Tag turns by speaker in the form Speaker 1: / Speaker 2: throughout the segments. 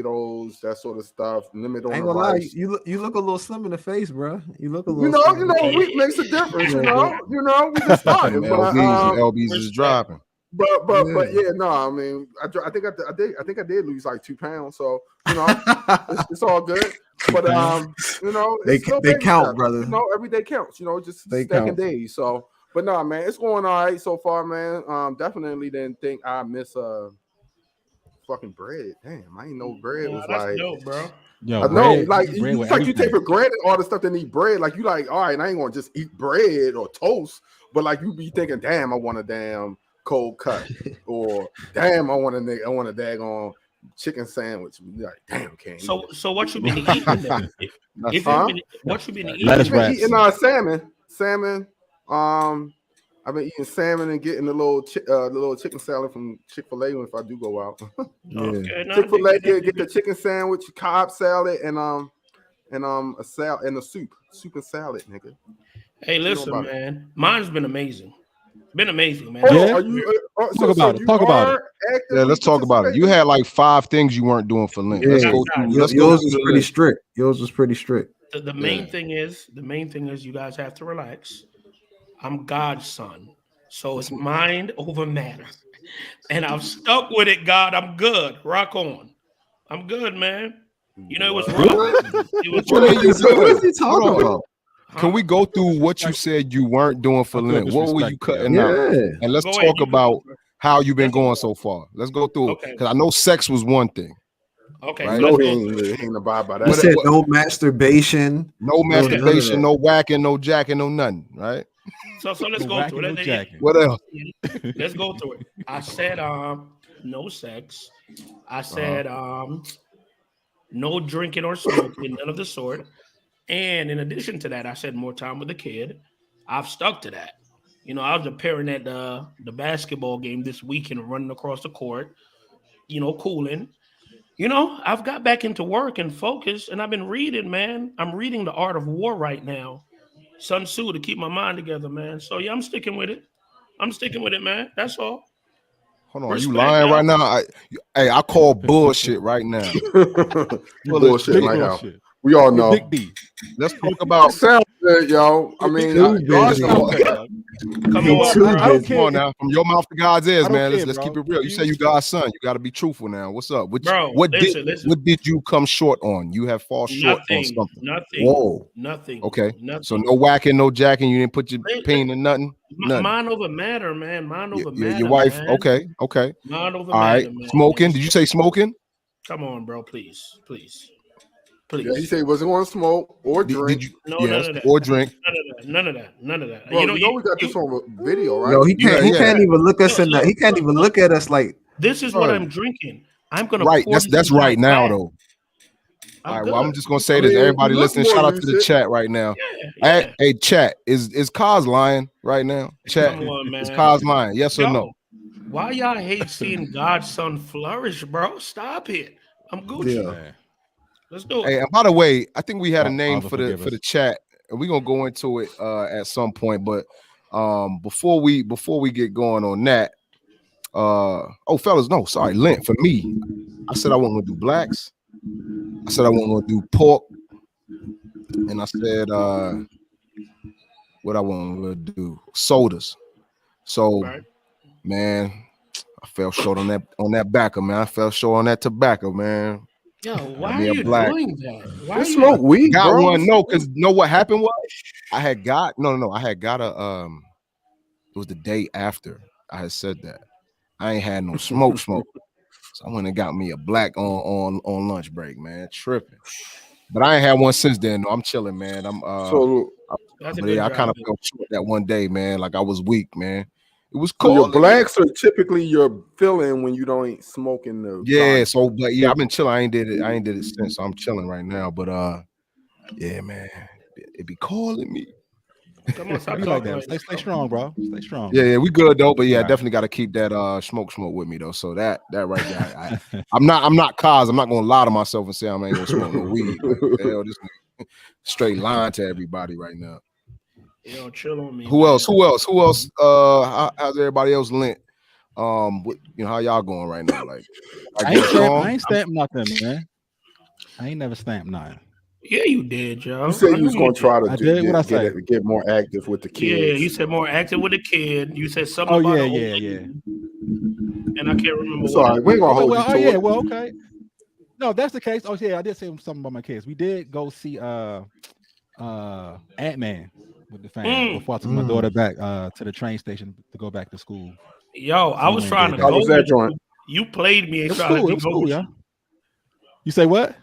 Speaker 1: potatoes, that sort of stuff. Limit on
Speaker 2: I ain't
Speaker 1: the
Speaker 2: gonna lie,
Speaker 1: rice.
Speaker 2: you look a little slim in the face, bro. You look a
Speaker 1: You
Speaker 2: little.
Speaker 1: know, wheat makes a difference. You know, we just started.
Speaker 3: Them LBs is dropping.
Speaker 1: But yeah, no, I mean, I think I did lose like 2 pounds, so you know, it's all good. But you know,
Speaker 2: they count,
Speaker 1: steps.
Speaker 2: brother.
Speaker 1: You know, every day counts. You know, just
Speaker 2: they
Speaker 1: stacking
Speaker 2: count.
Speaker 1: days. So, but no, man, it's going all right so far, man. Definitely didn't think I miss fucking bread. Damn, I ain't know bread was
Speaker 4: that's
Speaker 1: like.
Speaker 4: dope, bro.
Speaker 5: Yo,
Speaker 1: I know,
Speaker 5: bread,
Speaker 1: like
Speaker 5: bread
Speaker 1: it's like you take for granted all the stuff that need bread. Like you like, all right, I ain't gonna just eat bread or toast, but like you be thinking, damn, I want a damn cold cut, or damn, I want a daggone chicken sandwich. Like, damn, can't.
Speaker 4: So what you been eating? What you been eating?
Speaker 1: I've been eating salmon. I've been eating salmon and getting the little chicken salad from Chick-fil-A if I do go out.
Speaker 4: Okay,
Speaker 1: Chick-fil-A get the chicken sandwich, Cobb salad, and a salad and a soup and salad, nigga.
Speaker 4: Hey, listen, man, mine's been amazing. Been amazing, man.
Speaker 5: Yeah.
Speaker 3: Talk about it. Yeah, let's talk about it. You had like 5 things you weren't doing for Lent. Let's go through.
Speaker 2: Yours was pretty strict. Yours was pretty strict.
Speaker 4: The main thing is you guys have to relax. I'm God's son, so it's mind over matter, and I've stuck with it. God, I'm good. Rock on. I'm good, man. You know it was rough.
Speaker 3: What is he talking about? Can we go through what you said you weren't doing for Lent? What were you cutting out? And let's talk about how you've been going so far. Let's go through it because I know sex was one thing.
Speaker 4: Okay,
Speaker 1: right? No, he ain't abide by that.
Speaker 2: He said no masturbation,
Speaker 3: no whacking, no jacking, no nothing, right?
Speaker 4: So let's go through it.
Speaker 3: What else?
Speaker 4: Let's go through it. I said no sex. I said no drinking or smoking, none of the sort. And in addition to that, I said more time with the kid. I've stuck to that. You know, I was appearing at the basketball game this weekend, running across the court, you know, cooling. You know, I've got back into work and focus, and I've been reading, man. I'm reading The Art of War right now. Sun Tzu to keep my mind together, man. So, yeah, I'm sticking with it. Man. That's all.
Speaker 3: Hold on, you lying right now? I call bullshit right now.
Speaker 1: Bullshit right now. We all know.
Speaker 5: Big B.
Speaker 3: Let's talk about
Speaker 1: sound good, yo. I mean,
Speaker 3: come on now, from your mouth to God's ears, man. Let's keep it real. You say you God's son. You got to be truthful now. What's up? What did you come short on? You have fallen short on something.
Speaker 4: Nothing.
Speaker 3: Whoa.
Speaker 4: Nothing.
Speaker 3: Okay.
Speaker 4: Nothing.
Speaker 3: So no whacking, no jacking. You didn't put your pain in nothing.
Speaker 4: Mind over matter, man. Mind over matter.
Speaker 3: Your wife.
Speaker 4: Man.
Speaker 3: Okay.
Speaker 4: Mind over
Speaker 3: all right.
Speaker 4: matter, man.
Speaker 3: Smoking. Did you say smoking?
Speaker 4: Come on, bro. Please.
Speaker 1: Yeah, he said he wasn't going to smoke or drink.
Speaker 3: None of that. Or drink.
Speaker 4: None of that.
Speaker 1: Bro, you know we got this on video, right?
Speaker 2: No, he can't. He can't even look us in the. He can't even look at us like.
Speaker 4: This is what I'm drinking. I'm gonna.
Speaker 3: Right. That's right now, though. All right. Well, I'm just gonna say this. Everybody listening, shout out to the chat right now. Yeah. Hey, chat. Is Kaz lying right now? Chat.
Speaker 4: Come on, man.
Speaker 3: Is Kaz lying? Yes or no?
Speaker 4: Why y'all hate seeing God's son flourish, bro? Stop it. I'm Gucci. Yeah. Let's do it.
Speaker 3: Hey, and by the way, I think we had a name for the chat, and we're gonna go into it at some point. But before we get going on that, fellas, no, sorry, Lent for me. I said I wasn't gonna do blacks. I said I wasn't gonna do pork, and I said what I wasn't gonna do sodas. So, man, I fell short on that backer, man. I fell short on that tobacco, man.
Speaker 4: Yo, why are you doing that? Why
Speaker 1: you smoke weed?
Speaker 3: Got
Speaker 1: bro?
Speaker 3: one, no, because know what happened was I had got a it was the day after I had said that. I ain't had no smoke. So I went and got me a black on lunch break, man. Tripping. But I ain't had one since then. No, I'm chilling, man. I kind of felt short that one day, man. Like I was weak, man. It was cool.
Speaker 1: So your blacks are typically your feeling when you don't smoke in the
Speaker 3: I've been chilling. I ain't did it since, so I'm chilling right now. But yeah, man, it be calling me.
Speaker 4: Come on, stop
Speaker 5: like that. Stay strong, bro. Stay strong.
Speaker 3: Yeah, we good though. But yeah, I definitely got to keep that smoke with me though. So that right there, I'm not Kaz. I'm not gonna lie to myself and say I ain't gonna smoke no weed. Hell, this straight lying to everybody right now.
Speaker 4: Yo, chill on me.
Speaker 3: Who else? How's everybody else Lent? How y'all going right now? Like
Speaker 5: I ain't stamped nothing, man. I ain't never stamped nothing.
Speaker 4: Yeah, you did, yo.
Speaker 1: You said you was gonna try to
Speaker 5: I did what I said.
Speaker 1: get more active with the kids.
Speaker 4: Yeah, you said more active with the kid. You said something
Speaker 5: Oh
Speaker 4: about
Speaker 5: yeah,
Speaker 4: an old
Speaker 5: yeah,
Speaker 4: lady,
Speaker 5: yeah.
Speaker 4: and I can't remember
Speaker 1: It's
Speaker 4: what.
Speaker 1: all right. We ain't gonna hold you to it.
Speaker 5: Well, okay. No, if that's the case. Oh yeah, I did say something about my kids. We did go see Ant-Man with the family before I took my daughter back to the train station to go back to school.
Speaker 4: Yo, I was trying to
Speaker 1: How
Speaker 4: go
Speaker 1: was that
Speaker 4: with
Speaker 1: joint?
Speaker 4: you. You played me and
Speaker 5: It was
Speaker 4: tried to
Speaker 5: cool.
Speaker 4: let
Speaker 5: It
Speaker 4: me
Speaker 5: was
Speaker 4: go
Speaker 5: cool,
Speaker 4: with
Speaker 5: yeah.
Speaker 4: you.
Speaker 5: You say what?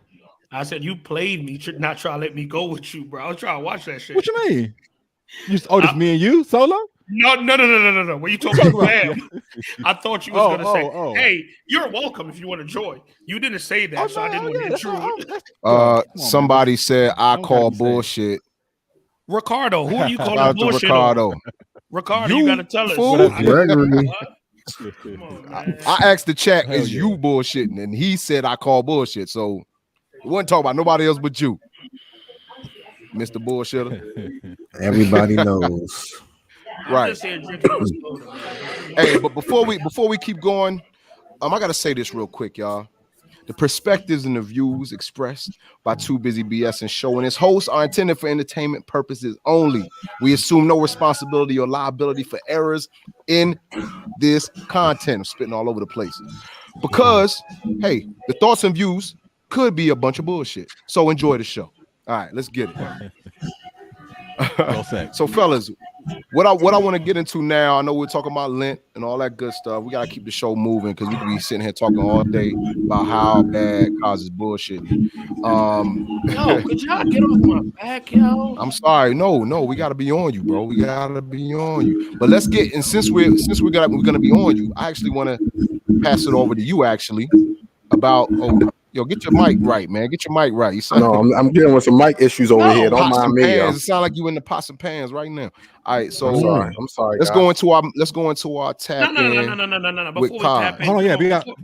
Speaker 4: I said you played me, not trying to let me go with you, bro. I was trying to watch that shit.
Speaker 5: What you mean? Just me and you solo?
Speaker 4: No. When you told me bam, I thought you was gonna say, "Hey, you're welcome if you want to join." You didn't say that, so I didn't want to intrude.
Speaker 3: Somebody said I call bullshit.
Speaker 4: Ricardo, who are you calling bullshit
Speaker 3: Ricardo?
Speaker 4: Ricardo, you gotta tell us.
Speaker 3: Fool.
Speaker 2: Gregory.
Speaker 4: Come on, man.
Speaker 3: I asked the chat, "Is you bullshitting?" And he said, "I call bullshit." So we wasn't talking about nobody else but you, Mr. Bullshitter.
Speaker 2: Everybody knows.
Speaker 4: I'm just here drinking this soda, man.
Speaker 3: Hey, but before we keep going, I gotta say this real quick, y'all. The perspectives and the views expressed by Too Busy BS and Show and its hosts are intended for entertainment purposes only. We assume no responsibility or liability for errors in this content. I'm spitting all over the place. Because, hey, the thoughts and views could be a bunch of bullshit. So enjoy the show. All right, let's get it. So, fellas, what I want to get into now, I know we're talking about Lent and all that good stuff. We got to keep the show moving because we could be sitting here talking all day about how bad causes bullshit.
Speaker 4: Yo, could y'all get off my back, yo?
Speaker 3: I'm sorry. No, we got to be on you, bro. We got to be on you. But let's get, and since we're going to be on you, I actually want to pass it over to you actually about, yo, get your mic right, man. Get your mic right. You sound
Speaker 1: I'm dealing with some mic issues over here. Don't mind me, yo.
Speaker 3: It sounds like you in the pots and pans right now. All right, so
Speaker 1: I'm sorry.
Speaker 3: Let's go into our tap
Speaker 4: No. Before we tap in,
Speaker 5: hold on,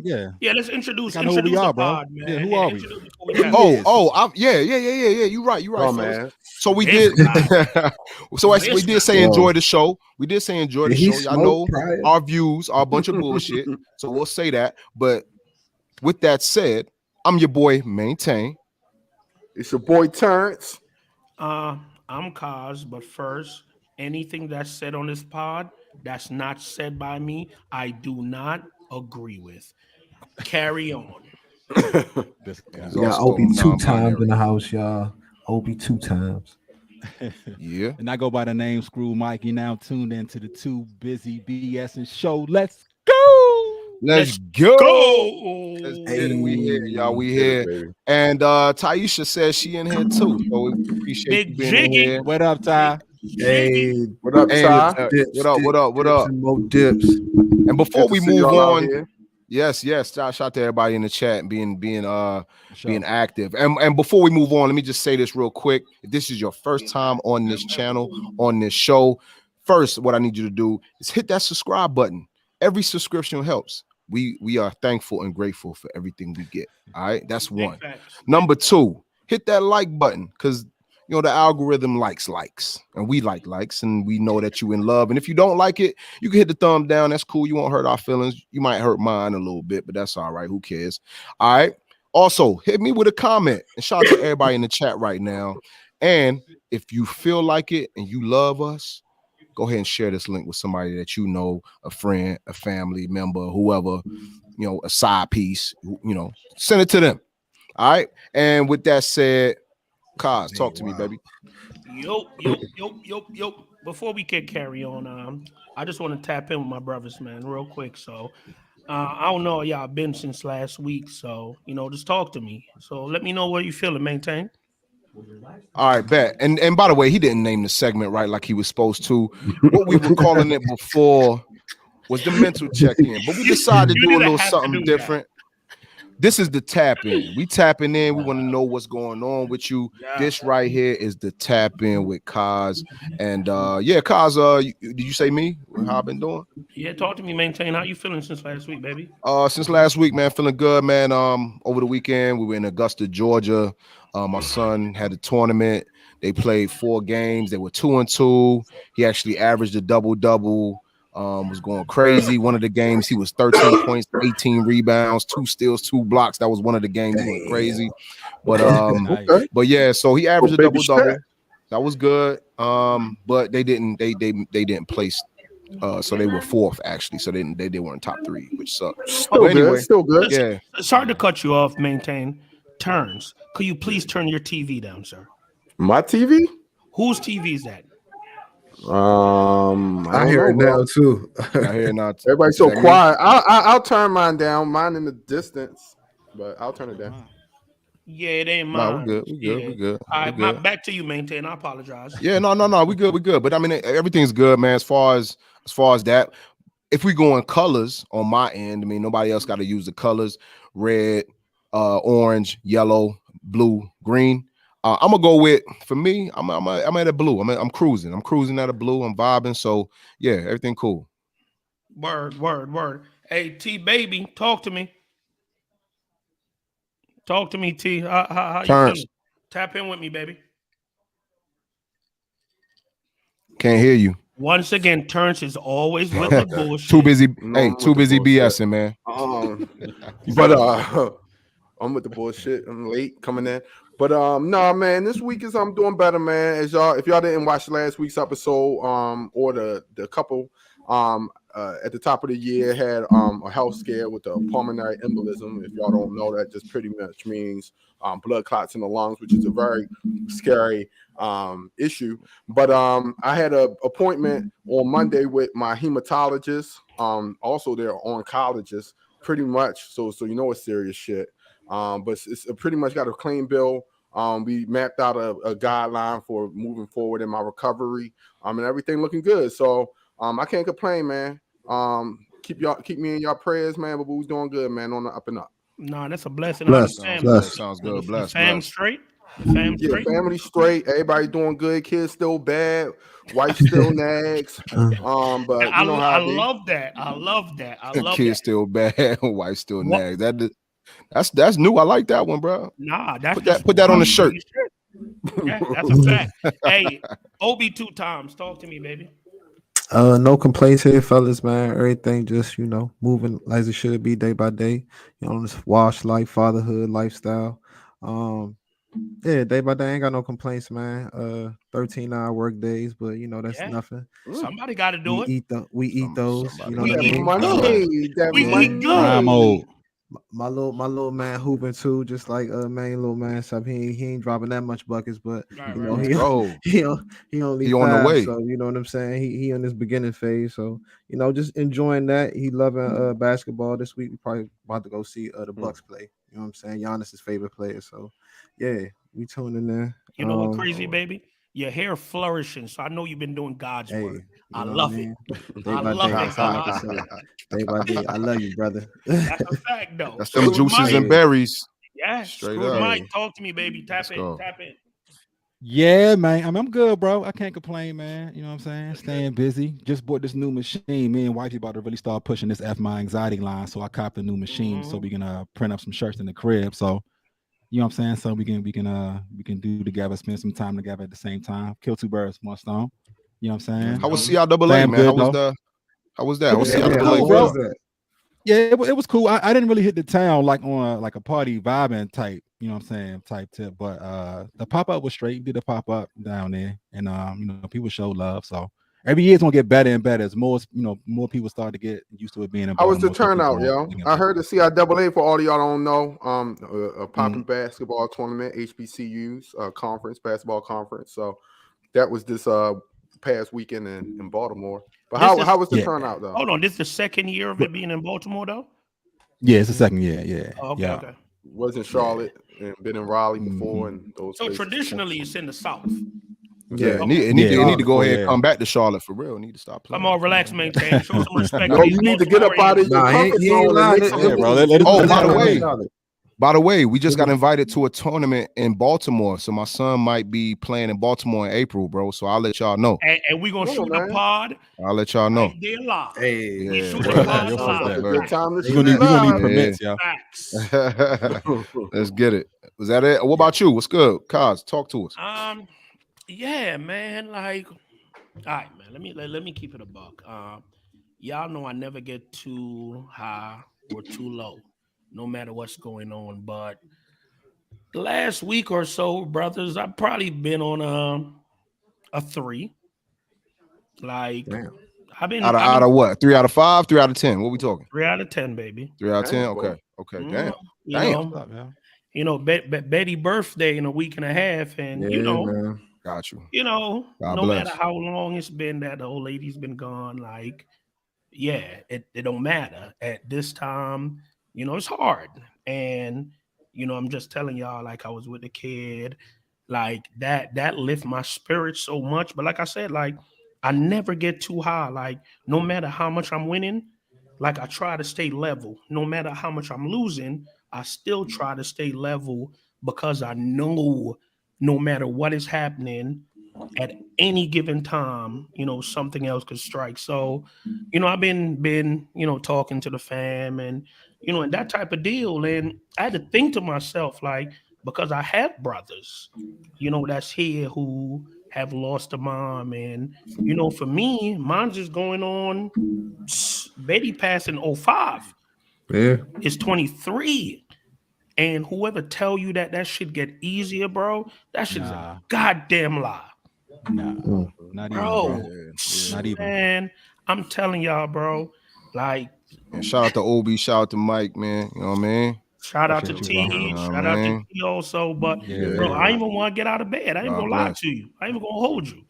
Speaker 4: yeah. Let's introduce
Speaker 5: the
Speaker 4: pod, man.
Speaker 5: Yeah, who are we?
Speaker 3: Yeah. You right.
Speaker 1: Oh, man.
Speaker 3: So we did. We did say enjoy the show. We did say enjoy the show. Y'all know our views are a bunch of bullshit. So we'll say that. But with that said, I'm your boy Maintain.
Speaker 1: It's your boy Terrence.
Speaker 4: I'm Kaz, but first, anything that's said on this pod that's not said by me, I do not agree with. Carry on.
Speaker 2: Yeah, Obi 2 times in the house, y'all. Obi 2 times.
Speaker 3: Yeah.
Speaker 5: And I go by the name Screw Mike. You now tuned into the Too Busy BS and Show. Let's go.
Speaker 3: Let's go. Let's get it. We here, y'all. We here. And Taisha says she in here too. So we appreciate you being in here.
Speaker 5: What up, Ty?
Speaker 2: Hey,
Speaker 1: what up, Ty?
Speaker 3: What up?
Speaker 2: And more dips.
Speaker 3: And before we move on, yes. Shout out to everybody in the chat and being active. And before we move on, let me just say this real quick. If this is your first time on this channel, on this show, first, what I need you to do is hit that subscribe button. Every subscription helps. We are thankful and grateful for everything we get. All right, that's one. Number two, hit that like button because the algorithm likes, and we like likes, and we know that you in love. And if you don't like it, you can hit the thumb down. That's cool. You won't hurt our feelings. You might hurt mine a little bit, but that's all right. Who cares? All right. Also, hit me with a comment and shout out to everybody in the chat right now. And if you feel like it and you love us, go ahead and share this link with somebody that you know, a friend, a family member, whoever, a side piece, send it to them. All right. And with that said, Kaz, talk to me, baby.
Speaker 4: Yo. Before we can carry on, I just want to tap in with my brothers, man, real quick. So I don't know y'all been since last week. So, just talk to me. So let me know what you feeling, Maintain.
Speaker 3: All right, bet. And by the way, he didn't name the segment right like he was supposed to. What we were calling it before was the mental check-in, but we decided to do a little something different. This is the tap in. We tapping in. We want to know what's going on with you. This right here is the tap in with Kaz. And Kaz, did you say me? How I've been doing?
Speaker 4: Yeah, talk to me, Maintain. How you feeling since last week, baby?
Speaker 3: Since last week, man, feeling good, man. Over the weekend, we were in Augusta, Georgia. My son had a tournament. They played 4 games. They were 2-2. He actually averaged a double-double. Was going crazy. One of the games, he was 13 points, 18 rebounds, 2 steals, 2 blocks. That was one of the games. He went crazy. But
Speaker 5: Nice.
Speaker 1: Okay.
Speaker 3: but yeah, so he averaged a
Speaker 1: baby
Speaker 3: double. That was good. But they didn't place. So they were fourth actually. So they weren't top three, which sucked.
Speaker 1: Still
Speaker 3: But
Speaker 1: good.
Speaker 3: anyway,
Speaker 1: Still good.
Speaker 3: yeah.
Speaker 4: Sorry to cut you off, maintain. Turns. Could you please turn your TV down, sir?
Speaker 1: My TV.
Speaker 4: Whose TV is that?
Speaker 1: I
Speaker 2: I
Speaker 1: don't
Speaker 2: hear
Speaker 1: know,
Speaker 2: it
Speaker 1: bro.
Speaker 2: now too.
Speaker 3: I hear not.
Speaker 1: Everybody's
Speaker 3: Is
Speaker 1: so
Speaker 3: that me?
Speaker 1: quiet. I'll turn mine down. Mine in the distance, but I'll turn it down.
Speaker 4: Yeah, it ain't
Speaker 3: No, we
Speaker 4: mine.
Speaker 3: good. We good.
Speaker 4: Yeah.
Speaker 3: We good.
Speaker 4: All
Speaker 3: We
Speaker 4: right,
Speaker 3: good.
Speaker 4: back to you, maintain. I apologize.
Speaker 3: Yeah, no. We good. We good. But I mean, everything's good, man. As far as that, if we go in colors on my end, I mean, nobody else got to use the colors: red, orange, yellow, blue, green. I'm gonna go with, for me, I'm at a blue. I'm cruising. I'm cruising at a blue. I'm vibing. So yeah, everything cool.
Speaker 4: Word. Hey, T baby, talk to me. Talk to me, T. How you
Speaker 3: Turns.
Speaker 4: feeling? Tap in with me, baby.
Speaker 3: Can't hear you.
Speaker 4: Once again, Terrence is always with the bullshit.
Speaker 3: Too busy.
Speaker 1: No,
Speaker 3: Hey,
Speaker 1: I'm
Speaker 3: too
Speaker 1: with the
Speaker 3: busy
Speaker 1: bullshit.
Speaker 3: BSing, man.
Speaker 1: But I'm with the bullshit. I'm late coming in. But no, man, this week I'm doing better, man. As y'all, if y'all didn't watch last week's episode, or the couple at the top of the year had a health scare with a pulmonary embolism. If y'all don't know, that just pretty much means blood clots in the lungs, which is a very scary issue. But I had an appointment on Monday with my hematologist. Also their oncologist, pretty much. So you know it's serious shit. But it's pretty much got a clean bill. We mapped out a guideline for moving forward in my recovery. And everything looking good. So I can't complain, man. Keep me in your prayers, man. But we're doing good, man. On the up and up.
Speaker 4: Nah, that's a blessing.
Speaker 2: Bless,
Speaker 4: Family.
Speaker 2: bless.
Speaker 3: Sounds
Speaker 4: The
Speaker 3: good. Bless.
Speaker 4: fam straight. The fam
Speaker 1: Yeah,
Speaker 4: straight.
Speaker 1: family straight. Everybody doing good. Kids still bad. Wife still nags. But you know how
Speaker 4: I
Speaker 1: it be.
Speaker 4: love that. I love
Speaker 3: Kids
Speaker 4: that.
Speaker 3: still bad, wife still
Speaker 4: What?
Speaker 3: nags. That's new. I like that one, bro.
Speaker 4: Nah, that's
Speaker 3: Put that on the shirt.
Speaker 4: Yeah, that's a fact. Hey, OB 2 times. Talk to me, baby.
Speaker 2: No complaints here, fellas, man. Everything just, moving as it should be day by day. This wash life, fatherhood, lifestyle. Yeah, day by day, I ain't got no complaints, man. 13-hour work days, but that's
Speaker 4: Yeah.
Speaker 2: nothing.
Speaker 4: Somebody got to do
Speaker 2: We
Speaker 4: it.
Speaker 2: eat those. You know
Speaker 4: We
Speaker 2: what I
Speaker 4: eat
Speaker 2: mean?
Speaker 4: good.
Speaker 1: That
Speaker 4: We
Speaker 2: Yeah.
Speaker 4: eat
Speaker 5: Prime
Speaker 4: good.
Speaker 5: mode.
Speaker 2: My little man hooping too, just like main little man stuff. He ain't dropping that much buckets, but
Speaker 4: Right.
Speaker 3: Bro,
Speaker 2: he only
Speaker 3: he on the
Speaker 2: 5,
Speaker 3: way.
Speaker 2: so you know what I'm saying. He in this beginning phase, so just enjoying that. He loving basketball. This week we probably about to go see the Bucks play. You know what I'm saying? Giannis' favorite player, so yeah, we tuning in.
Speaker 4: You know what, crazy baby? Your hair flourishing, so I know you've been doing God's
Speaker 2: Hey,
Speaker 4: work.
Speaker 2: you
Speaker 4: I
Speaker 2: know
Speaker 4: love
Speaker 2: what I
Speaker 4: it.
Speaker 2: mean? Day
Speaker 4: I
Speaker 2: by
Speaker 4: love
Speaker 2: day,
Speaker 4: it,
Speaker 2: that's all I can
Speaker 4: God.
Speaker 2: say. Day by day, I love you, brother.
Speaker 4: That's a fact, though.
Speaker 3: That's them juices and berries.
Speaker 4: Yeah,
Speaker 3: Straight
Speaker 4: Screw
Speaker 3: up.
Speaker 4: Mike. Talk to me, baby. Tap
Speaker 3: Let's go.
Speaker 4: in.
Speaker 5: Yeah, man. I'm good, bro. I can't complain, man. You know what I'm saying? Staying busy. Just bought this new machine. Me and wifey about to really start pushing this F my anxiety line. So I copped a new machine so we can print up some shirts in the crib. So you know what I'm saying? So we can do together, spend some time together at the same time. Kill two birds, one stone. You know what I'm saying?
Speaker 3: How was CIAA,
Speaker 5: Fam
Speaker 3: man?
Speaker 5: good,
Speaker 3: How was that?
Speaker 5: It was
Speaker 3: CIAA
Speaker 5: cool,
Speaker 3: for
Speaker 5: bro.
Speaker 3: y'all?
Speaker 2: that?
Speaker 5: Yeah, it was cool. I didn't really hit the town like on like a party vibing type, you know what I'm saying, type tip. But the pop-up was straight. Did a pop-up down there, and people show love. So every year it's gonna get better and better as more people start to get used to it being in
Speaker 1: How was the
Speaker 5: Baltimore.
Speaker 1: turnout, yo? I heard the CIAA, for all of y'all don't know, a popping basketball tournament, HBCU's conference, basketball conference. So that was this past weekend in Baltimore. But how was the turnout though?
Speaker 4: Hold on, this is the second year of it being in Baltimore, though.
Speaker 5: Yeah, it's the second year. Yeah.
Speaker 4: Oh, okay,
Speaker 5: yeah.
Speaker 4: okay.
Speaker 1: Was in Charlotte and been in Raleigh before, and those.
Speaker 4: So
Speaker 1: places.
Speaker 4: traditionally, it's in the South.
Speaker 3: Yeah,
Speaker 4: Okay.
Speaker 3: it need to go ahead and come back to Charlotte for real. Need to stop playing.
Speaker 4: I'm all relaxed, maintain. Show some respect.
Speaker 1: No, you need to get up out of your comfort zone and make some
Speaker 3: moves. By the way, we just got invited to a tournament in Baltimore, so my son might be playing in Baltimore in April, bro. So I'll let y'all know.
Speaker 4: And we're gonna shoot a pod.
Speaker 3: I'll let y'all know.
Speaker 4: They're live.
Speaker 2: Hey,
Speaker 4: We shoot a
Speaker 3: word.
Speaker 4: pod
Speaker 1: Sounds
Speaker 4: live.
Speaker 1: like a good time to
Speaker 5: You're gonna need permits,
Speaker 4: yeah.
Speaker 3: Let's get it. Was that it? What about you? What's good, Kaz? Talk to us.
Speaker 4: Yeah, man. Like, all right, man. Let me keep it a buck. Y'all know I never get too high or too low, no matter what's going on. But The last week or so, brothers, I've probably been on a 3. Like
Speaker 1: Damn.
Speaker 3: Out of what? 3 out of 5, 3 out of 10. What we talking?
Speaker 4: 3 out of 10, baby.
Speaker 3: 3 out of 10.
Speaker 1: Damn, boy.
Speaker 3: Okay. Okay.
Speaker 4: Mhm.
Speaker 3: Damn.
Speaker 4: You
Speaker 3: Damn.
Speaker 4: know,
Speaker 5: What's up, yo?
Speaker 4: Betty birthday in a week and a half, and
Speaker 1: Yeah, man.
Speaker 3: Got you.
Speaker 4: no
Speaker 3: bless.
Speaker 4: matter how long it's been that the old lady's been gone, like, yeah, it don't matter at this time. It's hard, and I'm just telling y'all, like I was with the kid, like that lift my spirit so much. But like I said, like I never get too high. Like no matter how much I'm winning, like I try to stay level. No matter how much I'm losing, I still try to stay level because I know no matter what is happening at any given time, something else could strike. So, I've been talking to the fam and that type of deal. And I had to think to myself, like, because I have brothers, that's here who have lost a mom. And, for me, mine's just going on. Betty passed in 05.
Speaker 2: Yeah.
Speaker 4: It's 23. And whoever tell you that shit get easier, bro, that shit's a
Speaker 5: Nah,
Speaker 4: goddamn lie.
Speaker 5: nah,
Speaker 2: Mm.
Speaker 5: not even,
Speaker 4: Bro,
Speaker 5: bro. Not even.
Speaker 4: man, I'm telling y'all, bro. Like,
Speaker 3: And shout out to Obi, shout out to Mike, man. You know what I mean?
Speaker 4: shout out to
Speaker 5: Appreciate you, bro.
Speaker 4: T,
Speaker 3: You know what
Speaker 4: shout
Speaker 3: I
Speaker 4: out to
Speaker 3: mean?
Speaker 4: T also. But
Speaker 5: Yeah,
Speaker 4: bro,
Speaker 5: man.
Speaker 4: I ain't even want to get out of bed. I ain't
Speaker 3: God
Speaker 4: gonna lie
Speaker 3: bless.
Speaker 4: to you. I ain't even gonna hold you.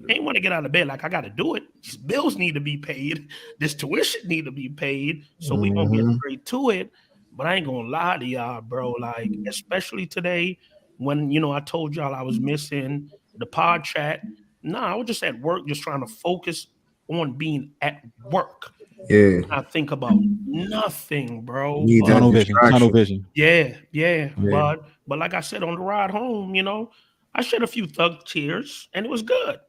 Speaker 4: I ain't want to get out of bed. Like I gotta do it. These bills need to be paid. This tuition need to be paid. So we gonna get
Speaker 2: Mhm.
Speaker 4: straight to it. But I ain't gonna lie to y'all, bro. Like, especially today, when I told y'all I was missing the pod chat. Nah, I was just at work, just trying to focus on being at work.
Speaker 2: Yeah.
Speaker 4: I think about nothing, bro.
Speaker 2: Need that
Speaker 5: Tunnel vision. Tunnel
Speaker 2: distraction.
Speaker 5: vision.
Speaker 4: Yeah.
Speaker 2: Yeah.
Speaker 4: But like I said on the ride home, I shed a few thug tears, and it was good.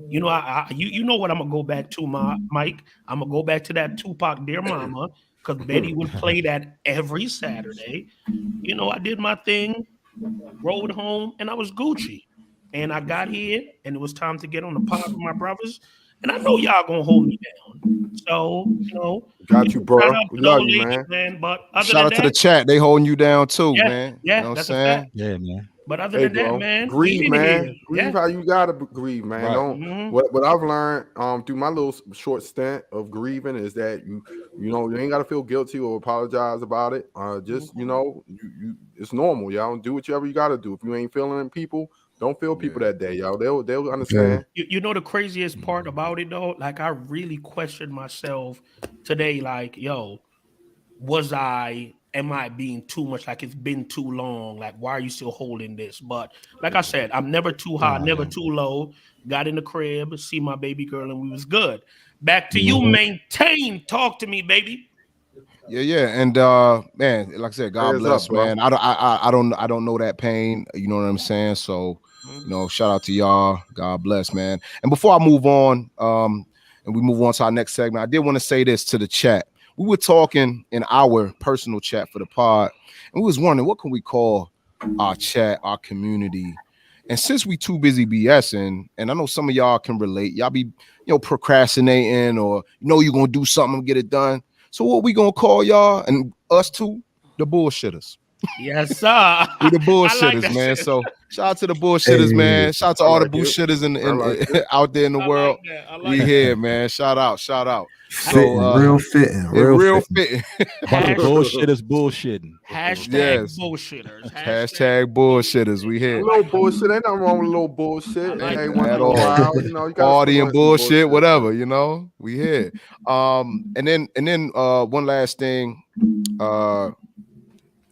Speaker 4: You know what I'm gonna go back to, Mike. I'm gonna go back to that Tupac "Dear Mama" because Betty would play that every Saturday. I did my thing, rode home, and I was Gucci. And I got here, and it was time to get on the pod with my brothers. And I know y'all gonna hold me down. So,
Speaker 1: Got you, bro.
Speaker 4: shout out
Speaker 1: We
Speaker 4: to the
Speaker 1: love
Speaker 4: old
Speaker 1: you,
Speaker 4: lady,
Speaker 1: man.
Speaker 4: man. But other
Speaker 3: Shout
Speaker 4: than
Speaker 3: out to the
Speaker 4: that,
Speaker 3: chat. They holding you down too,
Speaker 4: yeah,
Speaker 3: man. You
Speaker 4: yeah,
Speaker 3: know what I'm
Speaker 4: that's a
Speaker 3: saying?
Speaker 4: fact.
Speaker 5: Yeah, man.
Speaker 4: But other
Speaker 1: Hey,
Speaker 4: than that,
Speaker 1: bro,
Speaker 4: man, we
Speaker 1: grieve,
Speaker 4: in here.
Speaker 1: man. Grieve
Speaker 4: Yeah.
Speaker 1: how you gotta grieve, man.
Speaker 3: Right.
Speaker 1: Don't.
Speaker 4: Mhm.
Speaker 1: What I've learned through my little short stint of grieving is that you ain't gotta feel guilty or apologize about it. Just you it's normal, y'all. Do whatever you gotta do. If you ain't feeling people, don't feel people
Speaker 3: Yeah.
Speaker 1: that day, y'all. They'll
Speaker 2: Yeah.
Speaker 1: understand.
Speaker 4: You know the craziest part about it though? Like I really questioned myself today, like, yo, am I being too much? Like it's been too long. Like, why are you still holding this? But like I said, I'm never too high, never too low. Got in the crib, see my baby girl, and we was good. Back to you,
Speaker 2: Mhm.
Speaker 4: maintain. Talk to me, baby.
Speaker 3: Yeah. And man, like I said, God
Speaker 1: Prayers up,
Speaker 3: bless,
Speaker 1: bro.
Speaker 3: man. I don't know that pain. You know what I'm saying? So,
Speaker 4: Mhm.
Speaker 3: shout out to y'all. God bless, man. And before I move on, and we move on to our next segment, I did want to say this to the chat. We were talking in our personal chat for the pod, and we was wondering what can we call our chat, our community. And since we too busy BSing, and I know some of y'all can relate, y'all be procrastinating or you're gonna do something and get it done. So what we gonna call y'all and us too? The bullshitters.
Speaker 4: Yes, sir.
Speaker 3: We the
Speaker 4: I like
Speaker 3: bullshitters,
Speaker 4: that
Speaker 3: man.
Speaker 4: shit.
Speaker 3: So shout out to the bullshitters,
Speaker 2: Hey.
Speaker 3: man. Shout out to
Speaker 1: I
Speaker 3: all the
Speaker 1: like it.
Speaker 3: bullshitters
Speaker 1: I like it.
Speaker 3: out there in the
Speaker 4: I
Speaker 3: world.
Speaker 4: like that. I
Speaker 3: We
Speaker 4: like
Speaker 3: here, man. Shout out.
Speaker 2: Fitting,
Speaker 3: So
Speaker 2: real fitting,
Speaker 3: it
Speaker 2: real
Speaker 3: real
Speaker 2: fitting.
Speaker 3: fitting.
Speaker 5: Bunch of
Speaker 4: that.
Speaker 5: bullshitters bullshitting.
Speaker 4: Hashtag
Speaker 3: Yes.
Speaker 4: bullshitters.
Speaker 3: Hashtag bullshitters. We
Speaker 1: A
Speaker 3: here.
Speaker 4: I
Speaker 1: little
Speaker 4: like that.
Speaker 1: bullshit. Ain't nothing wrong with a little
Speaker 4: I
Speaker 1: bullshit.
Speaker 4: like
Speaker 3: Ain't
Speaker 1: Hey,
Speaker 4: that.
Speaker 1: once
Speaker 3: at
Speaker 1: in a
Speaker 3: all.
Speaker 1: while, you gotta
Speaker 3: Party
Speaker 1: sprinkle
Speaker 3: and
Speaker 1: in some
Speaker 3: bullshit,
Speaker 1: bullshit.
Speaker 3: whatever, we here. And then one last thing.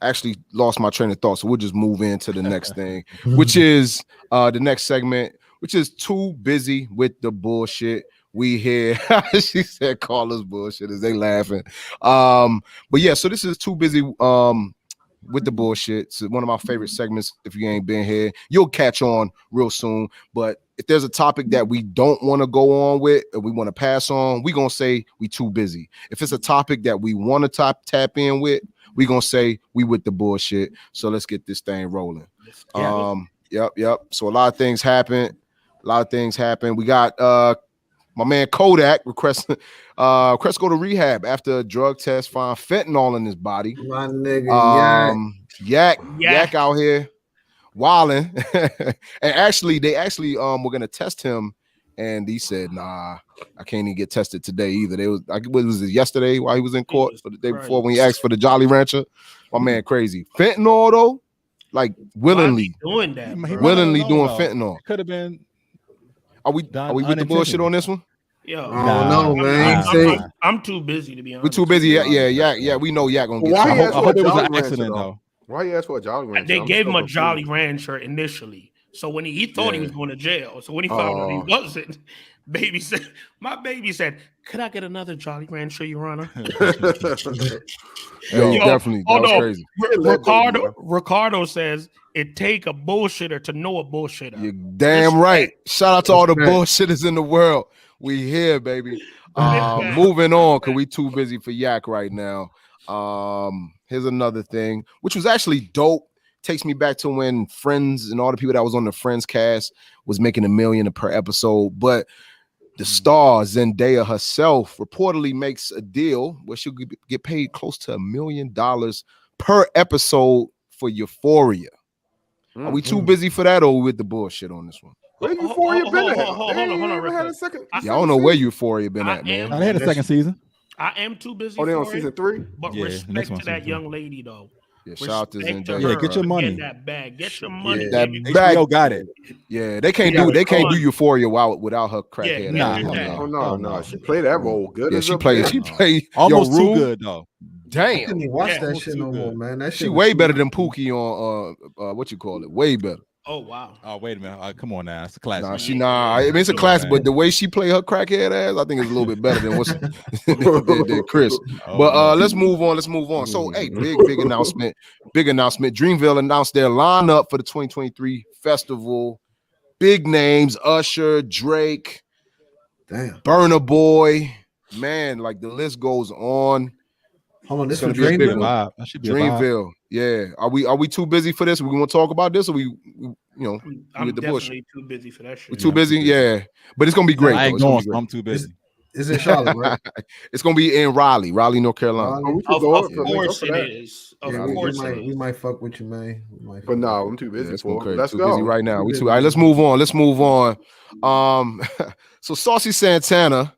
Speaker 3: Actually lost my train of thought, so we'll just move into the next thing, which is the next segment, which is too busy with the bullshit. We here. She said call us bullshitters. They laughing. But yeah, so this is too busy with the bullshit. It's one of my favorite segments. If you ain't been here, you'll catch on real soon. But if there's a topic that we don't want to go on with, or we want to pass on, we gonna say we too busy. If it's a topic that we want to tap in with, we gonna say we with the bullshit. So let's get this thing rolling.
Speaker 4: Yeah.
Speaker 3: Yep. So a lot of things happen. We got my man Kodak requesting request go to rehab after a drug test found fentanyl in his body.
Speaker 2: My nigga,
Speaker 3: Yak out here. wilding. And actually, they were gonna test him, and he said, "Nah, I can't even get tested today either." They was like, what was it, yesterday while he was in court, or the day before when he asked for the Jolly Rancher? My man, crazy fentanyl though, like willingly
Speaker 4: doing that,
Speaker 3: willingly doing fentanyl.
Speaker 5: Could have been.
Speaker 3: Are we with the bullshit on this one?
Speaker 4: Yo,
Speaker 2: no, man.
Speaker 4: I'm too busy to be honest.
Speaker 3: We're too busy. Yeah. We know Yak gonna get.
Speaker 1: Why
Speaker 3: I
Speaker 1: hope
Speaker 5: it was an accident though.
Speaker 1: Why he asked for a Jolly Rancher?
Speaker 4: They gave him a Jolly Rancher initially. So when he thought he was going to jail. So when he found out he wasn't, my baby said, "Could I get another Jolly Rancher, Your Honor?"
Speaker 3: Yo, definitely. That was crazy.
Speaker 4: Ricardo says it take a bullshitter to know a bullshitter.
Speaker 3: You're damn right. Shout out to all the bullshitters in the world. We here, baby. Moving on, because we too busy for Yak right now. Here's another thing, which was actually dope. Takes me back to when Friends and all the people that was on the Friends cast was making $1 million per episode. But the star Zendaya herself reportedly makes a deal where she'll get paid close to $1 million per episode for Euphoria. Are we too busy for that, or with the bullshit on this one?
Speaker 1: Where Euphoria been at?
Speaker 4: Hold on.
Speaker 1: Had a second.
Speaker 3: I don't know where Euphoria been at, man.
Speaker 5: They had a second season.
Speaker 4: I am too busy.
Speaker 1: Oh, they on season 3.
Speaker 4: But respect to that young lady though.
Speaker 3: Yeah, shout out to Zendaya.
Speaker 5: Yeah, get your money.
Speaker 4: That bag. Get your money.
Speaker 3: That
Speaker 5: bag. HBO got it.
Speaker 3: Yeah, they can't do Euphoria without her crackhead.
Speaker 1: No. She played that role good.
Speaker 3: Yeah, she played
Speaker 5: almost too good though.
Speaker 2: I
Speaker 3: Damn.
Speaker 2: couldn't even watch that shit no more, man. That shit
Speaker 3: She way better than Pookie on what you call it? Way better.
Speaker 4: Oh wow.
Speaker 5: Oh wait a minute. Come on now. It's a classic.
Speaker 3: I mean, it's a classic, but the way she play her crackhead ass, I think it's a little bit better than what's than Chris. But let's move on. So hey, big announcement. Dreamville announced their lineup for the 2023 festival. Big names: Usher, Drake, Burna Boy. Man, like the list goes on.
Speaker 2: Hold on, this
Speaker 3: is
Speaker 2: Dreamville.
Speaker 5: That should be
Speaker 3: Dreamville. Yeah. Are we too busy for this? We want to talk about this, or
Speaker 4: I'm
Speaker 3: with the
Speaker 4: definitely too busy for that shit.
Speaker 3: We're too busy, yeah. But it's gonna be great.
Speaker 5: I ain't going. I'm too busy.
Speaker 2: Is it Charlotte, right?
Speaker 3: It's gonna be in Raleigh, North Carolina.
Speaker 4: Of course it is. Of course
Speaker 2: we might fuck with you, man.
Speaker 1: But no, I'm too busy for it. Let's
Speaker 3: too
Speaker 1: go.
Speaker 3: Busy right now. All right, let's move on. So Saucy Santana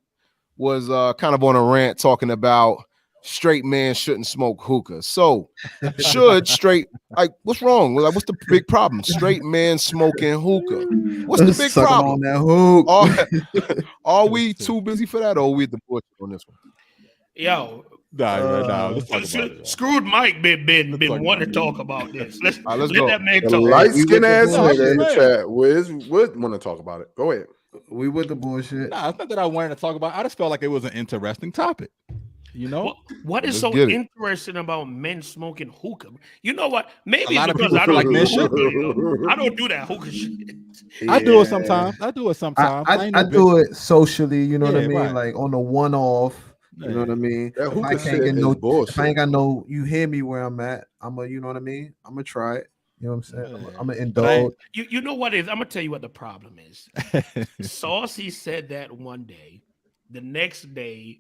Speaker 3: was kind of on a rant talking about straight men shouldn't smoke hookah. So should straight, like, what's wrong? Like, what's the big problem? Straight men smoking hookah. What's the big problem?
Speaker 2: On that hook.
Speaker 3: Are we too busy for that, or are we at the bush on this one?
Speaker 4: Yo,
Speaker 5: let's talk about it.
Speaker 4: Screwed Mike been wanting to talk about this. Let's
Speaker 3: go.
Speaker 4: That man
Speaker 1: The
Speaker 4: talk.
Speaker 1: light skin ass nigga in the chat would want to talk about it. Go ahead.
Speaker 2: We with the bullshit.
Speaker 5: Nah, it's not that I wanted to talk about. I just felt like it was an interesting topic. You know,
Speaker 4: what is so interesting about men smoking hookah? You know what? Maybe
Speaker 5: a lot
Speaker 4: it's
Speaker 5: of
Speaker 4: because
Speaker 5: people
Speaker 4: I
Speaker 5: feel
Speaker 4: don't
Speaker 5: like men
Speaker 4: do
Speaker 5: should.
Speaker 4: hookah. I don't do that hookah shit.
Speaker 5: I do it sometimes.
Speaker 2: I do it socially. You know what I mean?
Speaker 5: Right.
Speaker 2: Like on a one-off. You know what I mean?
Speaker 1: That hookah
Speaker 2: if I ain't got no, you hear me where I'm at. You know what I mean? I'm gonna try it. You know what I'm saying? I'm gonna indulge.
Speaker 4: You know what is? I'm gonna tell you what the problem is. Saucy said that one day. The next day,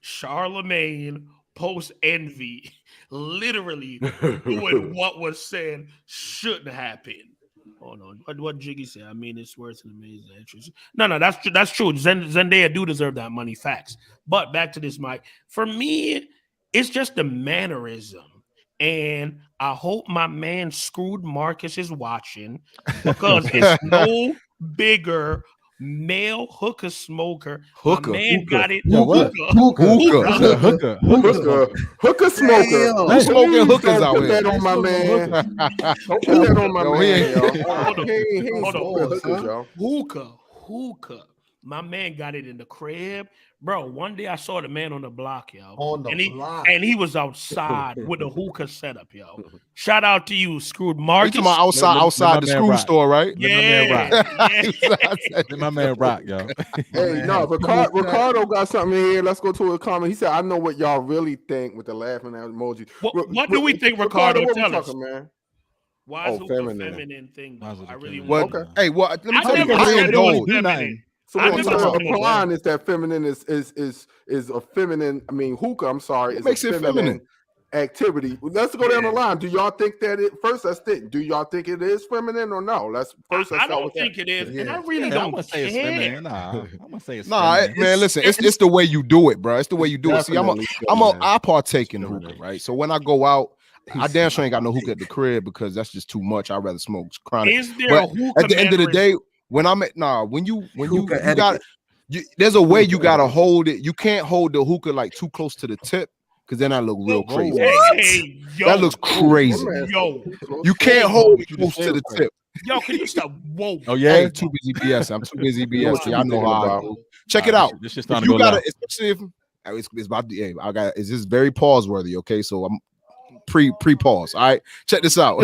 Speaker 4: Charlemagne post envy, literally doing what was said shouldn't happen. Hold on, what Jiggy said? I mean, it's worth an amazing interest. No, that's true. Zendaya do deserve that money, facts. But back to this, Mike. For me, it's just the mannerism, and I hope my man Screwed Marcus is watching because it's no bigger male hookah smoker.
Speaker 3: Hookah.
Speaker 4: My man got it.
Speaker 1: Hookah smoker.
Speaker 3: Who's smoking hookahs out
Speaker 1: Put
Speaker 3: here?
Speaker 1: that on my man. Don't put that on my man.
Speaker 4: Hookah. My man got it in the crib. Bro, one day I saw the man on the block, yo. And he was outside with a hookah setup, yo. Shout out to you, Screwed Marcus.
Speaker 3: You talking about outside the screw store, right?
Speaker 4: Yeah.
Speaker 5: My man rock, yo.
Speaker 1: Hey, no, Ricardo got something in here. Let's go to a comment. He said, I know what y'all really think with the laughing emoji.
Speaker 4: What do we think, Ricardo? Tell us.
Speaker 1: Man?
Speaker 4: Why is hookah feminine thing, though? I really
Speaker 3: want
Speaker 4: to know.
Speaker 3: Hey, well, let me tell you,
Speaker 4: I
Speaker 3: I
Speaker 4: don't
Speaker 3: do
Speaker 4: nothing.
Speaker 1: So what's applying is that feminine is a feminine. I mean, hookah. I'm sorry,
Speaker 3: what makes it feminine?
Speaker 1: activity. Let's go down the line. Do y'all think that it first? Let's think. Do y'all think it is feminine or no? Let's
Speaker 4: I
Speaker 1: start
Speaker 4: don't
Speaker 1: with
Speaker 4: think
Speaker 1: that.
Speaker 4: it is, and I really
Speaker 5: I
Speaker 4: don't
Speaker 5: wouldn't say it's
Speaker 4: care.
Speaker 5: feminine. Nah, I'm gonna say it's
Speaker 3: Nah,
Speaker 5: feminine.
Speaker 3: man, listen, it's the way you do it, bro. It's the way you do it. See,
Speaker 1: Definitely
Speaker 3: I partake in
Speaker 1: feminine.
Speaker 3: hookah, right? So when I go out, I damn sure
Speaker 2: said
Speaker 3: ain't got no hookah at the crib because that's just too much. I'd rather smoke chronic.
Speaker 4: Is there
Speaker 3: But
Speaker 4: a hookah
Speaker 3: at the end of the
Speaker 4: mannerism?
Speaker 3: day, when I'm at when you
Speaker 2: Hookah
Speaker 3: got there's a way you gotta hold it. You can't hold the hookah like too close to the tip because then I look real crazy.
Speaker 4: Hey, yo,
Speaker 3: That looks crazy.
Speaker 4: yo,
Speaker 3: You can't hold it close to the tip.
Speaker 4: yo, can you stop? Whoa.
Speaker 5: Oh yeah.
Speaker 3: Hey, too busy BS. I'm too busy BS. I know how I do. Check it out.
Speaker 5: This shit's
Speaker 3: If
Speaker 5: starting to
Speaker 3: you
Speaker 5: go
Speaker 3: gotta,
Speaker 5: left.
Speaker 3: especially if it's about the. Hey, I got. Is this very pause worthy? Okay, so I'm pre-pause. All right, check this out.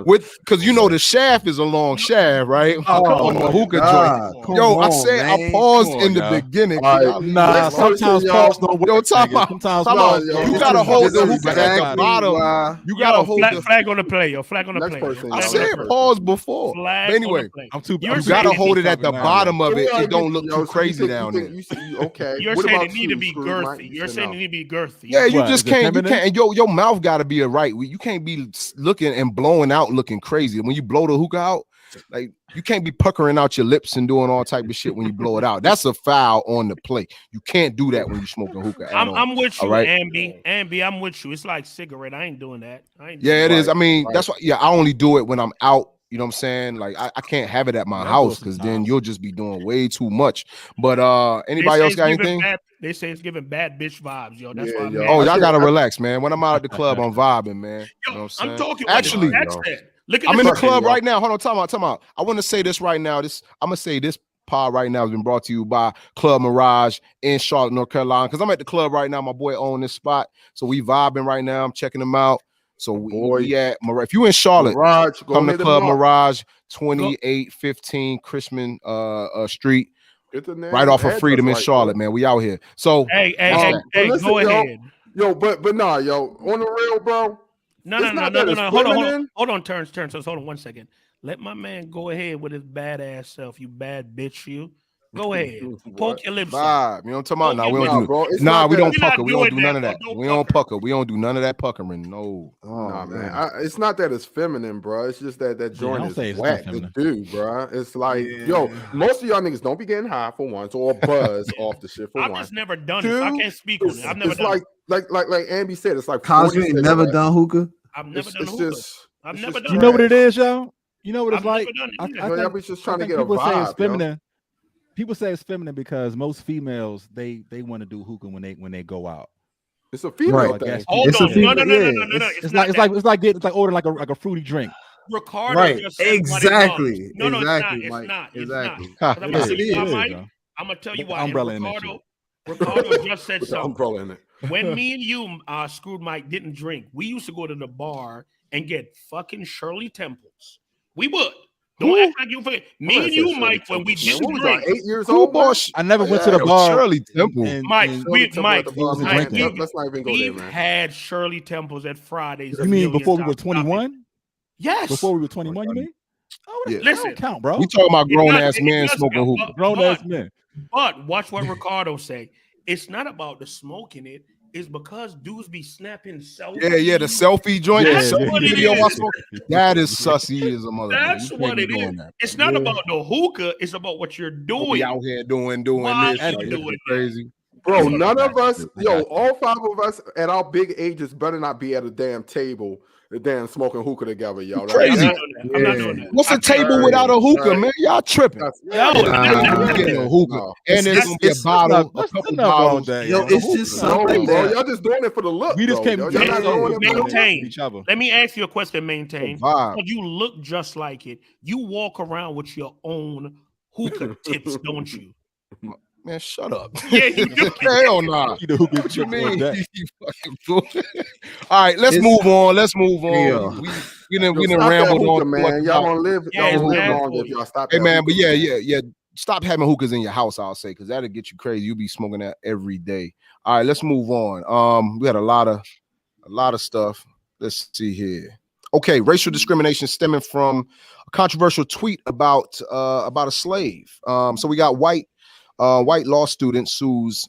Speaker 3: With because you know the shaft is a long shaft, right? On the hookah joint. Yo, I said I paused in the beginning.
Speaker 5: Nah, sometimes pause don't work.
Speaker 3: Yo, time out.
Speaker 5: Sometimes
Speaker 3: Time
Speaker 5: pause
Speaker 3: out.
Speaker 5: don't
Speaker 3: You
Speaker 5: work.
Speaker 3: gotta hold the hookah at the
Speaker 2: exactly
Speaker 3: bottom.
Speaker 2: why.
Speaker 3: You gotta hold the
Speaker 4: flag on the play, yo. Flag on the
Speaker 1: Next
Speaker 4: play.
Speaker 1: person,
Speaker 3: I
Speaker 1: yo.
Speaker 3: said pause before.
Speaker 4: Flag
Speaker 3: But anyway,
Speaker 4: on the play.
Speaker 5: I'm too.
Speaker 4: You're
Speaker 3: you
Speaker 4: saying
Speaker 3: gotta
Speaker 4: it
Speaker 3: hold it
Speaker 4: needs
Speaker 3: at the
Speaker 5: now,
Speaker 3: bottom of it.
Speaker 1: Yeah,
Speaker 3: It don't look
Speaker 1: yo,
Speaker 3: too
Speaker 1: so you
Speaker 3: crazy
Speaker 1: think-
Speaker 3: down
Speaker 1: you
Speaker 3: there.
Speaker 1: think- okay.
Speaker 4: You're
Speaker 1: What
Speaker 4: saying
Speaker 1: about
Speaker 4: it need to
Speaker 1: you,
Speaker 4: be
Speaker 1: Screw, Mike?
Speaker 4: girthy.
Speaker 1: You
Speaker 4: You're
Speaker 1: said
Speaker 4: saying
Speaker 1: no.
Speaker 4: it need to be girthy.
Speaker 3: Yeah, you
Speaker 5: What,
Speaker 3: just
Speaker 5: is it
Speaker 3: can't. You
Speaker 5: feminine?
Speaker 3: can't. Your mouth got to be right. You can't be looking and blowing out looking crazy. When you blow the hookah out, like you can't be puckering out your lips and doing all type of shit when you blow it out. That's a foul on the plate. You can't do that when you smoking hookah at all.
Speaker 4: I'm with you,
Speaker 3: all right?
Speaker 4: Ambi. Ambi, I'm with you. It's like cigarette. I ain't doing that.
Speaker 3: Yeah, it is. I mean,
Speaker 1: Right.
Speaker 3: that's why. Yeah, I only do it when I'm out. You know what I'm saying? Like I can't have it at my
Speaker 5: Yeah, I do
Speaker 3: house
Speaker 5: it
Speaker 3: because then
Speaker 5: sometimes.
Speaker 3: you'll just be doing way too much. But anybody
Speaker 4: They
Speaker 3: else
Speaker 4: say
Speaker 3: got
Speaker 4: it's giving
Speaker 3: anything?
Speaker 4: they say it's giving bad bitch vibes, yo. That's
Speaker 1: Yeah,
Speaker 4: why I'm
Speaker 1: yo.
Speaker 4: mad.
Speaker 3: Oh,
Speaker 1: I
Speaker 3: y'all
Speaker 1: think-
Speaker 3: gotta relax, man. When I'm out at the club, I'm vibing, man. You know what I'm saying?
Speaker 4: I'm talking
Speaker 3: Actually,
Speaker 4: what the said. Look at
Speaker 3: I'm in
Speaker 4: this
Speaker 3: the
Speaker 4: shit.
Speaker 3: club right now. Hold on, time out. I want to say this right now. I'm gonna say this pod right now has been brought to you by Club Mirage in Charlotte, North Carolina. Because I'm at the club right now. My boy own this spot, so we vibing right now. I'm checking him out. So we at Mirage. If you in Charlotte,
Speaker 1: Mirage, go
Speaker 3: come to
Speaker 1: hit him
Speaker 3: Club
Speaker 1: up.
Speaker 3: Mirage, 2815 Chrisman Street,
Speaker 1: Get the name,
Speaker 3: right off of
Speaker 1: address
Speaker 3: Freedom in
Speaker 1: right,
Speaker 3: Charlotte, man. We out here. So
Speaker 4: Hey,
Speaker 1: but listen,
Speaker 4: go
Speaker 1: yo,
Speaker 4: ahead.
Speaker 1: Yo, but nah, yo, on the real, bro.
Speaker 4: No.
Speaker 1: It's not that it's feminine.
Speaker 4: Hold on, turns. So hold on 1 second. Let my man go ahead with his badass self. You bad bitch, you. Go ahead. Poke your lips out.
Speaker 3: vibe. You know what I'm talking about? Nah, we
Speaker 1: Nah,
Speaker 3: don't do
Speaker 1: bro, it's
Speaker 3: Nah,
Speaker 1: not
Speaker 3: we
Speaker 1: that-
Speaker 3: don't
Speaker 4: We're not
Speaker 3: pucker. We don't do
Speaker 4: doing
Speaker 3: none of
Speaker 4: that,
Speaker 3: that.
Speaker 4: bro.
Speaker 3: We
Speaker 4: Don't
Speaker 3: don't pucker. We don't do none of that puckering. No.
Speaker 1: Nah, man.
Speaker 2: man.
Speaker 1: It's not that it's feminine, bro. It's just that joint
Speaker 5: don't say
Speaker 1: is
Speaker 5: it's
Speaker 1: whack
Speaker 5: not
Speaker 1: to
Speaker 5: feminine.
Speaker 1: do, bro. It's like, yo, most of y'all niggas don't be getting high for once or buzz off the shit for
Speaker 4: I've
Speaker 1: one.
Speaker 4: just never done it. So I
Speaker 1: Two,
Speaker 4: can't speak on it. I've never
Speaker 1: it's
Speaker 4: done
Speaker 1: like
Speaker 4: it.
Speaker 1: like Ambi said, it's like
Speaker 2: Cosby
Speaker 1: 40
Speaker 2: ain't never
Speaker 1: cigarettes.
Speaker 2: done hookah.
Speaker 4: I've never done
Speaker 1: It's
Speaker 4: hookah.
Speaker 1: just
Speaker 4: I've
Speaker 1: it's
Speaker 4: never
Speaker 1: just
Speaker 4: done
Speaker 5: You know what
Speaker 1: trash.
Speaker 5: it is, y'all? You know what
Speaker 4: I've
Speaker 5: it's like?
Speaker 4: never done it
Speaker 5: I
Speaker 4: either.
Speaker 5: think,
Speaker 1: Yo, y'all be just trying to
Speaker 5: think
Speaker 1: get a
Speaker 5: people say it's
Speaker 1: vibe, yo.
Speaker 5: feminine. People say it's feminine because most females they want to do hookah when they go out.
Speaker 1: It's a female
Speaker 2: Right.
Speaker 1: thing.
Speaker 4: Hold
Speaker 2: It's a
Speaker 4: on. No.
Speaker 2: female- yeah,
Speaker 4: It's not that.
Speaker 5: It's like ordering like a fruity drink.
Speaker 4: Ricardo
Speaker 2: Right.
Speaker 4: just said
Speaker 2: Exactly.
Speaker 4: what it was. No,
Speaker 2: Exactly,
Speaker 4: it's
Speaker 2: Mike.
Speaker 4: not.
Speaker 2: Exactly.
Speaker 4: It's not. I'm
Speaker 5: Yes,
Speaker 4: gonna tell you
Speaker 5: it
Speaker 4: why,
Speaker 5: is,
Speaker 4: Mike.
Speaker 5: though.
Speaker 4: I'm gonna tell you
Speaker 5: With the
Speaker 4: why. And
Speaker 5: umbrella in that shit.
Speaker 4: Ricardo just said
Speaker 1: With the
Speaker 4: something.
Speaker 1: umbrella in it.
Speaker 4: When me and you, Screwed Mike, didn't drink, we used to go to the bar and get fucking Shirley Temples. We would. Don't act like you forget. Me and you, Mike, when we didn't
Speaker 1: What was I,
Speaker 4: drink.
Speaker 1: 8 years
Speaker 3: Who
Speaker 1: old? man?
Speaker 3: bought
Speaker 5: I never went to the
Speaker 3: Yo,
Speaker 5: bar.
Speaker 3: Shirley Temple.
Speaker 4: Mike,
Speaker 1: Shirley Temple
Speaker 4: Mike,
Speaker 1: at the bar,
Speaker 5: wasn't
Speaker 1: man.
Speaker 5: drinking.
Speaker 1: Let's not even go there,
Speaker 4: we've
Speaker 1: man.
Speaker 4: had Shirley Temples at Fridays.
Speaker 5: You mean before we were 21?
Speaker 4: Yes.
Speaker 5: Before we were 21, you mean? Oh,
Speaker 3: Yeah.
Speaker 5: that
Speaker 4: Listen,
Speaker 5: don't count, bro.
Speaker 3: We talking about
Speaker 4: It
Speaker 3: grown
Speaker 4: does-
Speaker 3: ass
Speaker 4: it
Speaker 3: men
Speaker 4: does
Speaker 3: smoking
Speaker 4: count,
Speaker 3: hookah.
Speaker 5: Grown ass men.
Speaker 4: But watch what Ricardo say. It's not about the smoking it. It's because dudes be snapping selfies.
Speaker 3: Yeah, the selfie joint,
Speaker 4: That's
Speaker 3: the selfie
Speaker 4: what it
Speaker 3: video I
Speaker 4: is.
Speaker 3: saw. That is sussy as a motherfucker.
Speaker 4: That's
Speaker 3: You
Speaker 4: what
Speaker 3: can't be
Speaker 4: it is.
Speaker 3: doing that.
Speaker 4: It's not about the hookah. It's about what you're
Speaker 3: Don't be
Speaker 4: doing.
Speaker 3: out here doing
Speaker 4: While
Speaker 3: this.
Speaker 4: you're
Speaker 3: Like,
Speaker 4: doing
Speaker 3: this is
Speaker 4: it.
Speaker 3: crazy.
Speaker 1: Bro,
Speaker 4: That's what
Speaker 1: none
Speaker 5: I
Speaker 1: of
Speaker 5: got
Speaker 1: us,
Speaker 5: you. I got you.
Speaker 1: all five of us at our big ages better not be at a damn table, the damn smoking hookah together, yo.
Speaker 3: Crazy.
Speaker 4: I'm not doing that.
Speaker 3: What's
Speaker 4: I
Speaker 3: a
Speaker 4: can't.
Speaker 3: table without a hookah,
Speaker 1: Right.
Speaker 3: man? Y'all tripping.
Speaker 1: That's-
Speaker 4: Yo,
Speaker 3: You getting a hookah,
Speaker 1: No.
Speaker 3: and there's gonna be a bottle, a couple bottles.
Speaker 5: That,
Speaker 2: Yo, it's just
Speaker 1: No,
Speaker 2: something
Speaker 1: bro,
Speaker 2: that
Speaker 1: y'all just doing it for the look.
Speaker 5: we just
Speaker 1: though,
Speaker 5: can't
Speaker 1: yo.
Speaker 5: be
Speaker 1: Y'all not doing it for the look.
Speaker 4: Maintain.
Speaker 5: each other.
Speaker 4: Let me ask you a question, Maintain.
Speaker 3: Vibe.
Speaker 4: Because you look just like it. You walk around with your own hookah tips, don't you?
Speaker 3: Man, shut up.
Speaker 4: Yeah, you do.
Speaker 3: Hell nah.
Speaker 5: You know who
Speaker 3: What you
Speaker 5: gets
Speaker 3: mean?
Speaker 5: that?
Speaker 3: You fucking fool. All right, let's move on.
Speaker 2: Yeah.
Speaker 3: We done
Speaker 1: Yo, stop
Speaker 3: rambled
Speaker 1: that
Speaker 3: on.
Speaker 1: hookah, man. Y'all gonna live.
Speaker 4: Yeah,
Speaker 1: Y'all gonna
Speaker 4: it's
Speaker 1: live
Speaker 4: bad
Speaker 1: long
Speaker 4: for
Speaker 1: if
Speaker 4: you.
Speaker 1: y'all stop.
Speaker 3: Hey
Speaker 1: that
Speaker 3: man, but
Speaker 1: hookah,
Speaker 3: yeah. Stop having hookahs in your house, I'll say, because that'll get you crazy. You'll be smoking that every day. All right, let's move on. We had a lot of stuff. Let's see here. Okay, racial discrimination stemming from a controversial tweet about a slave. So we got white law student sues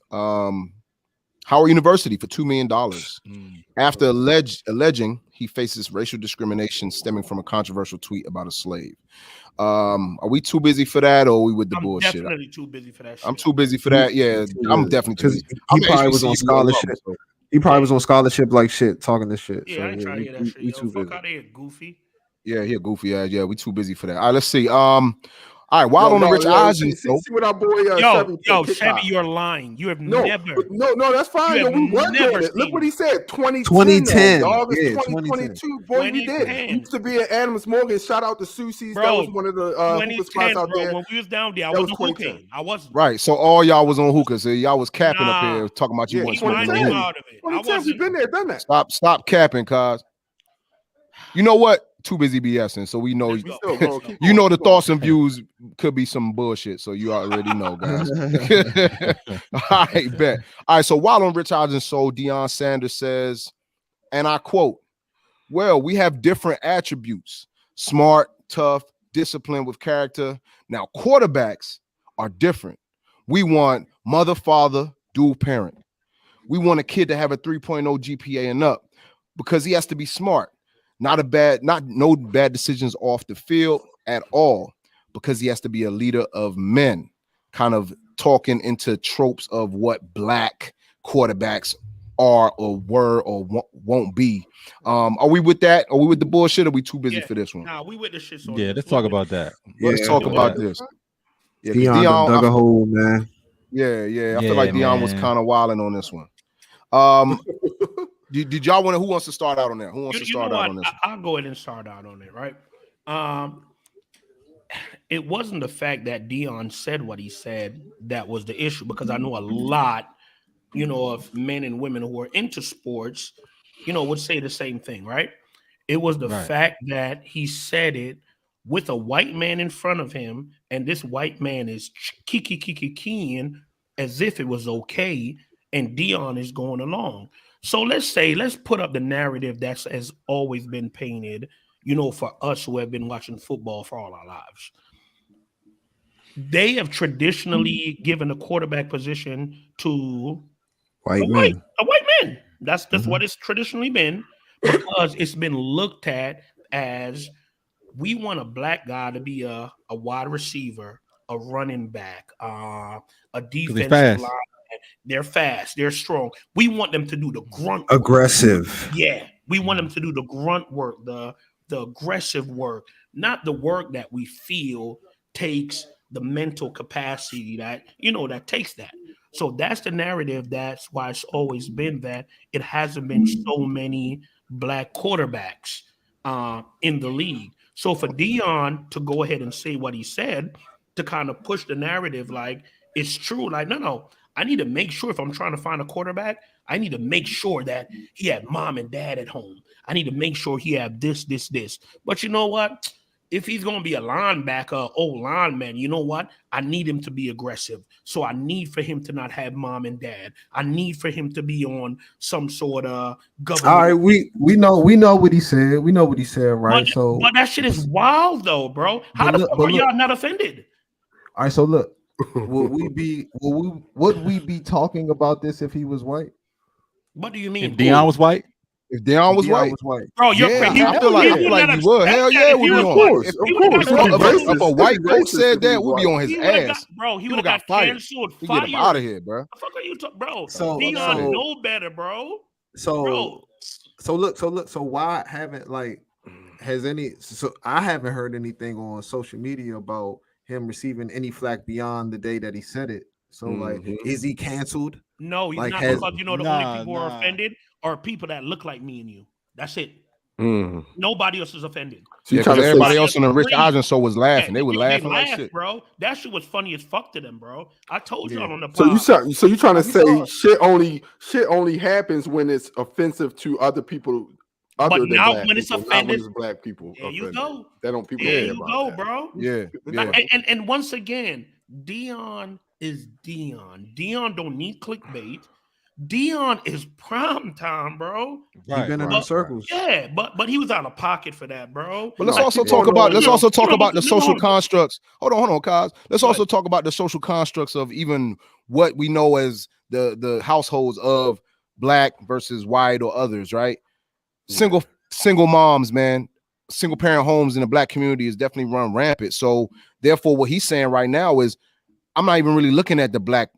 Speaker 3: Howard University for $2 million after alleging he faces racial discrimination stemming from a controversial tweet about a slave. Are we too busy for that, or are we with the bullshit?
Speaker 4: Definitely too busy for that shit.
Speaker 3: I'm too busy for that. Yeah, I'm definitely too busy.
Speaker 2: He probably was on scholarship. He probably was on scholarship like shit, talking this shit.
Speaker 4: Yeah, I ain't trying to hear that shit.
Speaker 2: We
Speaker 4: Yo,
Speaker 2: too
Speaker 4: fuck
Speaker 2: busy.
Speaker 4: out of here, goofy.
Speaker 3: Yeah, he a goofy ass. Yeah, we too busy for that. All right, let's see. All right, while on the Rich Eisen.
Speaker 1: See what our boy
Speaker 4: Chevy, you're lying. You have never.
Speaker 1: No, that's fine. Yo, we worked on it. Look what he said.
Speaker 2: 2010.
Speaker 1: Dog, it's 2022. Boy, we did. He used to be at Adams Morgan. Shout out to Susie's. That was one of the hookah spots out there.
Speaker 4: When we was down there, I wasn't hookah. I wasn't.
Speaker 3: Right. So all y'all was on hookah. So y'all was capping up here talking about you
Speaker 1: want to smoke. 2010. We've been there, done that.
Speaker 3: Stop capping, cuz. You know what? Too busy BSing, so we know you know the thoughts and views could be some bullshit, so you already know, guys. All right, bet. All right, so while on Rich Eisen Soul, Deion Sanders says, and I quote, "Well, we have different attributes: smart, tough, disciplined with character. Now, quarterbacks are different. We want mother, father, dual parent. We want a kid to have a 3.0 GPA and up because he has to be smart. No bad decisions off the field at all, because he has to be a leader of men," kind of talking into tropes of what black quarterbacks are or were or won't be. Are we with that? Are we with the bullshit? Or are we too busy for this one?
Speaker 4: Nah, we with the shit.
Speaker 5: Yeah, let's talk about that.
Speaker 3: Let's talk about this. Yeah,
Speaker 2: Deion dug a hole, man.
Speaker 3: Yeah. I feel like Deion was kind of wilding on this one. Did y'all want to? Who wants to start out on that? Who wants to start out on this?
Speaker 4: I'll go ahead and start out on it. Right. It wasn't the fact that Deion said what he said that was the issue, because I know a lot, of men and women who are into sports, would say the same thing. Right. It was the fact that he said it with a white man in front of him, and this white man is keying as if it was okay, and Deion is going along. So let's put up the narrative that has always been painted, for us who have been watching football for all our lives. They have traditionally given a quarterback position to a white man. That's what it's traditionally been, because it's been looked at as, we want a black guy to be a wide receiver, a running back, a defensive line. They're fast. They're strong. We want them to do the grunt work.
Speaker 2: Aggressive.
Speaker 4: Yeah. We want them to do the grunt work, the aggressive work, not the work that we feel takes the mental capacity that takes that. So that's the narrative. That's why it's always been that it hasn't been so many black quarterbacks in the league. So for Deion to go ahead and say what he said, to kind of push the narrative like it's true, like, no. I need to make sure, if I'm trying to find a quarterback, I need to make sure that he had mom and dad at home. I need to make sure he had this. But you know what? If he's going to be a linebacker, lineman, you know what? I need him to be aggressive. So I need for him to not have mom and dad. I need for him to be on some sort of government.
Speaker 2: All right, we know what he said. We know what he said, right?
Speaker 4: But that shit is wild, though, bro. How the fuck are y'all not offended?
Speaker 2: All right, so look. Would we be talking about this if he was white?
Speaker 4: What do you mean?
Speaker 5: If Deion was white?
Speaker 3: If Deion was white,
Speaker 4: bro, you're crazy.
Speaker 3: I feel like he would. Hell yeah, we be on. Of course. If a white coach said that, we'd be on his ass.
Speaker 4: Bro, he would have got canceled.
Speaker 3: Get him out of here, bro.
Speaker 4: The fuck are you talking, bro? Deion know better, bro.
Speaker 2: So why haven't I haven't heard anything on social media about him receiving any flack beyond the day that he said it. So is he canceled?
Speaker 4: No, he's not, because the only people who are offended are people that look like me and you. That's it. Nobody else is offended.
Speaker 3: So everybody else on the Rich Eisen show was laughing. They were laughing like shit,
Speaker 4: bro. That shit was funny as fuck to them, bro. I told y'all on the pod.
Speaker 1: So you trying to say shit only happens when it's offensive to other people. But now when it's offended, black people.
Speaker 4: There you go.
Speaker 1: That don't people.
Speaker 4: There you go, bro.
Speaker 3: Yeah.
Speaker 4: And once again, Deion is Deion. Deion don't need clickbait. Deion is prime time, bro.
Speaker 2: He's been in the circles.
Speaker 4: Yeah, but he was out of pocket for that, bro.
Speaker 3: But let's also talk about the social constructs. Hold on, cuz. Let's also talk about the social constructs of even what we know as the households of black versus white or others, right? Single moms, man, single parent homes in the black community is definitely run rampant. So therefore, what he's saying right now is, I'm not even really looking at the black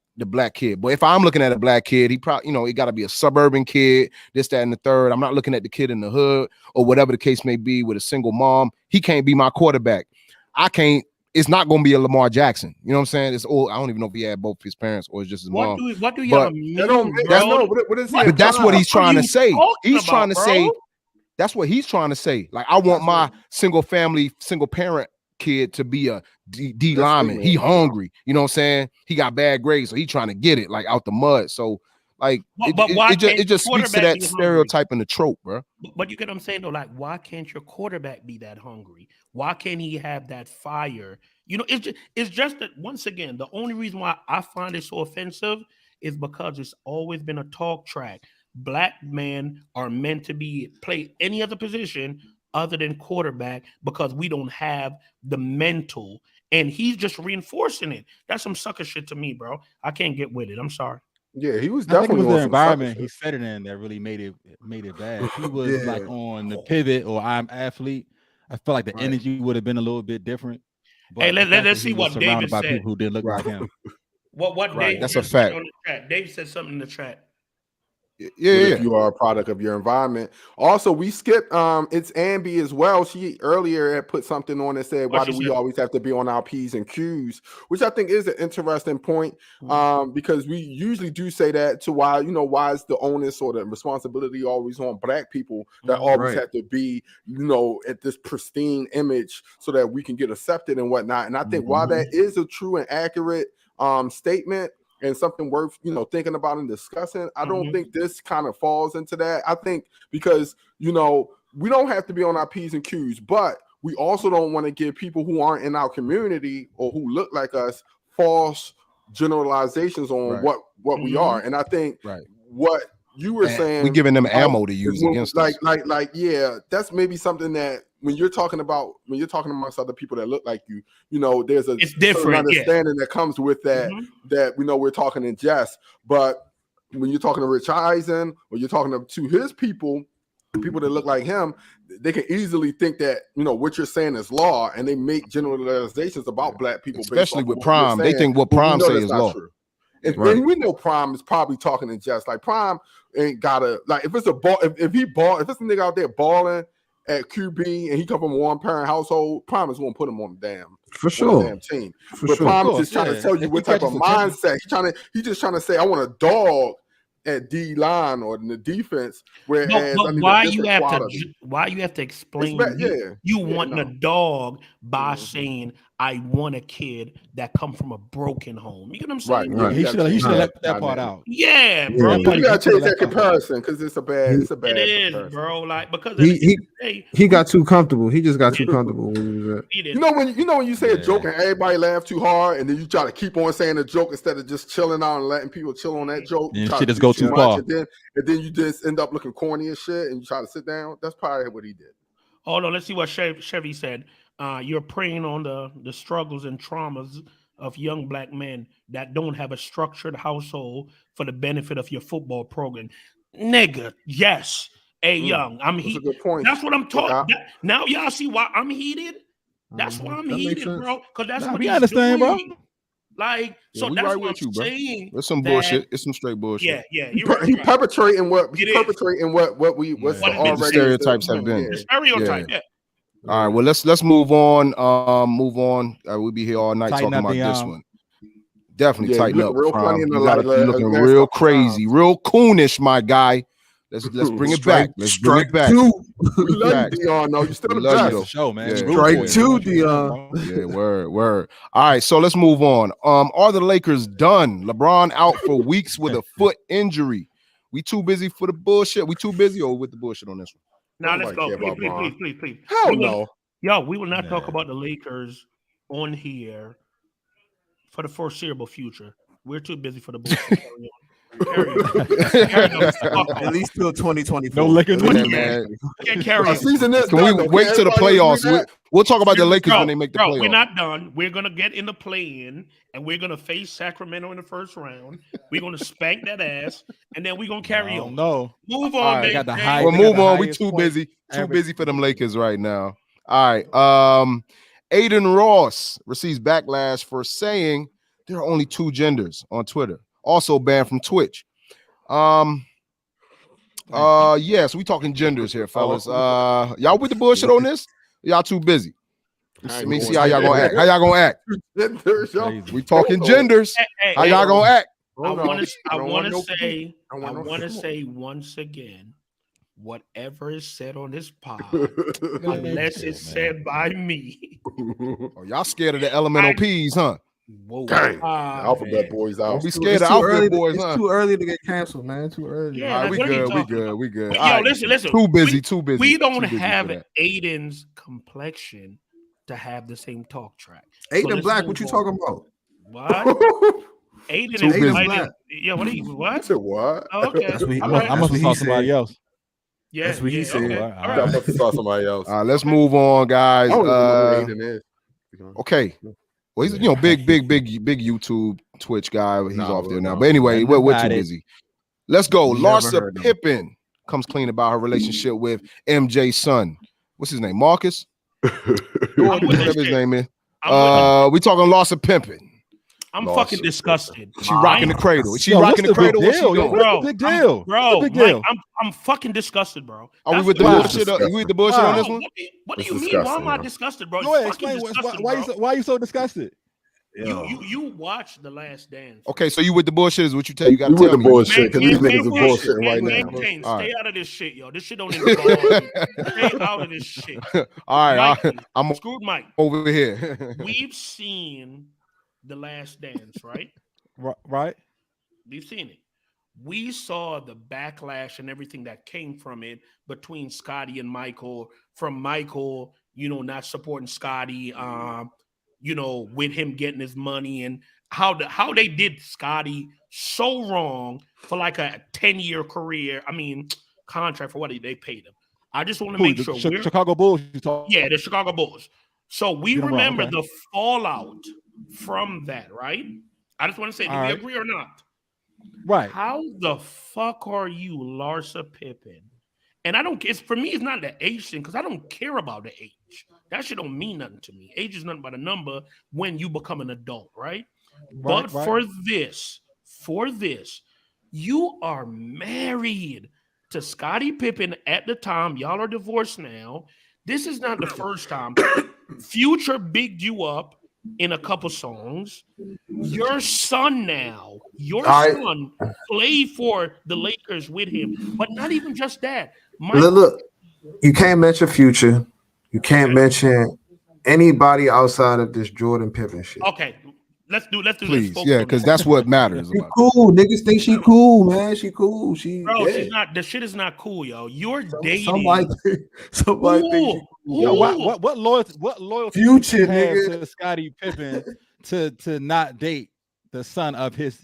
Speaker 3: kid. But if I'm looking at a black kid, he probably, it got to be a suburban kid, this, that, and the third. I'm not looking at the kid in the hood or whatever the case may be with a single mom. He can't be my quarterback. I can't. It's not going to be a Lamar Jackson. You know what I'm saying? It's all. I don't even know if he had both his parents or it's just his mom.
Speaker 4: What do y'all mean, bro?
Speaker 3: But that's what he's trying to say. He's trying to say. That's what he's trying to say. Like, I want my single parent kid to be a D lineman. He hungry. You know what I'm saying? He got bad grades, so he trying to get it like out the mud. So like it just speaks to that stereotype and the trope, bro.
Speaker 4: But you get what I'm saying though, like, why can't your quarterback be that hungry? Why can't he have that fire? It's just that, once again, the only reason why I find it so offensive is because it's always been a talk track. Black men are meant to play any other position other than quarterback because we don't have the mental, and he's just reinforcing it. That's some sucker shit to me, bro. I can't get with it. I'm sorry.
Speaker 1: Yeah, he was definitely
Speaker 5: the environment he said it in that really made it bad. If he was like on the pivot or I'm athlete, I feel like the energy would have been a little bit different. But
Speaker 4: hey, let's see what David said.
Speaker 5: People who didn't look like him.
Speaker 4: What Dave?
Speaker 3: That's a fact.
Speaker 4: On the chat. Dave said something in the chat.
Speaker 1: If you are a product of your environment. Also, we skipped it's Ambi as well. She earlier had put something on that said, why do we always have to be on our P's and Q's, which I think is an interesting point, because we usually do say that to why is the onus or the responsibility always on black people that always have to be at this pristine image so that we can get accepted and whatnot. And I think while that is a true and accurate statement and something worth thinking about and discussing, I don't think this kind of falls into that. I think because we don't have to be on our P's and Q's, but we also don't want to give people who aren't in our community or who look like us false generalizations on what we are. And I think what you were saying,
Speaker 3: we're giving them ammo to use against us.
Speaker 1: That's maybe something that when you're talking amongst other people that look like you, there's a different understanding that comes with that, that we're talking in jest. But when you're talking to Rich Eisen or you're talking to his people that look like him, they can easily think that what you're saying is law, and they make generalizations about black people,
Speaker 3: especially with Prime. They think what Prime say is law.
Speaker 1: True. And we know Prime is probably talking in jest. Like, Prime ain't gotta, like, if it's a ball, if it's a nigga out there balling at QB and he come from a one-parent household, Prime is gonna put him on the damn team. Prime is just trying to tell you what type of mindset he's just trying to say, I want a dog at D line or in the defense. Whereas
Speaker 4: why you have to explain you want a dog by saying I want a kid that come from a broken home. You get what I'm saying?
Speaker 5: Right. He should have left that part out.
Speaker 4: Yeah, bro.
Speaker 1: You gotta change that comparison because it's a bad. It is,
Speaker 4: comparison. Bro. Like, because
Speaker 2: he got too comfortable. He just got too comfortable.
Speaker 1: When you say a joke and everybody laugh too hard, and then you try to keep on saying a joke instead of just chilling out and letting people chill on that joke.
Speaker 5: And shit just go too far.
Speaker 1: And then you just end up looking corny as shit, and you try to sit down. That's probably what he did.
Speaker 4: Hold on, let's see what Chevy said. You're preying on the struggles and traumas of young black men that don't have a structured household for the benefit of your football program. Nigga, yes. Hey, young, I'm heated. That's what I'm talking. Now y'all see why I'm heated? That's why I'm heated, bro. Because that's what he's doing. Bro. Like, so that's what I'm saying.
Speaker 3: It's some bullshit. It's some straight bullshit.
Speaker 4: Yeah.
Speaker 1: He perpetrating what what's already
Speaker 3: stereotypes have been.
Speaker 4: The stereotype, yeah.
Speaker 3: All right, well, let's move on. We'll be here all night talking about this one. Definitely tighten up. You're looking real crazy, real coonish, my guy. Let's bring it back. Let's bring it back.
Speaker 1: We love you, Dion. No, you still the best.
Speaker 5: Show, man.
Speaker 2: Strike two, Dion.
Speaker 3: Yeah, word. All right, so let's move on. Are the Lakers done? LeBron out for weeks with a foot injury. We too busy for the bullshit. We too busy or with the bullshit on this one?
Speaker 4: Now let's go. Please.
Speaker 1: Hell no.
Speaker 4: We will not talk about the Lakers on here for the foreseeable future. We're too busy for the bullshit. Carry the fuck
Speaker 2: At
Speaker 4: on.
Speaker 2: least till 2024.
Speaker 5: No Lakers
Speaker 2: At least
Speaker 5: winning,
Speaker 3: man.
Speaker 4: Can't carry it.
Speaker 1: Season is
Speaker 3: Can we
Speaker 1: done, though.
Speaker 3: wait to the
Speaker 1: Everybody agree
Speaker 3: playoffs?
Speaker 1: that?
Speaker 3: We'll talk about the Lakers
Speaker 4: Bro,
Speaker 3: when they make the
Speaker 4: bro,
Speaker 3: playoffs.
Speaker 4: we're not done. We're gonna get in the play-in, and we're gonna face Sacramento in the first round. We're gonna spank that ass, and then we're gonna carry on.
Speaker 5: No.
Speaker 4: Move
Speaker 3: All
Speaker 4: on,
Speaker 3: right.
Speaker 4: baby.
Speaker 5: Got the
Speaker 3: Well,
Speaker 5: highest-
Speaker 3: move
Speaker 5: the
Speaker 3: on. We
Speaker 5: highest
Speaker 3: too
Speaker 5: point
Speaker 3: busy. Too
Speaker 5: average.
Speaker 3: busy for them Lakers right now. All right. Adin Ross receives backlash for saying there are only two genders on Twitter. Also banned from Twitch. Yes, we talking genders here, fellas. Y'all with the bullshit on this? Y'all too busy. Let me see how y'all gonna act. How y'all gonna act? We talking genders. How y'all gonna act?
Speaker 4: I want to say once again, whatever is said on this pod, unless it's said by me.
Speaker 3: Oh, y'all scared of the elemental P's, huh?
Speaker 1: Whoa. Dang. Alphabet boys out.
Speaker 3: Don't be scared of alphabet boys, huh?
Speaker 2: It's too early to get canceled, man. Too early.
Speaker 4: Yeah,
Speaker 3: All right, we good.
Speaker 4: Yo,
Speaker 3: All right.
Speaker 4: listen.
Speaker 3: Too busy.
Speaker 4: We don't
Speaker 3: Too busy
Speaker 4: have
Speaker 3: for that.
Speaker 4: Aiden's complexion to have the same talk track.
Speaker 2: Aiden Black, what you talking about?
Speaker 4: What? Aiden
Speaker 3: Too
Speaker 4: is
Speaker 3: busy.
Speaker 4: Black. Yeah, what?
Speaker 1: Said what?
Speaker 4: Oh, okay.
Speaker 5: I must have saw somebody else.
Speaker 4: Yeah,
Speaker 2: that's what he said.
Speaker 4: Okay.
Speaker 5: All
Speaker 1: I
Speaker 5: right.
Speaker 1: must have saw somebody else.
Speaker 3: Let's move on, guys.
Speaker 1: I don't even know who Aiden is.
Speaker 3: Okay. Well, he's big YouTube Twitch guy. He's off there now.
Speaker 1: no.
Speaker 3: But anyway, we're too
Speaker 5: Got it.
Speaker 3: busy. Let's go.
Speaker 2: Never
Speaker 3: Larsa
Speaker 2: heard of him.
Speaker 3: Pippen comes clean about her relationship with MJ's son. What's his name? Marcus? Whatever his name is. We talking Larsa Pippen.
Speaker 4: I'm
Speaker 1: Lost
Speaker 4: fucking
Speaker 1: it.
Speaker 4: disgusted.
Speaker 3: She rocking the cradle. Is she
Speaker 5: Yo,
Speaker 3: rocking the
Speaker 5: what's the big
Speaker 3: cradle? What's she
Speaker 5: deal? Yo,
Speaker 3: doing?
Speaker 5: what's the big deal?
Speaker 4: Bro,
Speaker 5: What's the big deal?
Speaker 4: Mike, I'm fucking disgusted, bro.
Speaker 3: Are we
Speaker 4: That's
Speaker 3: with the
Speaker 4: what-
Speaker 3: bullshit? You with the bullshit on this one?
Speaker 4: What do
Speaker 1: It's
Speaker 4: you mean?
Speaker 1: disgusting,
Speaker 4: Why am I
Speaker 1: man.
Speaker 4: disgusted, bro?
Speaker 5: Go ahead,
Speaker 4: It's fucking
Speaker 5: explain
Speaker 4: disgusting,
Speaker 5: why
Speaker 4: bro.
Speaker 5: you so disgusted?
Speaker 4: You watch The Last Dance.
Speaker 3: Okay, so you with the bullshit is what you tell. You got to
Speaker 1: You with
Speaker 3: tell
Speaker 1: the
Speaker 3: me.
Speaker 1: bullshit because these niggas is bullshitting right now.
Speaker 4: Maintain,
Speaker 3: All
Speaker 4: stay
Speaker 3: right.
Speaker 4: out of this shit, yo. This shit don't involve you. Stay out of this shit.
Speaker 3: All right,
Speaker 4: Mikey,
Speaker 3: I'm
Speaker 4: screwed Mike.
Speaker 3: over here.
Speaker 4: We've seen The Last Dance, right?
Speaker 5: Right?
Speaker 4: We've seen it. We saw the backlash and everything that came from it between Scotty and Michael. From Michael, not supporting Scotty, with him getting his money and how they did Scotty so wrong for like a 10-year career. I mean, contract for what they paid him. I just want to make sure
Speaker 5: Chicago Bulls. You talk.
Speaker 4: Yeah, the Chicago Bulls. So we
Speaker 5: Get 'em wrong,
Speaker 4: remember
Speaker 5: okay.
Speaker 4: the fallout from that, right? I just want to say, do we agree or not?
Speaker 5: Right.
Speaker 4: How the fuck are you, Larsa Pippen? And I don't. It's for me. It's not the age thing because I don't care about the age. That shit don't mean nothing to me. Age is nothing but a number when you become an adult, right? But for this, you are married to Scottie Pippen at the time. Y'all are divorced now. This is not the first time. Future bigged you up in a couple songs. Your son play for the Lakers with him, but not even just that.
Speaker 2: Look, you can't mention Future. You can't mention anybody outside of this Jordan Pippen shit.
Speaker 4: Okay, let's do
Speaker 3: Please,
Speaker 4: this.
Speaker 3: yeah, because that's what matters.
Speaker 2: She cool. Niggas think she cool, man. She cool.
Speaker 4: She's not. The shit is not cool, yo. You're dating.
Speaker 2: Somebody think she cool.
Speaker 5: Yo, what loyalty
Speaker 2: Future
Speaker 5: you have
Speaker 2: nigga
Speaker 5: to Scottie Pippen to not date the son of his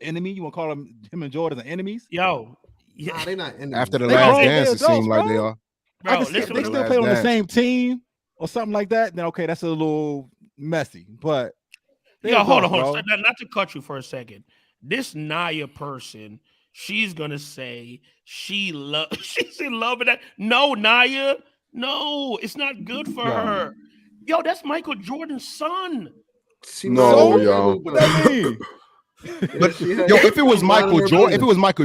Speaker 5: enemy? You want to call him and Jordan as enemies?
Speaker 4: Yo,
Speaker 2: nah, they not enemies.
Speaker 3: After the last dance, it seems like they are.
Speaker 4: Bro,
Speaker 5: they still play on the same team or something like that. Then okay, that's a little messy. But
Speaker 4: hold on. Not to cut you for a second. This Naya person, she's gonna say she's in love with that. No, Naya, no, it's not good for her. Yo, that's Michael Jordan's son.
Speaker 1: No, yo.
Speaker 5: What that mean?
Speaker 3: But if it was Michael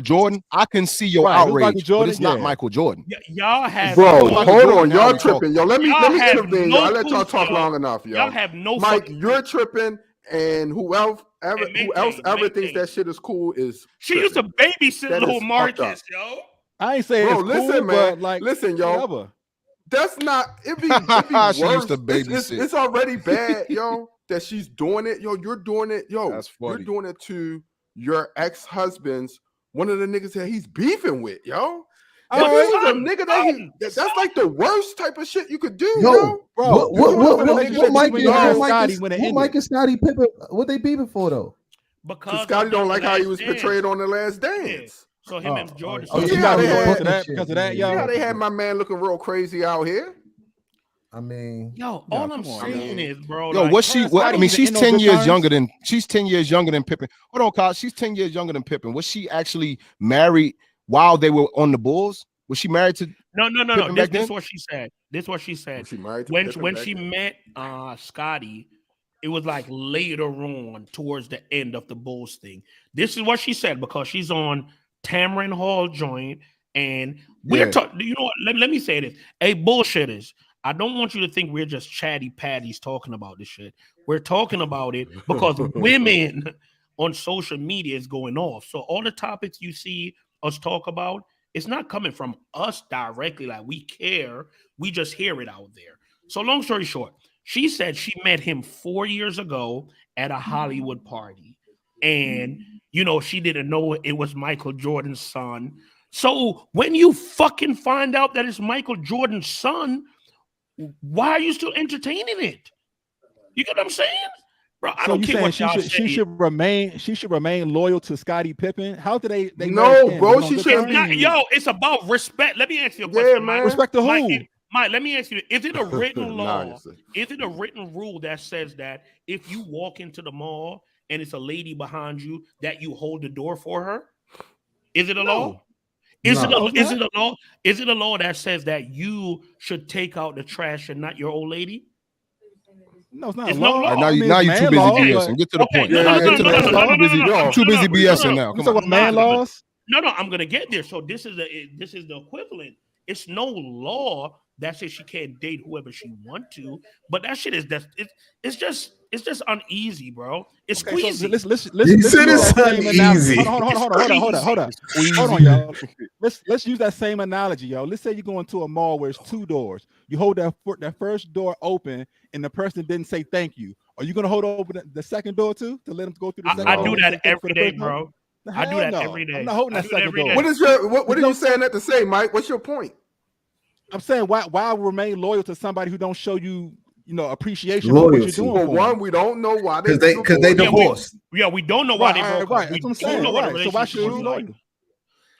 Speaker 3: Jordan, I can see your outrage. But it's not Michael Jordan.
Speaker 4: Y'all have
Speaker 1: hold on, y'all tripping. Yo, let me intervene.
Speaker 4: No
Speaker 1: I'll let y'all talk long enough, yo.
Speaker 4: Y'all have no
Speaker 1: Mike, you're tripping, and who else ever thinks that shit is cool is
Speaker 4: she used to babysit
Speaker 1: that
Speaker 4: little Marcus, yo.
Speaker 5: I ain't saying it's
Speaker 1: listen,
Speaker 5: cool,
Speaker 1: man.
Speaker 5: But
Speaker 1: listen, yo.
Speaker 5: Whatever.
Speaker 1: That's not it be worse.
Speaker 3: She used to babysit.
Speaker 1: It's already bad, yo. That she's doing it, yo. You're doing it, yo.
Speaker 3: That's funny.
Speaker 1: You're doing it to your ex-husband's one of the niggas that he's beefing with, yo. If it was a nigga that's like the worst type of shit you could do, yo.
Speaker 2: Bro, what Mike and Scottie Pippen? What they beefing for though?
Speaker 4: because
Speaker 1: Scotty don't
Speaker 4: The
Speaker 1: like how he
Speaker 4: Last
Speaker 1: was
Speaker 4: Dance.
Speaker 1: portrayed on The Last Dance.
Speaker 4: So him and Jordan.
Speaker 2: Oh,
Speaker 1: you
Speaker 5: you
Speaker 1: see
Speaker 5: got
Speaker 1: how
Speaker 5: a
Speaker 1: they
Speaker 5: little
Speaker 1: had-
Speaker 5: because of that? Because of that, yo.
Speaker 1: Yeah, they had my man looking real crazy out here.
Speaker 2: I mean,
Speaker 4: Yo, all I'm
Speaker 5: come on,
Speaker 4: saying is, bro.
Speaker 3: Yo,
Speaker 4: like,
Speaker 3: what's she? What, I
Speaker 5: Scotty
Speaker 3: mean,
Speaker 5: even
Speaker 3: she's
Speaker 5: in no
Speaker 3: 10
Speaker 5: good
Speaker 3: years
Speaker 5: terms?
Speaker 3: younger than Pippen. Hold on, Kyle. She's 10 years younger than Pippen. Was she actually married while they were on the Bulls? Was she married to?
Speaker 4: No.
Speaker 3: Pippen
Speaker 4: This
Speaker 3: back then?
Speaker 4: is what she said. This is what she said.
Speaker 1: Was she married to
Speaker 4: when
Speaker 1: Pippen
Speaker 4: when
Speaker 1: back
Speaker 4: she
Speaker 1: then?
Speaker 4: met Scotty, it was like later on towards the end of the Bulls thing. This is what she said because she's on Tamron Hall joint, and we're
Speaker 3: Yeah.
Speaker 4: talking. You know what? Let me say this. Hey, bullshitters. I don't want you to think we're just chatty patties talking about this shit. We're talking about it because women on social media is going off. So all the topics you see us talk about, it's not coming from us directly. Like we care. We just hear it out there. So long story short, she said she met him 4 years ago at a Hollywood party. And, she didn't know it was Michael Jordan's son. So when you fucking find out that it's Michael Jordan's son, why are you still entertaining it? You get what I'm saying? Bro, I
Speaker 5: So
Speaker 4: don't
Speaker 5: you
Speaker 4: care
Speaker 5: saying
Speaker 4: what y'all
Speaker 5: she
Speaker 4: say.
Speaker 5: should remain loyal to Scottie Pippen? How did they
Speaker 1: No,
Speaker 5: married in?
Speaker 1: bro,
Speaker 5: Was it on
Speaker 1: she
Speaker 5: good
Speaker 1: shouldn't
Speaker 5: terms?
Speaker 1: be-
Speaker 4: It's about respect. Let me ask you a
Speaker 1: Yeah,
Speaker 4: question,
Speaker 1: man.
Speaker 4: Mike.
Speaker 5: Respect to who?
Speaker 4: Mike, let me ask you, is it a written
Speaker 1: Nah,
Speaker 4: law?
Speaker 1: you see.
Speaker 4: Is it a written rule that says that if you walk into the mall and it's a lady behind you, that you hold the door for her? Is it a law? Is it
Speaker 5: No, it's
Speaker 4: is
Speaker 5: not.
Speaker 4: it a law? Is it a law that says that you should take out the trash and not your old lady?
Speaker 5: No, it's not
Speaker 4: It's
Speaker 5: a
Speaker 4: no
Speaker 5: law.
Speaker 4: law.
Speaker 3: All right, now
Speaker 5: I
Speaker 3: you
Speaker 5: mean,
Speaker 3: now
Speaker 5: it's
Speaker 3: you too
Speaker 5: man
Speaker 3: busy
Speaker 5: law,
Speaker 3: BSing. Get to the
Speaker 4: Okay,
Speaker 3: point.
Speaker 1: no,
Speaker 3: Nah,
Speaker 1: no,
Speaker 3: get to
Speaker 1: no,
Speaker 3: the
Speaker 1: no,
Speaker 3: point.
Speaker 1: no,
Speaker 3: I'm too busy. I'm too busy BSing now.
Speaker 5: You
Speaker 3: Come
Speaker 5: talking
Speaker 3: on.
Speaker 5: about man laws?
Speaker 4: No, I'm gonna get there. So this is the equivalent. It's no law that says she can't date whoever she want to, but that shit is it's just uneasy, bro. It's
Speaker 5: Okay, so
Speaker 4: squeezy.
Speaker 5: let's
Speaker 2: You
Speaker 5: use
Speaker 2: said
Speaker 5: that
Speaker 2: it's
Speaker 5: same analogy.
Speaker 2: uneasy.
Speaker 5: Hold on. Hold on, y'all. Let's use that same analogy, yo. Let's say you go into a mall where it's 2 doors. You hold that first door open, and the person didn't say thank you. Are you gonna hold open the second door too to let them go through the second
Speaker 4: I
Speaker 5: door?
Speaker 4: do
Speaker 5: and
Speaker 4: that
Speaker 5: say thank you for
Speaker 4: every
Speaker 5: the
Speaker 4: day,
Speaker 5: first door?
Speaker 4: bro. I do
Speaker 5: Hell
Speaker 4: that
Speaker 5: no.
Speaker 4: every day.
Speaker 5: I'm not holding
Speaker 4: I
Speaker 5: that
Speaker 4: do it
Speaker 5: second
Speaker 4: every
Speaker 5: door.
Speaker 4: day.
Speaker 1: What is your what are
Speaker 5: There's no
Speaker 1: you saying that to say, Mike? What's your point?
Speaker 5: I'm saying why remain loyal to somebody who don't show you appreciation for what you're
Speaker 2: Loyalty.
Speaker 5: doing
Speaker 1: For
Speaker 5: for
Speaker 1: one,
Speaker 5: them?
Speaker 1: we don't know why
Speaker 2: Because they
Speaker 4: Yeah,
Speaker 2: divorced.
Speaker 4: we don't know why they broke
Speaker 5: Right.
Speaker 4: up.
Speaker 5: That's what I'm
Speaker 4: We don't
Speaker 5: saying.
Speaker 4: know what the
Speaker 5: Right. So why
Speaker 4: relationship
Speaker 5: should
Speaker 4: was
Speaker 5: you be
Speaker 4: like.
Speaker 5: loyal?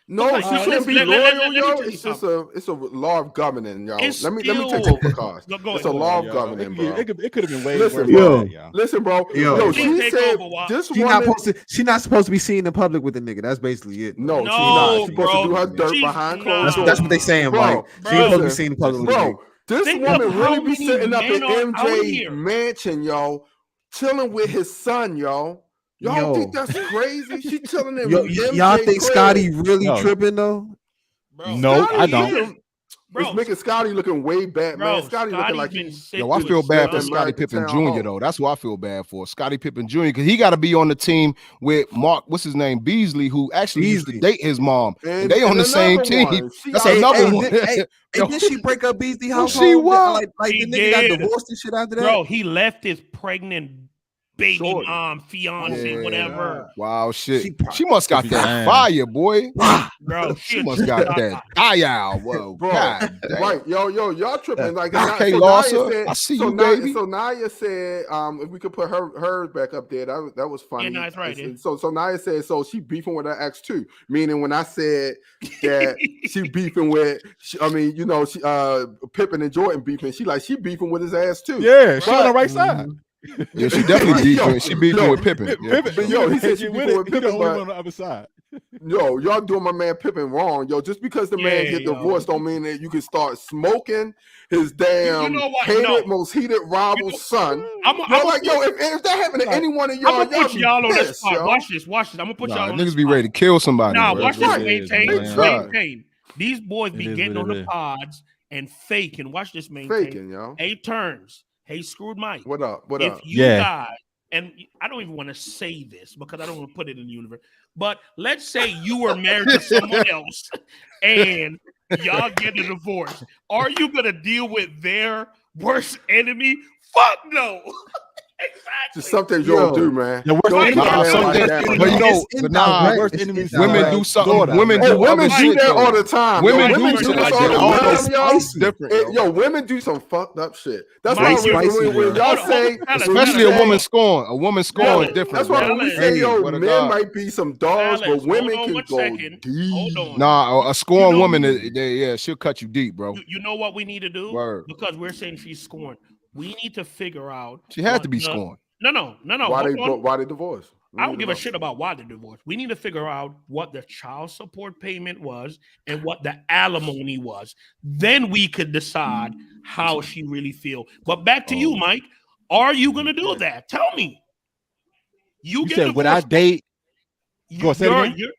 Speaker 1: No,
Speaker 4: Okay,
Speaker 1: she
Speaker 4: so
Speaker 1: shouldn't be
Speaker 4: let
Speaker 1: loyal,
Speaker 4: me
Speaker 1: yo.
Speaker 4: tell you
Speaker 1: It's just
Speaker 4: something.
Speaker 1: it's a law of governing, yo.
Speaker 4: It's
Speaker 1: Let me take
Speaker 4: still-
Speaker 1: it for cause.
Speaker 4: Go
Speaker 1: It's a
Speaker 4: ahead.
Speaker 1: law of
Speaker 5: Yo,
Speaker 1: governing, bro.
Speaker 5: it could have been way
Speaker 1: Listen,
Speaker 5: worse
Speaker 1: bro.
Speaker 5: than that, yo.
Speaker 1: Listen, bro.
Speaker 2: Yo.
Speaker 1: Yo,
Speaker 4: Please
Speaker 1: she
Speaker 4: take
Speaker 1: said
Speaker 4: over, Wop.
Speaker 1: this
Speaker 2: She not
Speaker 1: woman.
Speaker 2: supposed to. She not supposed to be seen in public with the nigga. That's basically it.
Speaker 1: No, she's
Speaker 4: No,
Speaker 1: not. She's supposed
Speaker 4: bro.
Speaker 1: to do her dirt
Speaker 4: She's
Speaker 1: behind
Speaker 4: not.
Speaker 1: closed doors.
Speaker 2: That's what they saying,
Speaker 1: Bro,
Speaker 2: Mike. She ain't supposed to be
Speaker 1: listen,
Speaker 2: seen in public with the
Speaker 1: bro.
Speaker 2: nigga.
Speaker 1: This
Speaker 4: Think
Speaker 1: woman
Speaker 4: of how
Speaker 1: really be
Speaker 4: many
Speaker 1: sitting up in
Speaker 4: men are out
Speaker 1: MJ
Speaker 4: here.
Speaker 1: mansion, yo, chilling with his son, yo. Y'all
Speaker 2: Yo.
Speaker 1: think that's crazy? She chilling in
Speaker 2: Y'all
Speaker 1: MJ
Speaker 2: think
Speaker 1: crib.
Speaker 2: Scotty really
Speaker 5: Yo.
Speaker 2: tripping though?
Speaker 4: Bro,
Speaker 5: No,
Speaker 1: Scotty
Speaker 5: I don't.
Speaker 1: looking- It's making Scotty looking way bad, man. Scotty looking like
Speaker 4: been
Speaker 1: he
Speaker 4: sick
Speaker 3: Yo, I
Speaker 4: to
Speaker 3: feel
Speaker 4: his
Speaker 3: bad
Speaker 4: son.
Speaker 3: for Scottie
Speaker 1: American
Speaker 3: Pippen
Speaker 1: Town
Speaker 3: Jr.
Speaker 1: Hall.
Speaker 3: though. That's what I feel bad for. Scottie Pippen Jr. because he got to be on the team with Mark. What's his name? Beasley, who actually used to
Speaker 2: Beasley.
Speaker 3: date his mom, and they on
Speaker 1: and
Speaker 3: the same
Speaker 1: another
Speaker 3: team.
Speaker 1: one. She
Speaker 3: That's
Speaker 1: out-
Speaker 3: another
Speaker 2: Hey,
Speaker 3: one. Yo,
Speaker 2: didn't she break up Beasley
Speaker 3: Oh,
Speaker 2: household?
Speaker 3: she what?
Speaker 2: Like
Speaker 4: He
Speaker 2: the nigga got
Speaker 4: did.
Speaker 2: divorced and shit after that.
Speaker 4: Bro, he left his pregnant baby
Speaker 1: Shorty.
Speaker 4: mom, fiance,
Speaker 3: Yeah.
Speaker 4: whatever.
Speaker 3: Wow, shit.
Speaker 2: She
Speaker 3: She must got that
Speaker 5: Damn.
Speaker 3: fire, boy.
Speaker 4: Bro,
Speaker 3: She must got that fire. Whoa,
Speaker 1: Bro,
Speaker 3: God damn.
Speaker 1: right, y'all tripping like
Speaker 3: Okay,
Speaker 1: so
Speaker 3: Larsa,
Speaker 1: Naya said,
Speaker 3: I see
Speaker 1: so
Speaker 3: you,
Speaker 1: Naya,
Speaker 3: baby.
Speaker 1: So Naya said, if we could put her back up there, that was funny.
Speaker 4: Yeah, no, it's right, yeah.
Speaker 1: So Naya said, so she beefing with her ex too, meaning when I said that she beefing with, Pippen and Jordan beefing, she beefing with his ass too.
Speaker 5: Yeah, she on the
Speaker 1: But-
Speaker 5: right side.
Speaker 3: Yeah, she definitely beefing.
Speaker 1: Yo,
Speaker 3: She beefing
Speaker 1: yo,
Speaker 3: with Pippen. Yeah,
Speaker 5: Pippen,
Speaker 3: for sure.
Speaker 1: yo, he said she
Speaker 5: get
Speaker 1: beefing with
Speaker 5: He the
Speaker 1: Pippen,
Speaker 5: only
Speaker 1: but-
Speaker 5: one on the other side.
Speaker 1: Yo, y'all doing my man Pippen wrong, yo. Just because the man
Speaker 4: Yeah,
Speaker 1: get
Speaker 4: yo.
Speaker 1: divorced don't mean that you can start smoking his damn
Speaker 4: know what?
Speaker 1: hated,
Speaker 4: No.
Speaker 1: most heated rival's son.
Speaker 4: I'm
Speaker 1: If that happened to any one of
Speaker 4: I'm
Speaker 1: y'all,
Speaker 4: gonna put
Speaker 1: be
Speaker 4: y'all on the
Speaker 1: pissed,
Speaker 4: spot.
Speaker 1: yo.
Speaker 4: Watch this. I'm gonna put y'all
Speaker 3: Nah,
Speaker 4: on the
Speaker 3: niggas
Speaker 4: spot.
Speaker 3: be ready to kill somebody.
Speaker 4: Nah,
Speaker 3: bro.
Speaker 4: watch
Speaker 1: That's
Speaker 4: this.
Speaker 1: right.
Speaker 4: Maintain.
Speaker 1: Right.
Speaker 4: Maintain. These boys be
Speaker 5: is
Speaker 4: getting
Speaker 5: what
Speaker 4: on
Speaker 5: it
Speaker 4: the
Speaker 5: is.
Speaker 4: pods and faking. Watch this, maintain.
Speaker 1: Faking, yo.
Speaker 4: Hey, turns. Hey, screwed Mike.
Speaker 1: What up? What
Speaker 4: If
Speaker 1: up?
Speaker 4: you
Speaker 5: Yeah.
Speaker 4: guys, and I don't even want to say this because I don't want to put it in the universe, but let's say you were married to someone else and y'all get a divorce. Are you gonna deal with their worst enemy? Fuck no.
Speaker 1: Just something you don't do, man.
Speaker 5: The worst
Speaker 1: Don't
Speaker 5: enemy-
Speaker 1: do
Speaker 3: Nah,
Speaker 1: man
Speaker 3: some
Speaker 1: like
Speaker 3: things-
Speaker 1: that,
Speaker 3: but
Speaker 1: bro.
Speaker 3: you know,
Speaker 2: It's
Speaker 3: but nah,
Speaker 2: indirect.
Speaker 5: worst
Speaker 2: It's
Speaker 5: enemies
Speaker 3: women
Speaker 2: indirect.
Speaker 3: do something.
Speaker 5: daughter,
Speaker 3: Women
Speaker 5: man.
Speaker 3: do
Speaker 1: Oh, women
Speaker 3: other
Speaker 1: do
Speaker 3: shit
Speaker 1: that
Speaker 3: though.
Speaker 1: all the time.
Speaker 3: Women
Speaker 1: Yo,
Speaker 3: do
Speaker 1: women
Speaker 3: shit
Speaker 1: do
Speaker 3: like
Speaker 1: this
Speaker 3: that.
Speaker 1: all
Speaker 3: I
Speaker 1: the
Speaker 3: don't know.
Speaker 1: time, yo.
Speaker 2: Spicy.
Speaker 3: Different,
Speaker 1: Yo, women do some fucked up shit. That's
Speaker 4: Mike,
Speaker 1: why when,
Speaker 2: spicy,
Speaker 1: when
Speaker 2: bro.
Speaker 1: y'all
Speaker 4: Hold on,
Speaker 1: say,
Speaker 4: fellas,
Speaker 3: Especially
Speaker 1: when
Speaker 3: a
Speaker 1: we
Speaker 3: woman
Speaker 1: say-
Speaker 3: scorn. A woman scorn
Speaker 1: Yo,
Speaker 3: is different.
Speaker 1: that's why
Speaker 3: bro.
Speaker 1: when we
Speaker 4: Fellas.
Speaker 1: say, yo,
Speaker 3: Swear to
Speaker 1: men
Speaker 3: God.
Speaker 1: might be some dogs,
Speaker 4: Fellas,
Speaker 1: but women
Speaker 4: hold on
Speaker 1: can
Speaker 4: one
Speaker 1: go
Speaker 4: second. Hold
Speaker 1: deep.
Speaker 4: on.
Speaker 3: Nah, a scorn
Speaker 4: You know-
Speaker 3: woman, yeah, she'll cut you deep, bro.
Speaker 4: You know what we need to do?
Speaker 3: Word.
Speaker 4: Because we're saying she's scorned. We need to figure out.
Speaker 3: She had
Speaker 4: what
Speaker 3: to be
Speaker 4: the-
Speaker 3: scorned.
Speaker 4: No.
Speaker 1: Why
Speaker 4: Hold
Speaker 1: they
Speaker 4: on.
Speaker 1: why they divorced?
Speaker 4: I don't give a shit about why they divorced. We need to figure out what the child support payment was and what the alimony was. Then we could decide how she really feel. But back to you, Mike. Are you gonna do that? Tell me.
Speaker 5: You
Speaker 4: get
Speaker 5: said would I
Speaker 4: divorced.
Speaker 5: date?
Speaker 4: You,
Speaker 5: Go, say it again?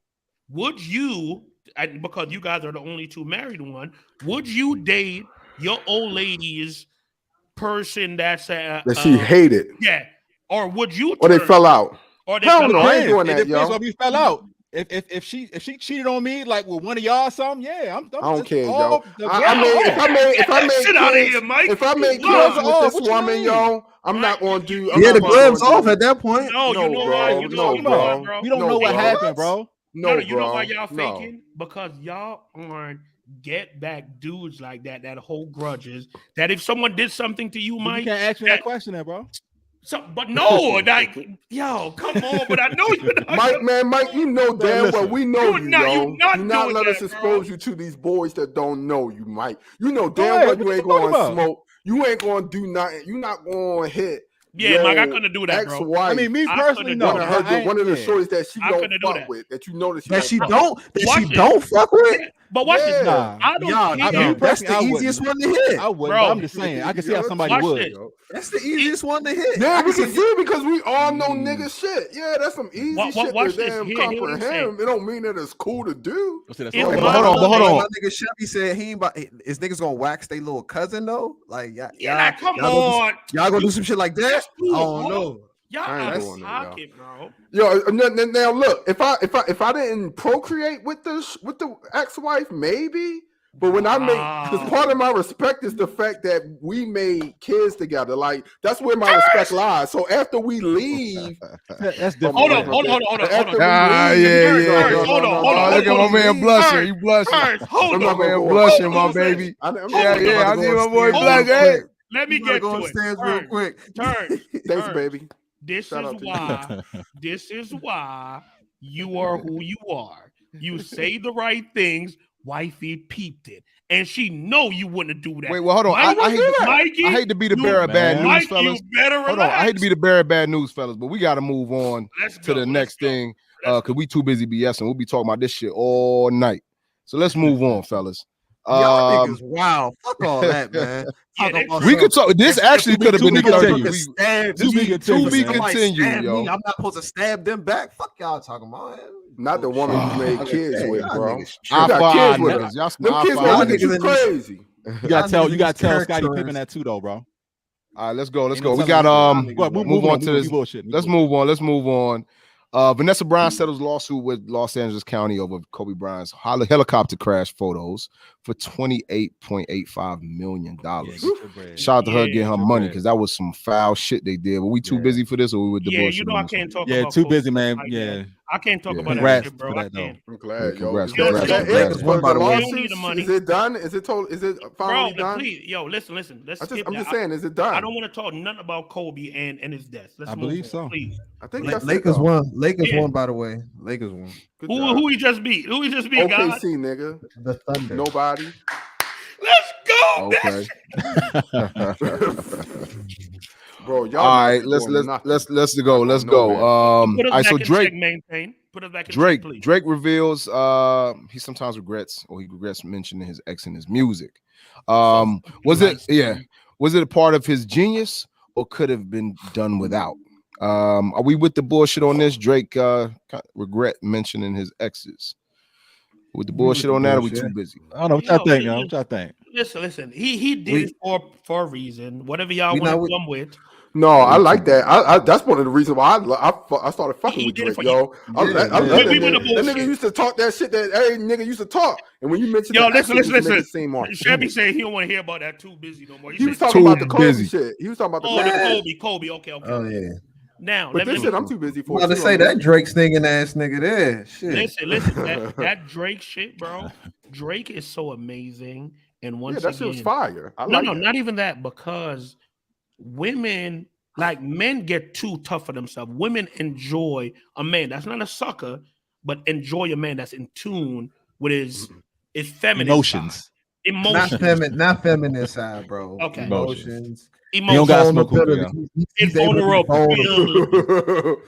Speaker 4: would you? And because you guys are the only two married one, would you date your old lady's person that's
Speaker 1: That she hated,
Speaker 4: yeah, or would you?
Speaker 1: or they
Speaker 4: turn-
Speaker 1: fell out.
Speaker 4: Or they
Speaker 1: Hell
Speaker 4: fell
Speaker 1: no,
Speaker 4: out?
Speaker 1: I ain't doing
Speaker 5: It
Speaker 1: that,
Speaker 5: depends
Speaker 1: yo.
Speaker 5: on if we fell out. If she cheated on me like with one of y'all or something, yeah, I'm
Speaker 1: I don't
Speaker 5: it's
Speaker 1: care, yo.
Speaker 5: all the
Speaker 1: I mean,
Speaker 5: gloves
Speaker 1: if I
Speaker 5: off.
Speaker 1: made
Speaker 4: Get that shit outta
Speaker 1: kids,
Speaker 4: here, Mike.
Speaker 1: if I made
Speaker 4: Gloves
Speaker 1: kids
Speaker 5: off,
Speaker 1: with
Speaker 5: what
Speaker 1: this
Speaker 5: you
Speaker 1: woman,
Speaker 5: mean?
Speaker 1: yo, I'm not
Speaker 4: Mike,
Speaker 1: gonna
Speaker 4: you-
Speaker 1: do.
Speaker 4: you-
Speaker 1: I'm
Speaker 2: Yeah,
Speaker 1: not
Speaker 2: the
Speaker 1: gonna
Speaker 2: gloves
Speaker 1: do
Speaker 2: off
Speaker 1: that.
Speaker 2: at that point.
Speaker 4: No,
Speaker 1: No,
Speaker 4: you know
Speaker 1: bro.
Speaker 4: why? You know,
Speaker 1: No,
Speaker 4: you know why,
Speaker 1: bro.
Speaker 4: bro?
Speaker 5: You don't
Speaker 1: No,
Speaker 5: know what
Speaker 1: bro.
Speaker 5: happened, bro.
Speaker 4: No,
Speaker 1: No,
Speaker 4: you know why
Speaker 1: bro.
Speaker 4: y'all
Speaker 1: No.
Speaker 4: faking? Because y'all aren't get back dudes like that hold grudges. That if someone did something to you,
Speaker 5: But
Speaker 4: Mike,
Speaker 5: you can't ask me that question, then, bro.
Speaker 4: but no, like, yo, come on, but I know you're not.
Speaker 1: Mike, you know damn well
Speaker 5: listen.
Speaker 1: we know
Speaker 4: You're
Speaker 1: you,
Speaker 4: not-
Speaker 1: yo.
Speaker 4: you're not
Speaker 1: Do not
Speaker 4: doing
Speaker 1: let us
Speaker 4: that, bro.
Speaker 1: expose you to these boys that don't know you, Mike. You know
Speaker 5: Go
Speaker 1: damn
Speaker 5: ahead,
Speaker 1: well
Speaker 5: what
Speaker 1: you
Speaker 5: you
Speaker 1: ain't
Speaker 5: talking
Speaker 1: going to
Speaker 5: about?
Speaker 1: smoke. You ain't going to do nothing. You not going to hit.
Speaker 4: Yeah, Mike, I couldn't do that, bro.
Speaker 1: Ex-wife.
Speaker 5: I mean, me
Speaker 4: I
Speaker 5: personally,
Speaker 4: couldn't
Speaker 5: no.
Speaker 4: do
Speaker 1: one of
Speaker 4: that.
Speaker 1: her, one of the
Speaker 5: yeah.
Speaker 1: shorties that she
Speaker 4: I
Speaker 1: don't
Speaker 4: couldn't do
Speaker 1: fuck
Speaker 4: that.
Speaker 1: with, that you know that she
Speaker 2: That
Speaker 1: like,
Speaker 2: she
Speaker 1: fuck.
Speaker 2: don't. That
Speaker 4: Watch
Speaker 2: she
Speaker 4: this.
Speaker 2: don't fuck with.
Speaker 4: Yeah, but watch this.
Speaker 1: Yeah.
Speaker 5: Nah,
Speaker 4: I don't
Speaker 2: Y'all
Speaker 4: care.
Speaker 5: me
Speaker 2: dumb. That's the
Speaker 5: personally, I
Speaker 2: easiest
Speaker 5: wouldn't.
Speaker 2: one to hit.
Speaker 5: I wouldn't.
Speaker 4: Bro,
Speaker 5: But I'm just saying, I can see how somebody
Speaker 4: watch
Speaker 5: would.
Speaker 4: this.
Speaker 2: That's the easiest one to hit.
Speaker 1: Yeah,
Speaker 2: I
Speaker 1: we
Speaker 2: can
Speaker 1: can
Speaker 2: see-
Speaker 1: see because we all know nigga shit. Yeah, that's some easy
Speaker 4: Watch
Speaker 1: shit
Speaker 4: this.
Speaker 1: to damn
Speaker 4: Hear what I'm
Speaker 1: comprehend.
Speaker 4: saying.
Speaker 1: It don't mean that it's cool to do.
Speaker 5: Let's say that's
Speaker 4: If
Speaker 5: all
Speaker 3: But
Speaker 4: my
Speaker 5: right.
Speaker 3: hold on.
Speaker 2: Like
Speaker 3: Hold
Speaker 2: my
Speaker 3: on.
Speaker 2: nigga Chevy said he ain't about is niggas gonna wax their little cousin though? Like
Speaker 4: Yeah, like, come
Speaker 2: y'all gonna
Speaker 4: on.
Speaker 2: y'all gonna do some shit like that?
Speaker 4: That's
Speaker 2: I
Speaker 4: cool,
Speaker 2: don't
Speaker 4: bro.
Speaker 2: know.
Speaker 4: Y'all
Speaker 1: I ain't
Speaker 4: out
Speaker 1: doing
Speaker 4: of
Speaker 1: it,
Speaker 4: pocket, bro.
Speaker 1: Yo, now look, if I didn't procreate with the ex-wife, maybe. But when I make, because part of my respect is the fact that we made kids together. Like that's where my respect lies. So after we leave,
Speaker 5: That's different.
Speaker 4: Hold
Speaker 5: yeah.
Speaker 4: on.
Speaker 1: after we
Speaker 3: Ah,
Speaker 1: leave,
Speaker 3: yeah,
Speaker 1: no,
Speaker 3: yeah.
Speaker 1: no, no, no,
Speaker 4: Hold
Speaker 1: no.
Speaker 4: on,
Speaker 3: Look at
Speaker 4: hold
Speaker 3: my
Speaker 4: on.
Speaker 3: man blushing.
Speaker 4: Ernst,
Speaker 3: He blushing.
Speaker 4: Ernst, hold
Speaker 1: I'm not
Speaker 4: on.
Speaker 3: My
Speaker 1: gonna
Speaker 3: man
Speaker 1: go
Speaker 3: blushing,
Speaker 1: up.
Speaker 3: my
Speaker 4: Hold on,
Speaker 3: baby.
Speaker 1: I'm
Speaker 3: Yeah,
Speaker 1: just
Speaker 3: yeah.
Speaker 1: about
Speaker 3: I
Speaker 1: to
Speaker 3: see
Speaker 1: go
Speaker 3: my boy
Speaker 1: upstairs
Speaker 3: Black.
Speaker 1: real
Speaker 3: Hey.
Speaker 1: quick.
Speaker 4: Let me
Speaker 2: You gotta
Speaker 4: get
Speaker 2: go
Speaker 4: to it.
Speaker 2: upstairs real quick.
Speaker 1: Thanks, baby.
Speaker 4: This
Speaker 1: Shout
Speaker 4: is
Speaker 1: out to you.
Speaker 4: why. This is why you are who you are. You say the right things. Wifey peeped it, and she know you wouldn't do that.
Speaker 3: Wait, well, hold on.
Speaker 4: Mikey,
Speaker 3: I hate to be the bearer of bad news,
Speaker 4: Mike,
Speaker 3: fellas.
Speaker 4: you better relax.
Speaker 3: Hold on. I hate to be the bearer of bad news, fellas, but we got to move on
Speaker 4: Let's
Speaker 3: to
Speaker 4: go,
Speaker 3: the
Speaker 4: let's
Speaker 3: next
Speaker 4: go.
Speaker 3: thing
Speaker 4: Let's
Speaker 3: because we too busy BSing. We'll be talking about this shit all night. So let's move on, fellas.
Speaker 2: Y'all niggas, wow. Fuck all that, man.
Speaker 4: Yeah,
Speaker 2: Talking about
Speaker 3: We
Speaker 2: some-
Speaker 3: could talk. This
Speaker 2: if
Speaker 3: actually could have been the
Speaker 5: to be
Speaker 3: third.
Speaker 5: continued.
Speaker 2: Stab
Speaker 5: To be
Speaker 2: me.
Speaker 5: continued,
Speaker 2: If
Speaker 5: man.
Speaker 2: somebody
Speaker 3: Continued,
Speaker 2: stab
Speaker 3: yo.
Speaker 2: me, I'm not supposed to stab them back. Fuck y'all talking about.
Speaker 1: Not the woman you made
Speaker 2: Okay,
Speaker 1: kids with,
Speaker 2: y'all
Speaker 1: bro.
Speaker 2: niggas
Speaker 1: You
Speaker 3: Eye
Speaker 1: got
Speaker 3: for eye,
Speaker 1: kids with
Speaker 3: niggas.
Speaker 1: her.
Speaker 3: Y'all some
Speaker 1: Them
Speaker 3: eye
Speaker 1: kids
Speaker 3: for
Speaker 1: gonna
Speaker 3: eye,
Speaker 1: look at you
Speaker 2: niggas.
Speaker 1: crazy.
Speaker 5: You gotta tell
Speaker 2: niggas
Speaker 5: Scottie
Speaker 2: characterize-
Speaker 5: Pippen that too, though, bro.
Speaker 3: All right, let's go. Let's
Speaker 5: Ain't
Speaker 3: go.
Speaker 5: no
Speaker 3: We
Speaker 5: telling
Speaker 3: got
Speaker 5: him. Go ahead,
Speaker 3: move on to this.
Speaker 5: Bullshit.
Speaker 3: Let's move on. Let's move on. Vanessa Bryant settles lawsuit with Los Angeles County over Kobe Bryant's helicopter crash photos for $28.85 million. Shout out to her getting her money because that was some foul shit they did. But we too busy for this, or we with the
Speaker 4: Yeah,
Speaker 3: bullshit?
Speaker 4: you know I can't talk
Speaker 5: Yeah,
Speaker 4: about
Speaker 5: too
Speaker 4: Kobe
Speaker 5: busy, man.
Speaker 4: like
Speaker 5: Yeah.
Speaker 4: that. I can't talk
Speaker 3: Yeah.
Speaker 4: about that
Speaker 5: Congrats
Speaker 4: shit, bro.
Speaker 5: for
Speaker 4: I
Speaker 5: that, though.
Speaker 4: can't.
Speaker 1: I'm glad,
Speaker 3: Yeah, congrats,
Speaker 1: yo.
Speaker 4: congrats,
Speaker 1: Is
Speaker 2: congrats.
Speaker 1: but
Speaker 2: By the way.
Speaker 1: lawsuits, is it done? Is it finally
Speaker 4: Bro,
Speaker 1: done?
Speaker 4: please, yo, listen. Let's skip
Speaker 1: I'm
Speaker 4: that.
Speaker 1: just saying, is it done?
Speaker 4: I don't want to talk nothing about Kobe and his death. Let's
Speaker 5: I
Speaker 4: move
Speaker 5: believe
Speaker 4: on,
Speaker 5: so.
Speaker 4: please.
Speaker 1: I think that's it,
Speaker 2: Lakers
Speaker 1: though.
Speaker 2: won. Lakers
Speaker 4: Yeah.
Speaker 2: won, by the way. Lakers won.
Speaker 1: Good job.
Speaker 4: Who he just beat? Who he just beat, God?
Speaker 1: OKC, nigga.
Speaker 2: The Thunder.
Speaker 1: Nobody.
Speaker 4: Let's go.
Speaker 3: Okay.
Speaker 1: Bro, y'all
Speaker 3: All right,
Speaker 1: not doing nothing.
Speaker 3: let's
Speaker 1: Not
Speaker 3: go.
Speaker 1: gonna
Speaker 3: Let's
Speaker 1: know
Speaker 3: go.
Speaker 1: that.
Speaker 3: All
Speaker 4: Put us
Speaker 3: right,
Speaker 4: back
Speaker 3: so
Speaker 4: in
Speaker 3: Drake.
Speaker 4: check, maintain. Put us back in
Speaker 3: Drake
Speaker 4: check, please.
Speaker 3: Drake reveals he sometimes regrets mentioning his ex in his music. Was it a part of his genius or could have been done without? Are we with the bullshit on this? Drake regret mentioning his exes. With the bullshit on that, or we too busy?
Speaker 5: I don't know what y'all think, yo. What y'all think?
Speaker 4: Listen. He did it for a reason. Whatever y'all want to come with.
Speaker 1: No, I like that. I that's one of the reasons why I started fucking with Drake, yo. I love that nigga used to talk that shit that every nigga used to talk. And when you mentioned
Speaker 4: listen. Shabby said he don't want to hear about that. Too busy no more.
Speaker 1: He was talking about the Kobe shit. He was talking about
Speaker 4: the Kobe. Okay.
Speaker 2: Oh yeah.
Speaker 4: Now,
Speaker 1: but this shit, I'm too busy for.
Speaker 2: I'm about to say that Drake stinging ass nigga there. Shit.
Speaker 4: Listen. That Drake shit, bro. Drake is so amazing. And once
Speaker 1: that shit was fire.
Speaker 4: Not even that, because women, like men, get too tough for themselves. Women enjoy a man that's not a sucker, but enjoy a man that's in tune with his feminine
Speaker 5: emotions.
Speaker 2: Not feminine side, bro.
Speaker 4: Okay.
Speaker 2: Emotions.
Speaker 5: You don't got smoke hookah.
Speaker 4: It's vulnerable.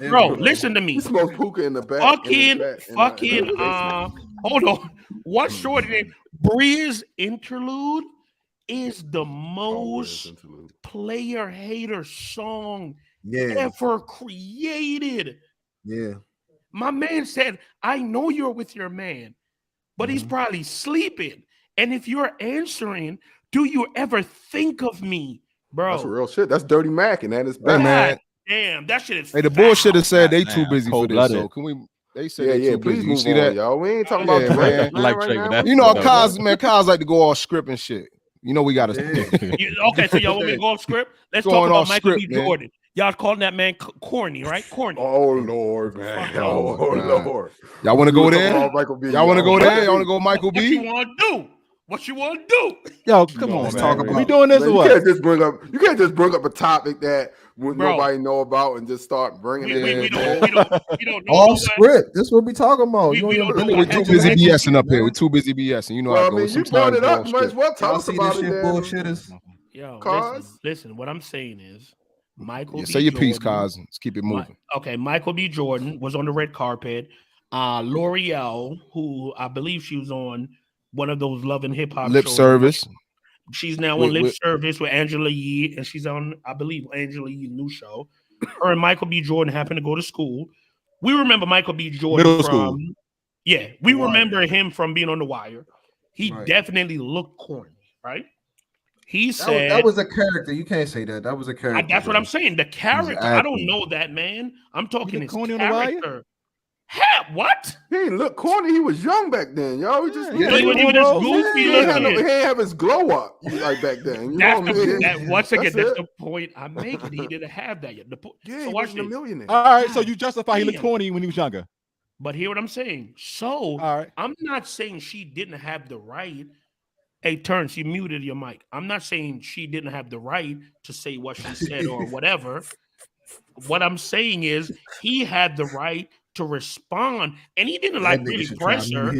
Speaker 4: Bro, listen to me.
Speaker 1: He smokes hookah in the back.
Speaker 4: Fucking. Hold on. What's shorter than Bree's interlude is the most player hater song ever created.
Speaker 2: Yeah.
Speaker 4: My man said, I know you're with your man, but he's probably sleeping. And if you're answering, do you ever think of me? Bro,
Speaker 1: that's real shit. That's Dirty Mac, and that is bad.
Speaker 3: Hey, man.
Speaker 4: Damn, that shit is.
Speaker 3: Hey, the bullshit has said they too busy for this. So can we? They say they too
Speaker 1: please
Speaker 3: busy.
Speaker 1: move
Speaker 3: you see
Speaker 1: on,
Speaker 3: that,
Speaker 1: y'all? We ain't talking about Drake.
Speaker 5: Like Drake,
Speaker 1: right now.
Speaker 3: You know, Kaz like to go all script and shit. You know, we got to.
Speaker 4: Okay, so y'all want me to go off script? Let's talk about Michael B. Jordan. Y'all calling that man corny, right? Corny.
Speaker 1: Oh Lord, man. Lord.
Speaker 3: Y'all want to go there? Y'all want to go there? Y'all want to go Michael B?
Speaker 4: What you want to do? What you want to do?
Speaker 5: Yo, come on,
Speaker 2: let's
Speaker 5: man.
Speaker 2: talk about.
Speaker 5: We doing this or what?
Speaker 1: You can't just bring up a topic that nobody know about and just start bringing it.
Speaker 4: We don't know.
Speaker 2: All script. This is what we talking about.
Speaker 3: We're too busy BSing up here. We're too busy BSing. You know how it goes.
Speaker 1: You brought it up. You might as well tell us about it.
Speaker 2: Bullshitters.
Speaker 4: Yo, listen. What I'm saying is, Michael.
Speaker 3: Say your piece, Kaz. Let's keep it moving.
Speaker 4: Okay, Michael B. Jordan was on the red carpet. L'Oreal, who I believe she was on one of those Love and Hip Hop
Speaker 3: Lip
Speaker 4: shows.
Speaker 3: Service.
Speaker 4: She's now on Lip Service with Angela Yee, and she's on, I believe, Angela Yee's new show. Her and Michael B. Jordan happened to go to school. We remember Michael B. Jordan
Speaker 3: Middle
Speaker 4: from
Speaker 3: school.
Speaker 4: Yeah, we remember him from being on The Wire. He definitely looked corny, right? He said
Speaker 2: that was a character. You can't say that. That was a character.
Speaker 4: That's what I'm saying. The character. I don't know that man. I'm talking his
Speaker 5: corny
Speaker 4: character.
Speaker 5: On The Wire?
Speaker 4: What?
Speaker 1: He didn't look corny. He was young back then, yo. He just
Speaker 4: he was just goofy looking.
Speaker 1: He didn't have his glow up like back then.
Speaker 4: Once again, that's the point I'm making. He didn't have that yet.
Speaker 1: He wasn't a millionaire.
Speaker 5: All right, so you justify he looked corny when he was younger.
Speaker 4: But hear what I'm saying. So I'm not saying she didn't have the right. Hey, Turns, you muted your mic. I'm not saying she didn't have the right to say what she said or whatever. What I'm saying is he had the right to respond, and he didn't really press her.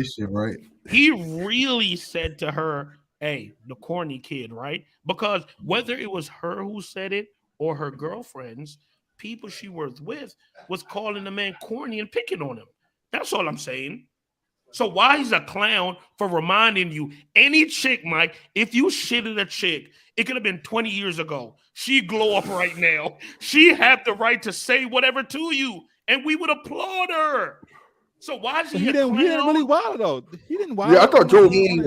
Speaker 4: He really said to her, hey, the corny kid, right? Because whether it was her who said it or her girlfriends, people she was with was calling the man corny and picking on him. That's all I'm saying. So why he's a clown for reminding you, any chick, Mike, if you shitted a chick, it could have been 20 years ago. She glow up right now. She had the right to say whatever to you, and we would applaud her. So why is he?
Speaker 5: He didn't really wild though. He didn't wild.
Speaker 1: Yeah, I thought Joe. I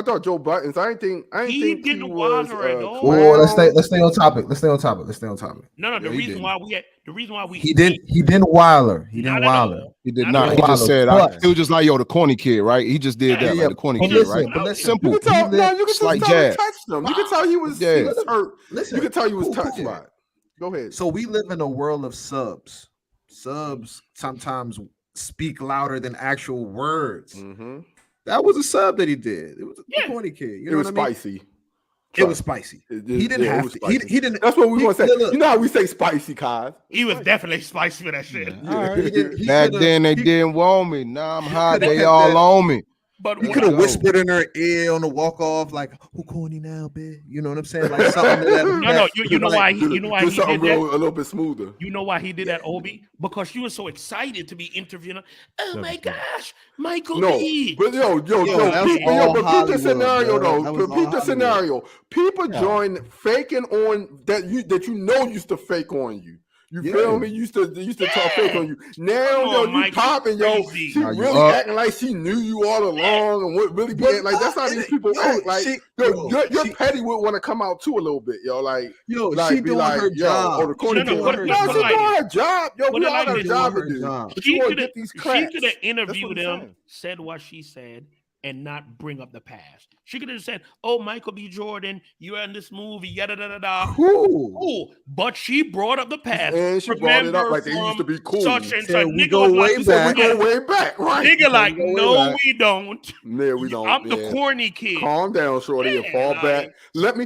Speaker 1: thought Joe Buttons. I didn't think he
Speaker 4: didn't wild her at all.
Speaker 2: Well, let's stay on topic.
Speaker 4: No. The reason why we
Speaker 2: he didn't wild her. He didn't wild her.
Speaker 3: He did not. He just said he was just like, yo, the corny kid, right? He just did that, like the corny kid, right?
Speaker 2: But
Speaker 3: simple.
Speaker 1: You can tell, you
Speaker 3: Slight
Speaker 1: can
Speaker 3: jab.
Speaker 1: touched him. You can tell he was hurt. You can tell he was touched by it. Go ahead.
Speaker 2: So we live in a world of subs. Subs sometimes speak louder than actual words.
Speaker 1: Mm-hmm.
Speaker 2: That was a sub that he did. It was a corny kid. You know
Speaker 1: what I mean?
Speaker 2: Spicy. It was spicy. He didn't have to. He didn't.
Speaker 1: That's what we want to say. You know how we say spicy, Kaz?
Speaker 4: He was definitely spicy for that shit.
Speaker 3: Back then they didn't want me. Now I'm hot. They all on me.
Speaker 2: But he could have whispered in her ear on the walk off, like, "Who corny now, bitch?" You know what I'm saying? Like something.
Speaker 4: No. You know why? You know why he did that?
Speaker 1: A little bit smoother.
Speaker 4: You know why he did that, Obi? Because she was so excited to be interviewing her. Oh my gosh, Michael B.
Speaker 1: But yo, but repeat the scenario though. Repeat the scenario. People join faking on that you know used to fake on you. You feel me? Used to talk fake on you. Now,
Speaker 4: Come
Speaker 1: yo,
Speaker 4: on,
Speaker 1: you
Speaker 4: Mike,
Speaker 1: popping, yo.
Speaker 4: crazy.
Speaker 1: She
Speaker 3: Nah, you
Speaker 1: really
Speaker 3: up.
Speaker 1: acting like she knew you all along and what really be
Speaker 2: But
Speaker 1: like. That's how these people act. Like, your petty would want to come out too a little bit, yo. Like,
Speaker 2: she
Speaker 1: be
Speaker 2: doing
Speaker 1: like,
Speaker 2: her
Speaker 1: yo,
Speaker 2: job.
Speaker 1: oh, the corny
Speaker 4: No,
Speaker 1: kid.
Speaker 4: put
Speaker 1: No,
Speaker 4: it
Speaker 1: she
Speaker 4: like
Speaker 1: doing
Speaker 4: this.
Speaker 1: her job, yo.
Speaker 4: Put
Speaker 1: We
Speaker 4: it
Speaker 1: all
Speaker 4: like
Speaker 1: got a
Speaker 4: this.
Speaker 1: job to do. But you want to get these cracks.
Speaker 4: She could have
Speaker 1: That's what
Speaker 4: interviewed
Speaker 1: I'm
Speaker 4: him,
Speaker 1: saying.
Speaker 4: said what she said, and not bring up the past. She could have said, "Oh, Michael B. Jordan, you're in this movie, yada da da da." Cool, but she brought up the past.
Speaker 1: And she brought it up like they used to be cool.
Speaker 4: Such and
Speaker 2: Said
Speaker 4: such.
Speaker 2: we
Speaker 4: Nigga
Speaker 2: go
Speaker 4: was
Speaker 2: way
Speaker 4: like,
Speaker 2: back.
Speaker 1: We go way back, right?
Speaker 4: Nigga like,
Speaker 2: we go way
Speaker 4: no,
Speaker 2: back.
Speaker 4: we don't.
Speaker 1: Yeah, we don't.
Speaker 4: I'm the corny kid.
Speaker 1: Calm down, Shorty, and
Speaker 4: Yeah,
Speaker 1: fall
Speaker 4: like-
Speaker 1: back. Let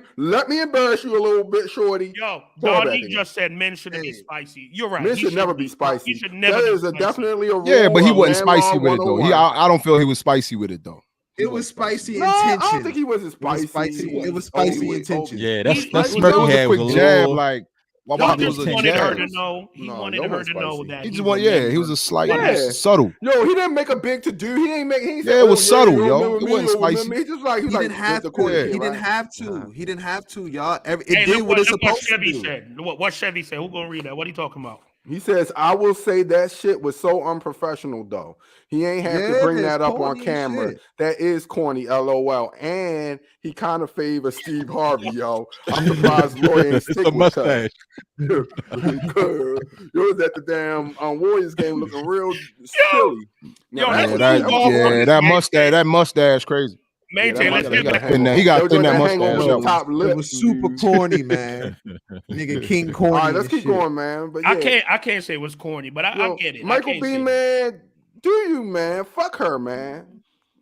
Speaker 1: me embarrass you a little bit, Shorty.
Speaker 4: Yo,
Speaker 1: Fall back
Speaker 4: Donnie
Speaker 1: again.
Speaker 4: just said men shouldn't be spicy. You're right.
Speaker 1: Men
Speaker 4: He
Speaker 1: should never be spicy.
Speaker 4: He should never
Speaker 1: That
Speaker 4: be
Speaker 1: is
Speaker 4: spicy.
Speaker 1: definitely a rule.
Speaker 3: Yeah, but he
Speaker 1: of
Speaker 3: wasn't
Speaker 1: man
Speaker 3: spicy
Speaker 1: law
Speaker 3: with it though.
Speaker 1: 101.
Speaker 3: I don't feel he was spicy with it though.
Speaker 2: It was spicy
Speaker 1: No, I
Speaker 2: intention.
Speaker 1: don't think he was spicy.
Speaker 2: It was spicy
Speaker 1: Oh,
Speaker 2: intention.
Speaker 5: Yeah,
Speaker 1: He-
Speaker 5: that's
Speaker 1: he-
Speaker 3: But it
Speaker 5: smirky
Speaker 3: was a
Speaker 5: head
Speaker 3: quick
Speaker 5: was a
Speaker 3: jab,
Speaker 5: little.
Speaker 3: like
Speaker 4: He
Speaker 3: Wabi
Speaker 4: just
Speaker 3: was a
Speaker 4: wanted her
Speaker 3: jab.
Speaker 4: to know. He
Speaker 1: No,
Speaker 4: wanted
Speaker 1: yo
Speaker 4: her
Speaker 1: was
Speaker 4: to know
Speaker 1: spicy.
Speaker 4: that
Speaker 3: He just
Speaker 4: he
Speaker 3: want,
Speaker 4: remembered.
Speaker 3: he was a slight,
Speaker 1: Yeah.
Speaker 3: subtle.
Speaker 1: Yo, he didn't make a big to do. He ain't
Speaker 3: Yeah,
Speaker 1: say,
Speaker 3: it was subtle,
Speaker 1: you
Speaker 3: yo.
Speaker 1: remember
Speaker 3: It
Speaker 1: me,
Speaker 3: wasn't
Speaker 1: you remember
Speaker 3: spicy.
Speaker 1: me. He just like
Speaker 2: He didn't have
Speaker 1: the
Speaker 2: to.
Speaker 1: corny
Speaker 2: He
Speaker 1: kid,
Speaker 2: didn't
Speaker 1: right?
Speaker 2: have to. He didn't have to, y'all. It
Speaker 4: Hey,
Speaker 2: did
Speaker 4: look
Speaker 2: what it's
Speaker 4: look what
Speaker 2: supposed to
Speaker 4: Chevy
Speaker 2: do.
Speaker 4: said. What Chevy said. Who gonna read that? What are you talking about?
Speaker 1: He says, I will say that shit was so unprofessional, though. He ain't have to bring
Speaker 2: Yes,
Speaker 1: that up on
Speaker 2: corny as
Speaker 1: camera.
Speaker 2: shit.
Speaker 1: That is corny, LOL. And he kind of favors Steve Harvey, yo. I'm surprised Lawyer ain't stick
Speaker 5: The
Speaker 1: with Cuz.
Speaker 5: mustache.
Speaker 1: You was at the damn Warriors game looking real silly.
Speaker 4: Yo,
Speaker 1: Now,
Speaker 4: that's
Speaker 3: That mustache crazy.
Speaker 4: Maintain. Let's get back.
Speaker 3: He got thin that
Speaker 1: hang
Speaker 3: mustache.
Speaker 1: over
Speaker 3: Yo.
Speaker 1: the top lip.
Speaker 2: It was super corny, man. Nigga, King corny.
Speaker 1: All right, let's
Speaker 2: and
Speaker 1: keep
Speaker 2: shit.
Speaker 1: going, man. But yeah,
Speaker 4: I can't say it was corny, but I get it.
Speaker 1: Michael
Speaker 4: I can't
Speaker 1: B,
Speaker 4: say it.
Speaker 1: man, do you, man? Fuck her, man.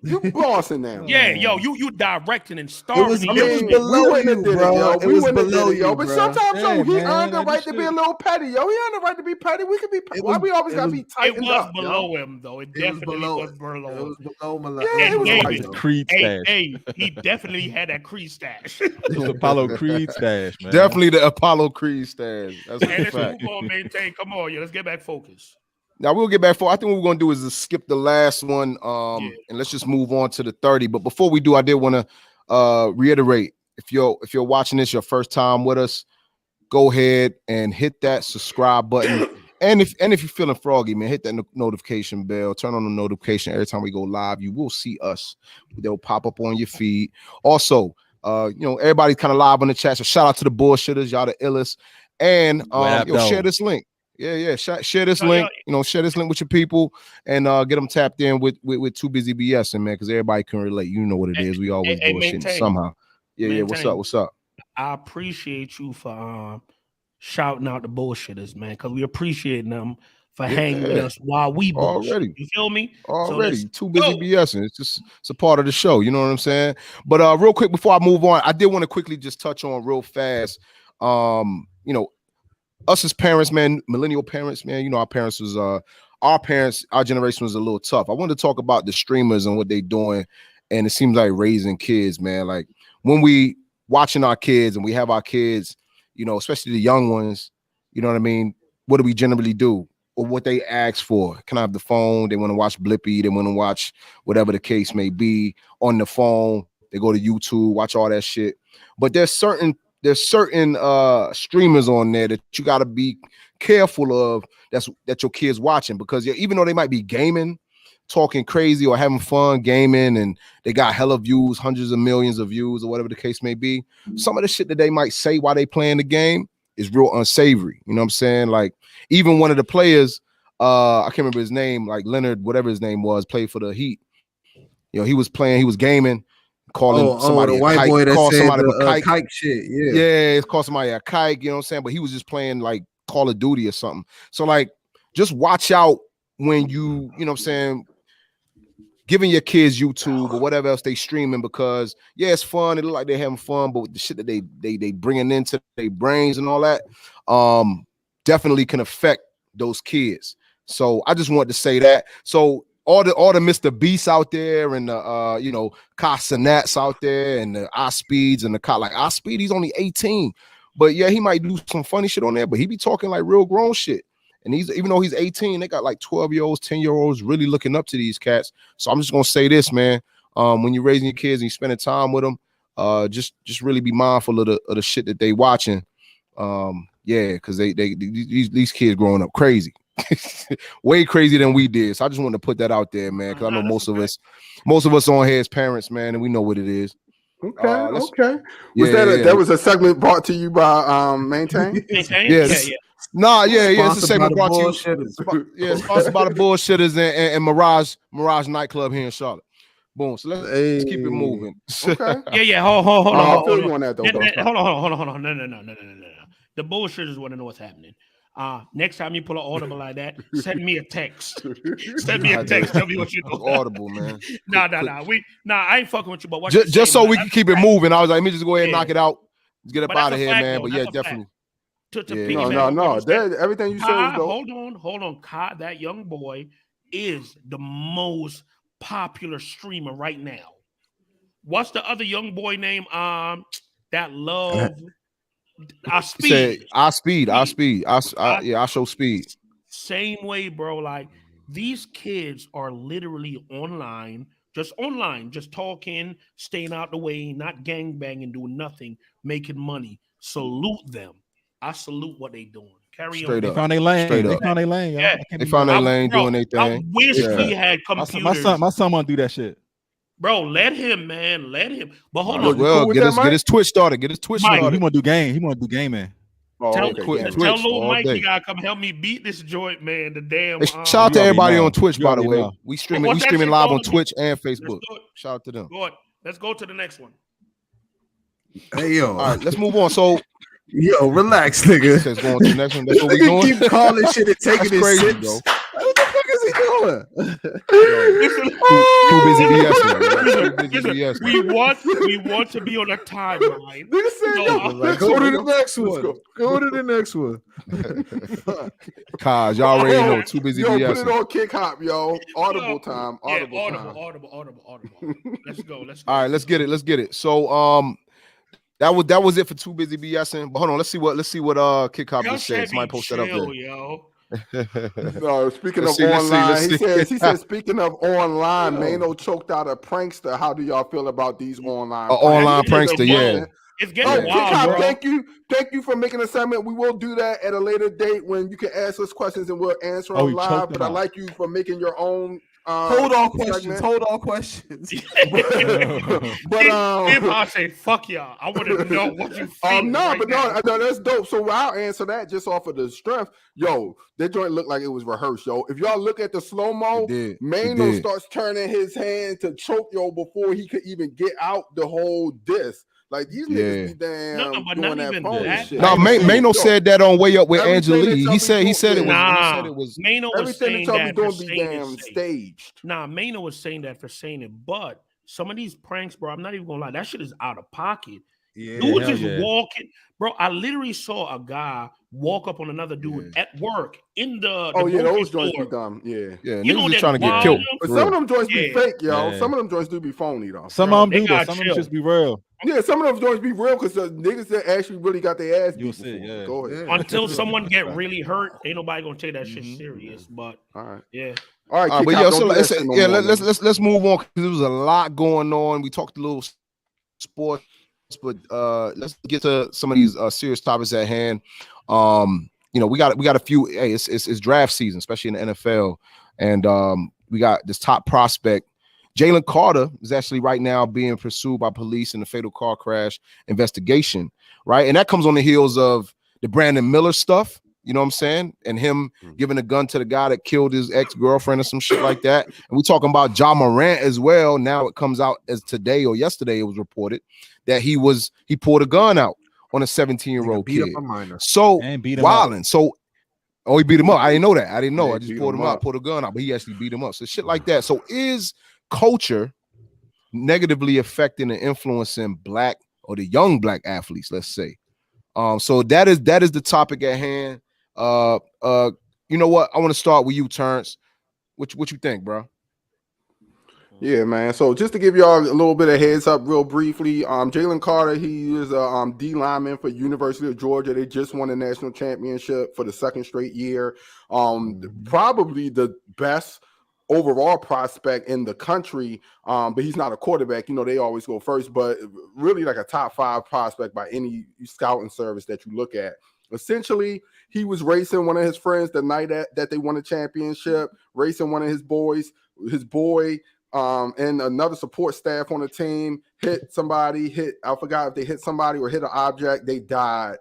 Speaker 1: You bossing now.
Speaker 4: Yeah, yo, you directing and starring.
Speaker 2: It was
Speaker 4: these
Speaker 2: below
Speaker 4: shit.
Speaker 2: you, bro. It was below you,
Speaker 1: But
Speaker 2: bro.
Speaker 1: sometimes,
Speaker 5: Hey,
Speaker 1: he
Speaker 5: man,
Speaker 1: earned the
Speaker 5: I
Speaker 1: right
Speaker 5: just
Speaker 1: to be
Speaker 5: should-
Speaker 1: a little petty, yo. He earned the right to be petty. We could be. Why we always gotta be
Speaker 4: It
Speaker 1: tightened
Speaker 4: was
Speaker 1: up?
Speaker 4: below him, though. It definitely was below
Speaker 2: It
Speaker 4: him.
Speaker 2: was below my
Speaker 1: Yeah, it was
Speaker 4: David,
Speaker 1: right, though.
Speaker 5: Creed stash.
Speaker 4: Hey, he definitely had that Creed stash.
Speaker 5: It was Apollo Creed stash, man.
Speaker 3: Definitely the Apollo Creed stash. That's
Speaker 4: And
Speaker 3: a
Speaker 4: let's
Speaker 3: fact.
Speaker 4: move on, maintain. Come on, yo, let's get back focused.
Speaker 3: Now we'll get back for. I think what we're gonna do is just skip the last one, and let's just move on to the 30. But before we do, I did want to reiterate: if you're watching this your first time with us, go ahead and hit that subscribe button. And if you're feeling froggy, man, hit that notification bell. Turn on the notification every time we go live. You will see us. They'll pop up on your feed. Also, everybody's kind of live on the chat. So shout out to the bullshitters, y'all the illest. And share this link. Yeah. Share this link. Share this link with your people and get them tapped in with Too Busy BSing, man, because everybody can relate. You know what it is. We always bullshitting somehow. Yeah. What's up?
Speaker 4: I appreciate you for shouting out the bullshitters, man, because we appreciate them for hanging with us while we bullshit.
Speaker 3: Already.
Speaker 4: You feel me?
Speaker 3: Already. Too busy BSing. It's a part of the show. You know what I'm saying? But real quick before I move on, I did want to quickly just touch on real fast. Us as parents, man, millennial parents, man, our parents was our generation was a little tough. I wanted to talk about the streamers and what they doing, and it seems like raising kids, man. Like when we watching our kids and we have our kids, especially the young ones, you know what I mean? What do we generally do? Or what they ask for? Can I have the phone? They want to watch Blippi, they want to watch whatever the case may be on the phone. They go to YouTube, watch all that shit. But there's certain streamers on there that you got to be careful of that your kids watching, because even though they might be gaming, talking crazy or having fun gaming, and they got hella views, hundreds of millions of views or whatever the case may be, some of the shit that they might say while they playing the game is real unsavory. You know what I'm saying? Like even one of the players, I can't remember his name, like Leonard, whatever his name was, played for the Heat. He was gaming, calling somebody
Speaker 2: the
Speaker 3: a
Speaker 2: white
Speaker 3: kike,
Speaker 2: boy that
Speaker 3: called
Speaker 2: said
Speaker 3: somebody
Speaker 2: the
Speaker 3: a kike.
Speaker 2: kike shit.
Speaker 3: Yeah, it's called somebody a kike, you know what I'm saying? But he was just playing like Call of Duty or something. So like just watch out when you know what I'm saying, giving your kids YouTube or whatever else they streaming, because it's fun. It look like they're having fun, but the shit that they bringing into their brains and all that definitely can affect those kids. So I just wanted to say that. So all the Mrbeasts out there and the cenats out there and the Ishowspeeds and the like Ishowspeed, he's only 18, but he might do some funny shit on there, but he be talking like real grown shit. And even though he's 18, they got like 12-year-olds, 10-year-olds really looking up to these cats. So I'm just gonna say this, man. When you're raising your kids and you're spending time with them, just really be mindful of the shit that they watching. Yeah, because these kids growing up crazy, way crazier than we did. So I just wanted to put that out there, man, because I know most of us on here as parents, man, and we know what it is.
Speaker 1: Okay, okay. Was
Speaker 3: Yeah.
Speaker 1: that was a segment brought to you by Maintain?
Speaker 4: Maintain?
Speaker 3: Yes.
Speaker 4: Yeah.
Speaker 3: Nah, yeah. It's a
Speaker 2: Sponsored by
Speaker 3: segment
Speaker 2: the
Speaker 3: brought to you.
Speaker 2: bullshitters.
Speaker 3: Sponsored by the bullshitters and Mirage nightclub here in Charlotte. Boom. So let's keep it moving.
Speaker 1: Okay.
Speaker 4: Yeah. Hold on.
Speaker 1: I feel you on that though.
Speaker 4: Hold on. No. The bullshitters want to know what's happening. Next time you pull an audible like that, send me a text. Send me a text. Tell me what you know.
Speaker 3: Audible, man.
Speaker 4: Nah. I ain't fucking with you, but what
Speaker 3: just so we can keep it moving. I was like, let me just go ahead and knock it out. Let's get up
Speaker 4: But
Speaker 3: out of here,
Speaker 4: fact,
Speaker 3: man.
Speaker 4: though.
Speaker 3: But
Speaker 4: That's
Speaker 3: yeah,
Speaker 4: a
Speaker 3: definitely.
Speaker 1: No. Everything you said is dope.
Speaker 4: Hold on. Kai, that young boy is the most popular streamer right now. What's the other young boy name? That love Speed.
Speaker 3: Ishowspeed.
Speaker 4: Same way, bro. Like these kids are literally online, just talking, staying out the way, not gangbanging, doing nothing, making money. Salute them. I salute what they doing. Carry on.
Speaker 5: They found their lane.
Speaker 3: Straight
Speaker 5: They
Speaker 3: up.
Speaker 5: found their lane, y'all.
Speaker 4: Yeah.
Speaker 3: They found their lane doing their thing.
Speaker 4: I wish we had computers.
Speaker 5: My son want to do that shit.
Speaker 4: Bro, let him, man. Let him. But hold
Speaker 1: Well,
Speaker 4: on.
Speaker 1: cool
Speaker 3: get his Twitch started. Get his Twitch
Speaker 4: Mike,
Speaker 3: started.
Speaker 5: He want to do game. He want to do gaming.
Speaker 4: Tell
Speaker 3: Twitch
Speaker 4: little
Speaker 3: all
Speaker 4: Mike
Speaker 3: day.
Speaker 4: you gotta come help me beat this joint, man. The damn.
Speaker 3: Hey, shout out to everybody on Twitch, by the way.
Speaker 5: know.
Speaker 3: We streaming
Speaker 4: What's that
Speaker 3: live
Speaker 4: shit
Speaker 3: on
Speaker 4: called?
Speaker 3: Twitch and Facebook. Shout out to them.
Speaker 4: Go on. Let's go to the next one.
Speaker 2: Hey yo,
Speaker 3: All right, let's move on. So,
Speaker 2: yo, relax, nigga.
Speaker 3: let's go on to the next one. That's what we
Speaker 2: Nigga
Speaker 3: doing.
Speaker 2: keep calling shit and taking
Speaker 3: That's
Speaker 2: his
Speaker 3: crazy,
Speaker 2: sips.
Speaker 3: bro.
Speaker 2: What the fuck is he doing?
Speaker 3: Too busy BSing.
Speaker 4: Listen, we want to be on a timeline.
Speaker 1: Nigga said,
Speaker 2: Go to the next one. Go to the next one.
Speaker 3: Cause y'all already know. Too busy
Speaker 1: Yo, put it
Speaker 3: BSing.
Speaker 1: on Kick Hop, yo. Audible time. Audible time.
Speaker 4: Audible. Let's go.
Speaker 3: All right, let's get it. So, that was it for Too Busy BSing. But hold on, let's see what Kick Hop just said. Somebody post that up there.
Speaker 4: Yo.
Speaker 1: No, speaking of online, he said, speaking of online, Mano choked out a prankster. How do y'all feel about these online
Speaker 3: prankster? Yeah.
Speaker 4: It's getting wild,
Speaker 1: Kick-Hop,
Speaker 4: bro.
Speaker 1: thank you for making a segment. We will do that at a later date when you can ask us questions and we'll answer them live. But I like you for making your own.
Speaker 2: Hold on questions.
Speaker 1: But
Speaker 4: I say fuck y'all. I want to know what you feel.
Speaker 1: No, that's dope. So I'll answer that just off of the strength. Yo, that joint looked like it was rehearsed. Yo, if y'all look at the slow mo, Mano starts turning his hand to choke before he could even get out the whole disc. Like these niggas be damn doing that phone shit.
Speaker 3: No, Mano said that on Way Up with Angela Lee. He said it was.
Speaker 4: Mano was saying that
Speaker 1: for damn staged.
Speaker 4: Nah, Mano was saying that for saying it, but some of these pranks, bro, I'm not even gonna lie, that shit is out of pocket.
Speaker 5: Yeah,
Speaker 4: dude just walking, bro. I literally saw a guy walk up on another dude at work in the
Speaker 1: those
Speaker 4: store.
Speaker 1: joints be dumb. Yeah,
Speaker 4: you know
Speaker 3: just trying to get killed.
Speaker 1: But some of them joints be fake, yo. Yeah. Some of them joints do be phony though.
Speaker 5: Some of them do, but some of them just be real.
Speaker 1: Yeah, some of them joints be real because the niggas that actually really got their ass beat.
Speaker 5: You'll see, yeah.
Speaker 1: Go ahead.
Speaker 4: Until someone get really hurt, ain't nobody gonna take that shit serious. But
Speaker 1: all right,
Speaker 4: yeah.
Speaker 1: All right,
Speaker 3: but yeah, so let's move on because there was a lot going on. We talked a little sports, but let's get to some of these serious topics at hand. We got a few. Hey, it's draft season, especially in the NFL, and we got this top prospect. Jalen Carter is actually right now being pursued by police in the fatal car crash investigation, right? And that comes on the heels of the Brandon Miller stuff, you know what I'm saying? And him giving a gun to the guy that killed his ex-girlfriend or some shit like that. And we talking about Ja Morant as well. Now it comes out as today or yesterday it was reported that he pulled a gun out on a 17-year-old kid. So wilding. So he beat him up. I didn't know that. I didn't know. I just pulled him out, pulled a gun out, but he actually beat him up. So shit like that. So is culture negatively affecting and influencing black or the young black athletes, let's say? So that is the topic at hand. You know what? I want to start with you, Terrence. What you think, bro?
Speaker 1: Yeah, man. So just to give y'all a little bit of heads up real briefly, Jalen Carter, he is a D lineman for University of Georgia. They just won the national championship for the second straight year. Probably the best overall prospect in the country, but he's not a quarterback. You know, they always go first, but really like a top 5 prospect by any scouting service that you look at. Essentially, he was racing one of his friends the night that they won a championship, racing one of his boys, his boy, and another support staff on the team hit somebody, I forgot if they hit somebody or hit an object, they died.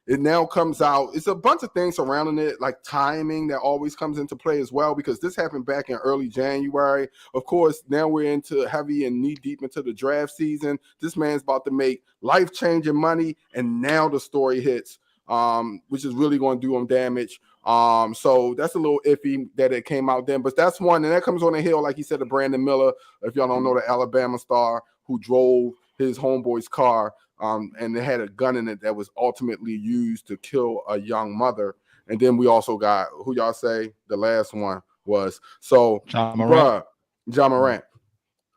Speaker 1: It now comes out, it's a bunch of things surrounding it, like timing that always comes into play as well, because this happened back in early January. Of course, now we're into heavy and knee deep into the draft season. This man's about to make life-changing money, and now the story hits, which is really going to do him damage. So that's a little iffy that it came out then, but that's one, and that comes on the hill, like he said, to Brandon Miller, if y'all don't know, the Alabama star who drove his homeboy's car, and it had a gun in it that was ultimately used to kill a young mother. And then we also got, who y'all say the last one was? So,
Speaker 5: Ja Morant.
Speaker 1: Ja Morant.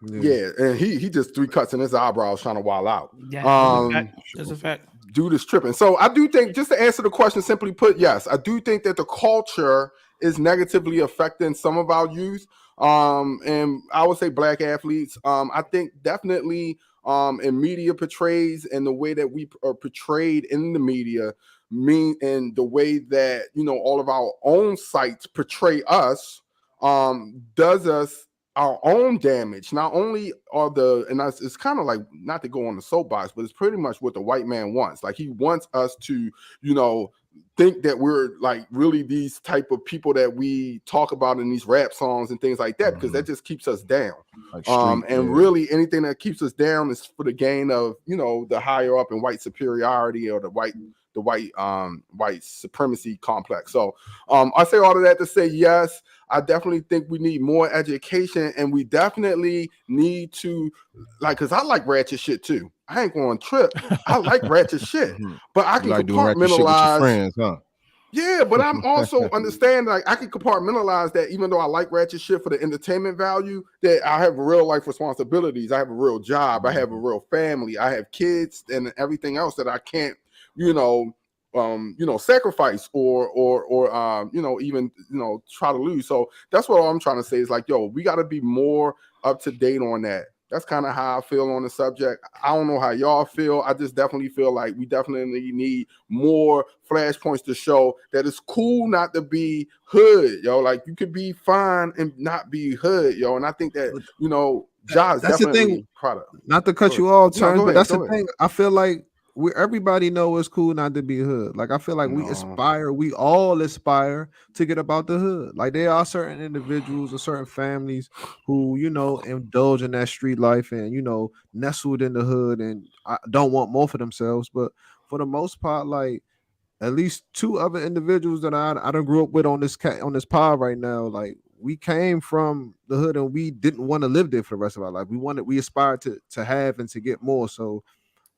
Speaker 1: Yeah, and he just 3 cuts in his eyebrows trying to wild out.
Speaker 4: Yeah, that's a fact.
Speaker 1: Dude is tripping. So I do think, just to answer the question, simply put, yes, I do think that the culture is negatively affecting some of our youth. And I would say black athletes. I think definitely in media portrays, and the way that we are portrayed in the media, and the way that, you know, all of our own sites portray us, does us our own damage. Not only are it's kind of like, not to go on the soapbox, but it's pretty much what the white man wants. Like, he wants us to, you know, think that we're like really these type of people that we talk about in these rap songs and things like that, because that just keeps us down.
Speaker 3: Like
Speaker 1: really anything that keeps us down is for the gain of, you know, the higher up in white superiority, or the white supremacy complex. So I say all of that to say, yes, I definitely think we need more education, and we definitely need to, like, because I like ratchet shit too. I ain't going to trip. I like ratchet shit, but I can
Speaker 3: like doing ratchet shit with your friends, huh?
Speaker 1: Yeah, but I'm also understanding, like, I can compartmentalize that, even though I like ratchet shit for the entertainment value, that I have real life responsibilities. I have a real job. I have a real family. I have kids and everything else that I can't, sacrifice or even try to lose. So that's what I'm trying to say is, like, yo, we got to be more up to date on that. That's kind of how I feel on the subject. I don't know how y'all feel. I just definitely feel like we definitely need more flashpoints to show that it's cool not to be hood, yo. Like, you could be fine and not be hood, yo. And I think that, Ja's
Speaker 2: that's
Speaker 1: definitely
Speaker 2: the thing.
Speaker 1: product.
Speaker 2: Not to cut you all, Terrence, but that's the
Speaker 1: ahead.
Speaker 2: thing. I feel like everybody know it's cool not to be hood. Like, I feel like we all aspire to get about the hood. Like, there are certain individuals or certain families who, indulge in that street life and, nestled in the hood and don't want more for themselves. But for the most part, like, at least 2 other individuals that I done grew up with on this pod right now, like, we came from the hood and we didn't want to live there for the rest of our life. We aspired to have and to get more. So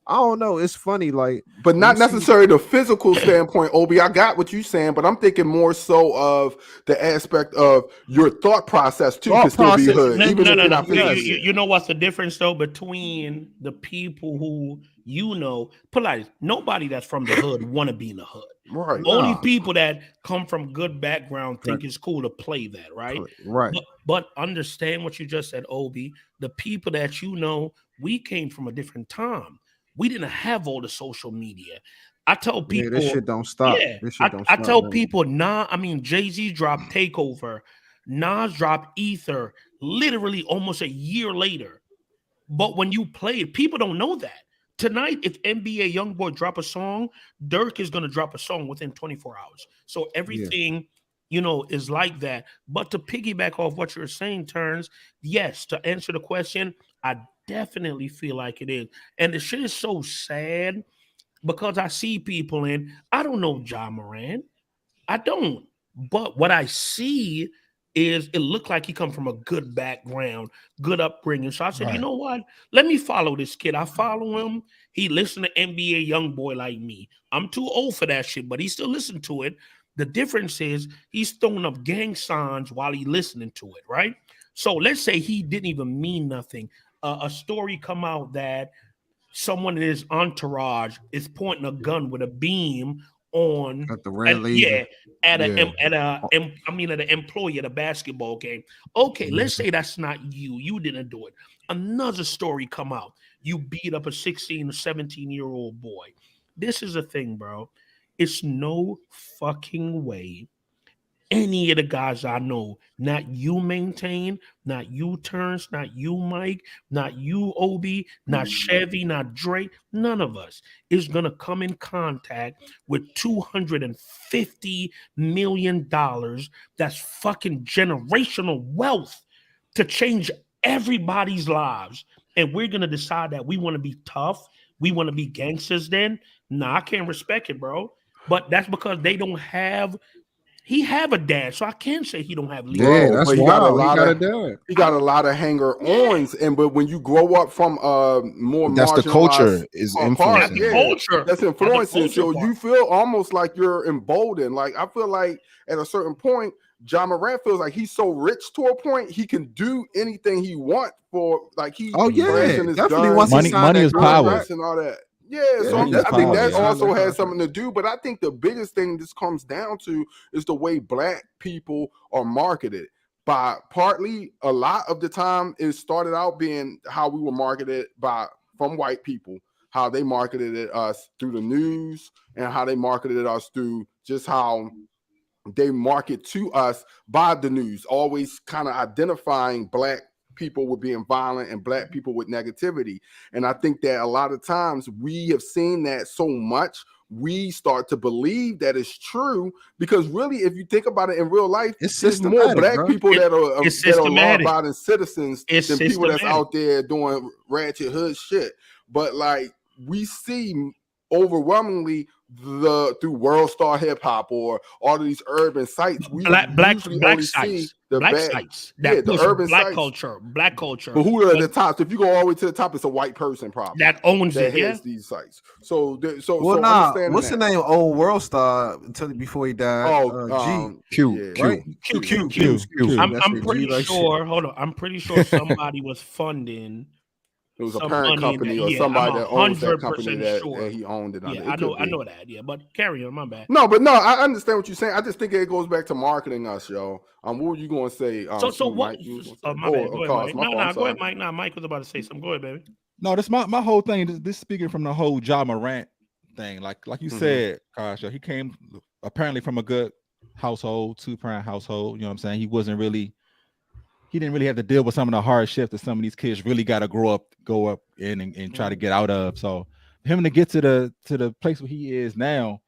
Speaker 2: I don't know. It's funny, like,
Speaker 1: but not necessarily the physical standpoint, Obi. I got what you're saying, but I'm thinking more so of the aspect of your thought process too. Can still be hood, even if you're not physically.
Speaker 4: You know what's the difference though between the people who nobody that's from the hood want to be in the hood.
Speaker 1: Right.
Speaker 4: Only people that come from good background think it's cool to play that, right?
Speaker 2: Right.
Speaker 4: But understand what you just said, Obi. The people that we came from a different time. We didn't have all the social media. I tell people,
Speaker 2: this shit don't stop.
Speaker 4: Yeah,
Speaker 2: this shit don't
Speaker 4: I
Speaker 2: stop,
Speaker 4: tell
Speaker 2: man.
Speaker 4: people, Jay-Z dropped Takeover, Nas dropped Ether, literally almost a year later. But when you play it, people don't know that. Tonight, if NBA YoungBoy drop a song, Dirk is going to drop a song within 24 hours. So everything, is like that. But to piggyback off what you're saying, Terrence, yes, to answer the question, I definitely feel like it is. And the shit is so sad because I see people I don't know Ja Morant. I don't. But what I see is it looked like he come from a good background, good upbringing. So I said, you know what? Let me follow this kid. I follow him. He listened to NBA YoungBoy like me. I'm too old for that shit, but he still listened to it. The difference is he's throwing up gang signs while he listening to it, right? So let's say he didn't even mean nothing. A story come out that someone in his entourage is pointing a gun with a beam on
Speaker 2: at the red laser.
Speaker 4: At an employee at a basketball game. Okay, let's say that's not you. You didn't do it. Another story come out. You beat up a 16 or 17-year-old boy. This is a thing, bro. It's no fucking way any of the guys I know, not you Maintain, not you Terrence, not you Mike, not you Obi, not Chevy, not Drake, none of us is gonna come in contact with $250 million. That's fucking generational wealth to change everybody's lives. And we're gonna decide that we want to be tough, we want to be gangsters then. Nah, I can't respect it, bro. But that's because they don't have he have a dad, so I can't say he don't have
Speaker 2: Yeah,
Speaker 1: Bro,
Speaker 4: leadership.
Speaker 2: that's
Speaker 1: but he got a
Speaker 2: wild. He
Speaker 1: lot
Speaker 2: got
Speaker 1: of
Speaker 2: to do it.
Speaker 1: hanger-ons, and but when you grow up from more
Speaker 3: That's the culture
Speaker 1: marginalized
Speaker 3: is
Speaker 1: part,
Speaker 3: influencing.
Speaker 4: That's
Speaker 3: it.
Speaker 4: culture.
Speaker 1: that's
Speaker 4: That's the
Speaker 1: influencing.
Speaker 4: culture
Speaker 1: So
Speaker 4: part.
Speaker 1: you feel almost like you're emboldened. Like I feel like at a certain point, John Morant feels like he's so rich to a point he can do anything he want for like he
Speaker 2: Oh yeah,
Speaker 1: flashing his
Speaker 2: definitely.
Speaker 1: guns,
Speaker 2: Once he
Speaker 5: Money
Speaker 2: signed that
Speaker 5: is power.
Speaker 2: contract,
Speaker 1: and all that. Yeah,
Speaker 2: yeah,
Speaker 1: so
Speaker 2: he
Speaker 5: Money is
Speaker 1: I think
Speaker 5: power,
Speaker 1: that
Speaker 5: yeah.
Speaker 1: also
Speaker 2: signed that
Speaker 1: has
Speaker 2: contract.
Speaker 1: something to do. But I think the biggest thing this comes down to is the way Black people are marketed. By partly, a lot of the time, it started out being how we were marketed from white people, how they marketed it us through the news, and how they marketed us through just how they market to us by the news, always kind of identifying Black people with being violent and Black people with negativity. And I think that a lot of times we have seen that so much, we start to believe that it's true because really, if you think about it in real life,
Speaker 2: It's
Speaker 1: there's more
Speaker 2: systematic,
Speaker 1: Black
Speaker 2: bro.
Speaker 1: people that are
Speaker 4: It's
Speaker 1: that are
Speaker 4: systematic.
Speaker 1: law-abiding citizens
Speaker 4: It's
Speaker 1: than people that's
Speaker 4: systematic.
Speaker 1: out there doing ratchet hood shit. But like we see overwhelmingly through World Star Hip Hop or all of these urban sites, we usually only see the
Speaker 4: black
Speaker 1: bad,
Speaker 4: sites that
Speaker 1: the
Speaker 4: push
Speaker 1: urban
Speaker 4: black
Speaker 1: sites.
Speaker 4: culture, black culture.
Speaker 1: But who are at the top? So if you go all the way to the top, it's a white person probably
Speaker 4: that owns
Speaker 1: that
Speaker 4: it, yeah.
Speaker 1: has these sites. So so
Speaker 2: Well,
Speaker 1: so
Speaker 2: nah.
Speaker 1: understanding
Speaker 2: What's the
Speaker 1: that.
Speaker 2: name? Old World Star until before he died. G.
Speaker 3: Q,
Speaker 1: yeah.
Speaker 3: Q.
Speaker 2: Right?
Speaker 4: Q.
Speaker 2: Q.
Speaker 4: I'm
Speaker 2: That's it. G
Speaker 4: pretty
Speaker 2: like shit.
Speaker 4: sure. Hold on, I'm pretty sure somebody was funding
Speaker 1: It was a
Speaker 4: some
Speaker 1: parent
Speaker 4: money in
Speaker 1: company
Speaker 4: that.
Speaker 1: or
Speaker 4: Yeah, I'm
Speaker 1: somebody that owns that company
Speaker 4: 100%
Speaker 1: that
Speaker 4: sure.
Speaker 1: he owned it under.
Speaker 4: Yeah,
Speaker 1: It could
Speaker 4: I
Speaker 1: be.
Speaker 4: know that. Yeah, but carry on. My bad.
Speaker 1: No, but no, I understand what you're saying. I just think it goes back to marketing us, yo. What were you going to say?
Speaker 4: So what?
Speaker 1: Mike, you was gonna say?
Speaker 4: Oh, my bad. Go ahead,
Speaker 1: Cos.
Speaker 4: Mike.
Speaker 1: My fault. I'm
Speaker 4: Go ahead,
Speaker 1: sorry.
Speaker 4: Mike. Nah, Mike was about to say something. Go ahead, baby.
Speaker 5: No, this my whole thing. This speaking from the whole Ja Morant thing. Like you said, Kasha, he came apparently from a good household, 2-parent household. You know what I'm saying? He didn't really have to deal with some of the hardship that some of these kids really got to go up in and try to get out of. So him to get to the place where he is now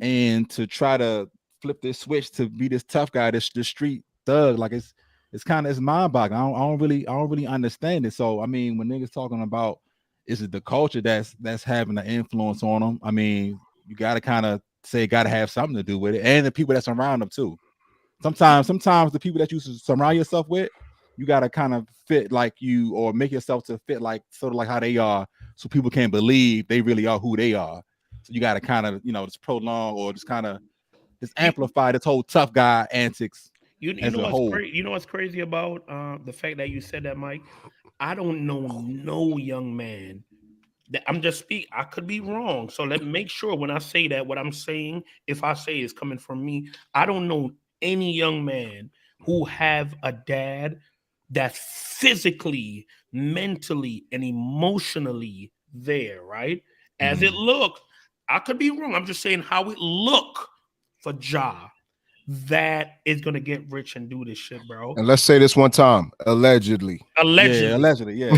Speaker 5: and to try to flip this switch to be this tough guy, this street thug, like it's mind-boggling. I don't really understand it. So I mean, when niggas talking about is it the culture that's having an influence on them, I mean, you got to kind of say it got to have something to do with it, and the people that's around them too. Sometimes the people that you surround yourself with, you got to kind of fit like you, or make yourself to fit like sort of like how they are, so people can't believe they really are who they are. So you got to kind of, just prolong or just kind of just amplify this whole tough guy antics.
Speaker 4: You
Speaker 5: as
Speaker 4: know
Speaker 5: a
Speaker 4: what's
Speaker 5: whole.
Speaker 4: you know what's crazy about the fact that you said that, Mike? I don't know no young man that I'm just speak. I could be wrong, so let me make sure when I say that what I'm saying, if I say is coming from me, I don't know any young man who have a dad that's physically, mentally, and emotionally there, right? As it look, I could be wrong. I'm just saying how it look for Ja that is gonna get rich and do this shit, bro.
Speaker 3: And let's say this one time, allegedly.
Speaker 5: Yeah.
Speaker 4: Allegedly, yeah.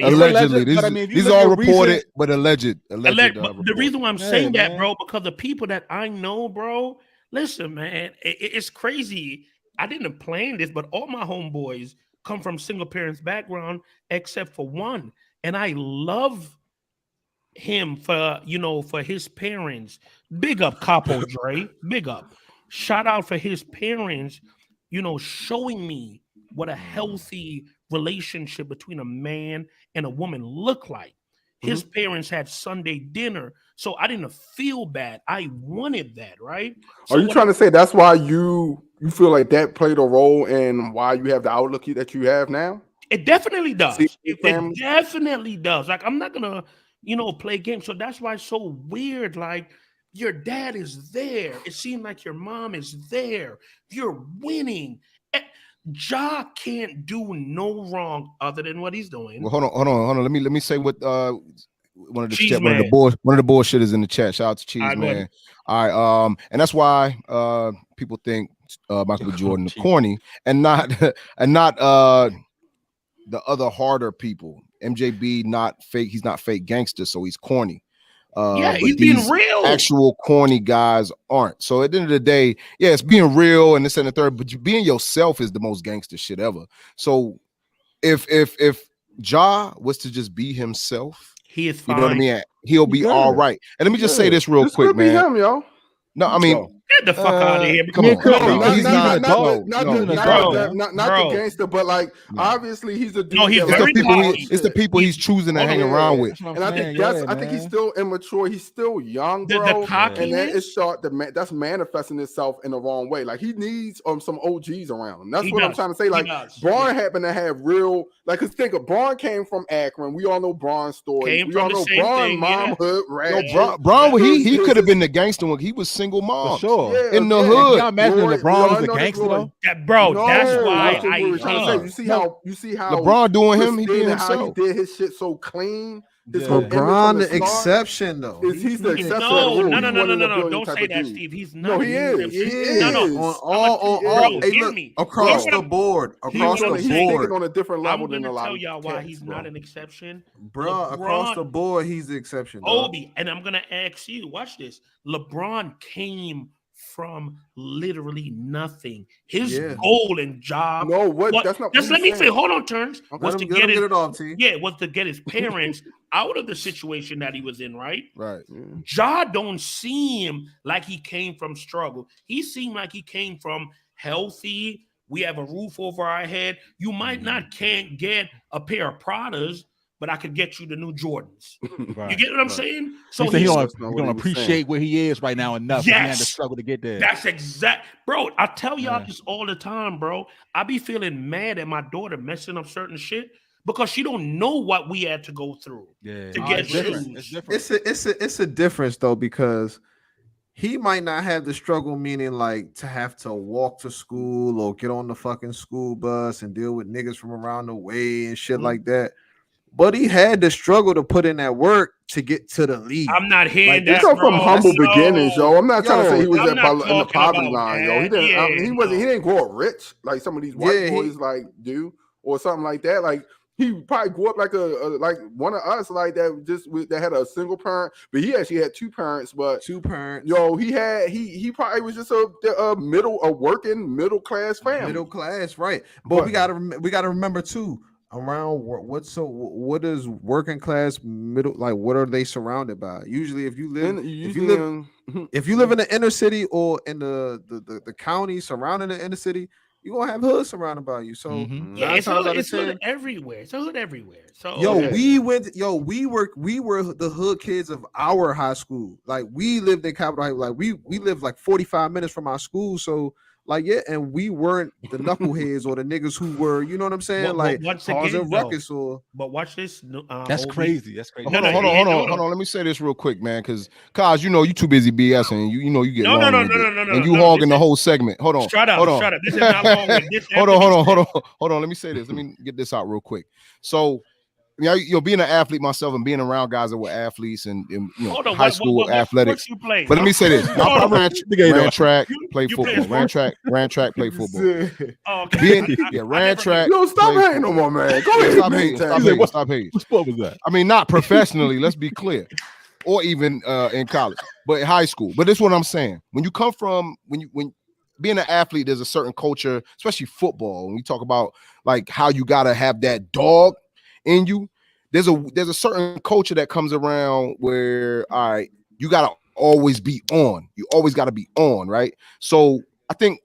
Speaker 3: Allegedly.
Speaker 5: But I mean, if you
Speaker 3: These
Speaker 5: look
Speaker 3: are all
Speaker 5: at
Speaker 3: reported,
Speaker 5: recent-
Speaker 3: but alleged.
Speaker 4: But the reason why I'm saying that,
Speaker 5: man.
Speaker 4: bro, because the people that I know, bro, listen, man, it's crazy. I didn't plan this, but all my homeboys come from single parents background, except for one, and I love him for his parents. Big up Capo Dre, big up. Shout out for his parents, showing me what a healthy relationship between a man and a woman look like. His parents had Sunday dinner, so I didn't feel bad. I wanted that, right? So
Speaker 1: Are you trying to say that's why you feel like that played a role in why you have the outlook that you have now?
Speaker 4: It definitely does.
Speaker 1: See,
Speaker 4: It definitely does. Like, I'm not gonna, play games. So that's why it's so weird. Like, your dad is there. It seemed like your mom is there. You're winning. Ja can't do no wrong other than what he's doing.
Speaker 3: Well, hold on. Let me say what one of the
Speaker 4: Cheese
Speaker 3: chat, one of
Speaker 4: Man.
Speaker 3: the bullshitters in the chat. Shout out to Cheese
Speaker 4: All right, go
Speaker 3: Man.
Speaker 4: ahead.
Speaker 3: All right, and that's why people think Michael B. Jordan is corny and not the other harder people. MJB not fake. He's not fake gangster, so he's corny.
Speaker 4: Yeah,
Speaker 3: But
Speaker 4: he's
Speaker 3: these
Speaker 4: being real.
Speaker 3: actual corny guys aren't. So at the end of the day, yeah, it's being real and this and the third, but you being yourself is the most gangster shit ever. So if Ja was to just be himself,
Speaker 4: he is fine.
Speaker 3: You know what I mean? He'll be all right. And let me just say this real quick, man.
Speaker 1: Be him, yo.
Speaker 3: No, I mean,
Speaker 4: get the fuck out of here.
Speaker 3: Come on,
Speaker 1: not the gangster, but like obviously he's a dude.
Speaker 4: No, he's
Speaker 3: it's the people he's choosing to hang around with.
Speaker 1: And I think he's still immature. He's still young, bro. And that is that's manifesting itself in the wrong way. Like he needs some OGs around him. That's what I'm trying to say. Like Braun happened to have real, like, cause think of Braun came from Akron. We all know Braun's story. We all know Braun mom hood rat.
Speaker 3: Braun, he could have been the gangster when he was single mom.
Speaker 5: For sure.
Speaker 3: In the hood.
Speaker 5: Can you imagine LeBron was a gangster though?
Speaker 4: Bro, that's why
Speaker 1: you see how
Speaker 3: LeBron doing him, he did himself.
Speaker 1: He did his shit so clean.
Speaker 2: LeBron the exception though.
Speaker 1: He's the exception.
Speaker 4: No. Don't say that, Steve. He's not.
Speaker 1: No, he is.
Speaker 4: No.
Speaker 2: Across the board. He's
Speaker 1: thinking on a different level than a lot.
Speaker 4: I'm gonna tell y'all why he's not an exception,
Speaker 2: bro. Across the board, he's the exception.
Speaker 4: Obi, and I'm gonna ask you. Watch this. LeBron came from literally nothing. His goal and job.
Speaker 1: No, what? That's not.
Speaker 4: Just let me say. Hold on, Terms. Was to get his parents out of the situation that he was in. Right. Ja don't seem like he came from struggle. He seemed like he came from healthy. We have a roof over our head. You might can't get a pair of Pradas, but I could get you the new Jordans. You get what I'm saying? So
Speaker 5: he's gonna appreciate where he is right now enough. He had to struggle to get there.
Speaker 4: That's exact, bro. I tell y'all this all the time, bro. I be feeling mad at my daughter messing up certain shit because she don't know what we had to go through to get shoes.
Speaker 2: It's a difference though, because he might not have the struggle, meaning like to have to walk to school or get on the fucking school bus and deal with niggas from around the way and shit like that. But he had the struggle to put in that work to get to the league.
Speaker 4: I'm not hearing that.
Speaker 1: He come from humble beginnings, yo. I'm not trying to say he was in the poverty line, yo. He didn't. He didn't grow up rich like some of these white boys like do, or something like that. Like he probably grew up like like one of us, like that had a single parent, but he actually had two parents. Yo, he probably was just a working middle class family.
Speaker 2: Middle class, right? But we gotta remember too. Around what is working class middle, like what are they surrounded by? Usually if you live in the inner city or in the county surrounding the inner city, you're gonna have hood surrounded by you. So
Speaker 4: it's hood everywhere. It's a hood everywhere. So
Speaker 2: we were the hood kids of our high school. Like we lived in Capitol Heights. Like we lived like 45 minutes from our school. So like, and we weren't the knuckleheads or the niggas who were, you know what I'm saying? Causing ruckus or.
Speaker 4: But watch this.
Speaker 5: That's crazy. That's crazy.
Speaker 3: Hold on. Let me say this real quick, man, because Kaz, you too busy BSing. You get
Speaker 4: no,
Speaker 3: and you hogging the whole segment. Hold on.
Speaker 4: Shut up. This is not long.
Speaker 3: Hold on. Let me say this. Let me get this out real quick. So, being an athlete myself and being around guys that were athletes and high school athletics. But let me say this: I ran track, played football. Ran track, played football. Ran track.
Speaker 1: Yo, stop hating no more, man. Go ahead,
Speaker 3: stop hating.
Speaker 5: What sport was that?
Speaker 3: I mean, not professionally. Let's be clear, or even in college, but high school. But this is what I'm saying: when you come from when being an athlete, there's a certain culture, especially football. When we talk about like how you gotta have that dog in you, there's a certain culture that comes around where you gotta always be on. You always gotta be on, right? So I think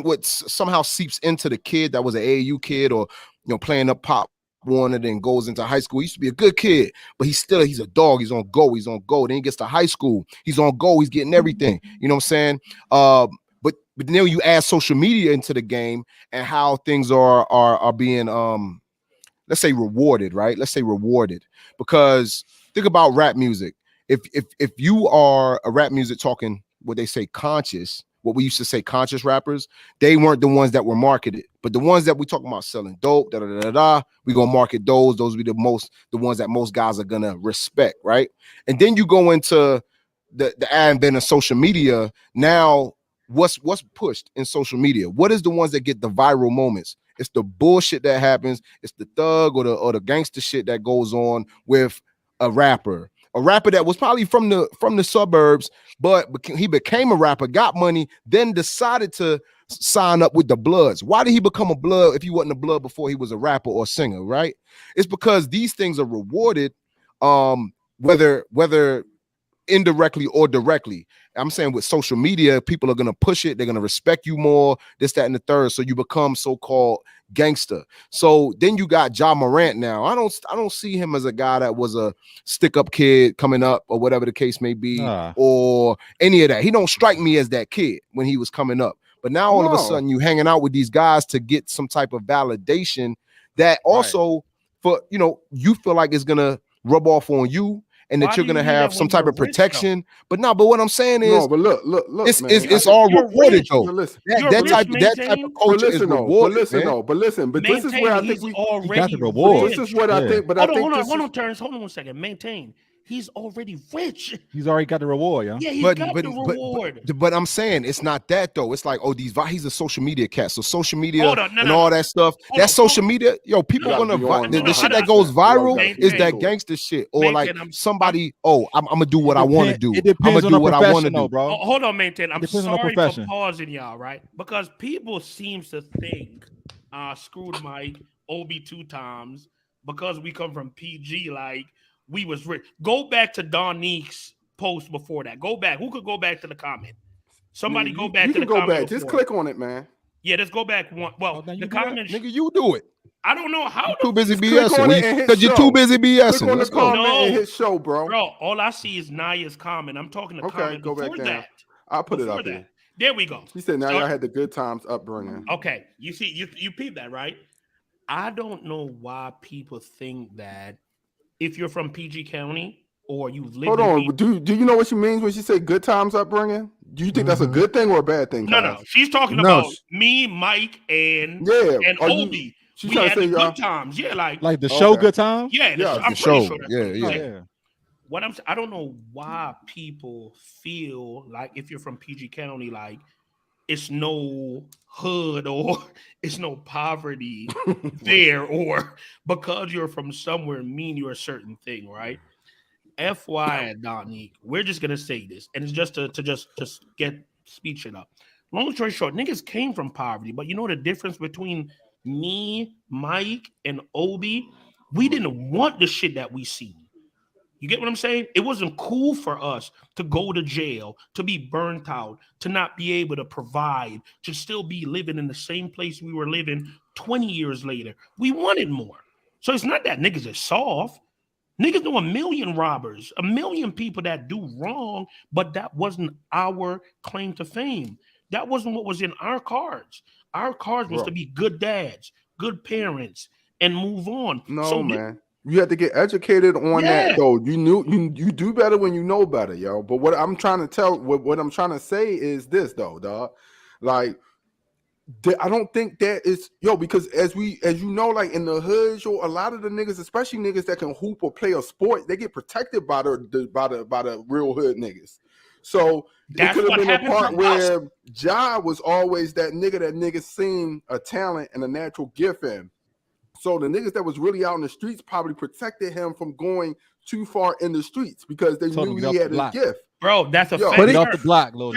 Speaker 3: what somehow seeps into the kid that was an AAU kid or playing up Pop Warner, then goes into high school. He used to be a good kid, but he's a dog. He's on go. Then he gets to high school. He's on go. He's getting everything. You know what I'm saying? But then you add social media into the game and how things are being let's say rewarded, right? Let's say rewarded, because think about rap music. If you are a rap music talking what they say conscious, what we used to say conscious rappers, they weren't the ones that were marketed. But the ones that we talking about selling dope, we gonna market those. Those will be the ones that most guys are gonna respect, right? And then you go into the advent of social media. Now, what's pushed in social media? What is the ones that get the viral moments? It's the bullshit that happens. It's the thug or the gangster shit that goes on with a rapper that was probably from the suburbs, but he became a rapper, got money, then decided to sign up with the Bloods. Why did he become a Blood if he wasn't a Blood before he was a rapper or singer, right? It's because these things are rewarded, whether indirectly or directly. I'm saying with social media, people are going to push it. They're going to respect you more, this, that, and the third. So you become so-called gangster. So then you got Ja Morant now. I don't see him as a guy that was a stick-up kid coming up or whatever the case may be, or any of that. He don't strike me as that kid when he was coming up. But now all of a sudden you hanging out with these guys to get some type of validation that also for, you feel like it's going to rub off on you, and that you're gonna have some type of protection. But what I'm saying is,
Speaker 1: but look,
Speaker 3: it's all rewarded though. That type of culture is rewarded. But
Speaker 1: this is where I think
Speaker 4: we got the reward. This is what I think. But hold on, Terrence. Hold on 1 second. Maintain. He's already rich.
Speaker 5: He's already got the reward, yeah.
Speaker 4: Yeah, he's got the reward.
Speaker 3: But I'm saying it's not that though. It's like, he's a social media cat. So social media and all that stuff. That social media, people gonna the shit that goes viral is that gangster shit, or like somebody. I'm gonna do what I want to do.
Speaker 5: It depends on what I want to do, bro.
Speaker 4: Hold on, Maintain. I'm sorry for pausing y'all, right? Because people seems to think Screwed Mike, Obi 2 times, because we come from PG, like. We was rich. Go back to Donique's post before that. Go back. Who could go back to the comment? Somebody go back to the comment.
Speaker 1: Go back. Just click on it, man.
Speaker 4: Yeah, let's go back one. Well, the comments.
Speaker 3: Nigga, you do it.
Speaker 4: I don't know how.
Speaker 3: Too busy BSing. Because you're too busy BSing.
Speaker 1: Click on the comment and hit show, bro.
Speaker 4: Bro, all I see is Naya's comment. I'm talking to comment
Speaker 1: go
Speaker 4: before
Speaker 1: back
Speaker 4: that.
Speaker 1: I'll put it up there.
Speaker 4: There we go.
Speaker 1: He said now y'all had the good times upbringing.
Speaker 4: Okay. You see, you peep that, right? I don't know why people think that if you're from PG County or you've lived.
Speaker 1: Hold on, do you know what she means when she say good times upbringing? Do you think that's a good thing or a bad thing?
Speaker 4: No. She's talking about me, Mike, and Obi. We had the good times. Yeah,
Speaker 5: like the show Good Times?
Speaker 4: Yeah, I'm
Speaker 3: pretty
Speaker 4: sure
Speaker 3: yeah.
Speaker 4: I don't know why people feel like if you're from PG County, like it's no hood or it's no poverty there, or because you're from somewhere mean you're a certain thing, right? FY Donique, we're just gonna say this, and it's just to just get speech it up. Long story short, niggas came from poverty, but you know the difference between me, Mike, and Obi? We didn't want the shit that we see. You get what I'm saying? It wasn't cool for us to go to jail, to be burnt out, to not be able to provide, to still be living in the same place we were living 20 years later. We wanted more. So it's not that niggas are soft. Niggas know a million robbers, a million people that do wrong, but that wasn't our claim to fame. That wasn't what was in our cards. Our cards was to be good dads, good parents, and move on.
Speaker 1: No, man. You had to get educated on that, though. You do better when you know better, yo. But what I'm trying to say is this, though, dog. Like, I don't think that is because as you know, like in the hood, a lot of the niggas, especially niggas that can hoop or play a sport, they get protected by the real hood niggas. So it could have been a part where Ja was always that niggas seen a talent and a natural gift in. So the niggas that was really out in the streets probably protected him from going too far in the streets because they knew he had a gift.
Speaker 4: Bro, that's a fact.
Speaker 5: Put it off the block, little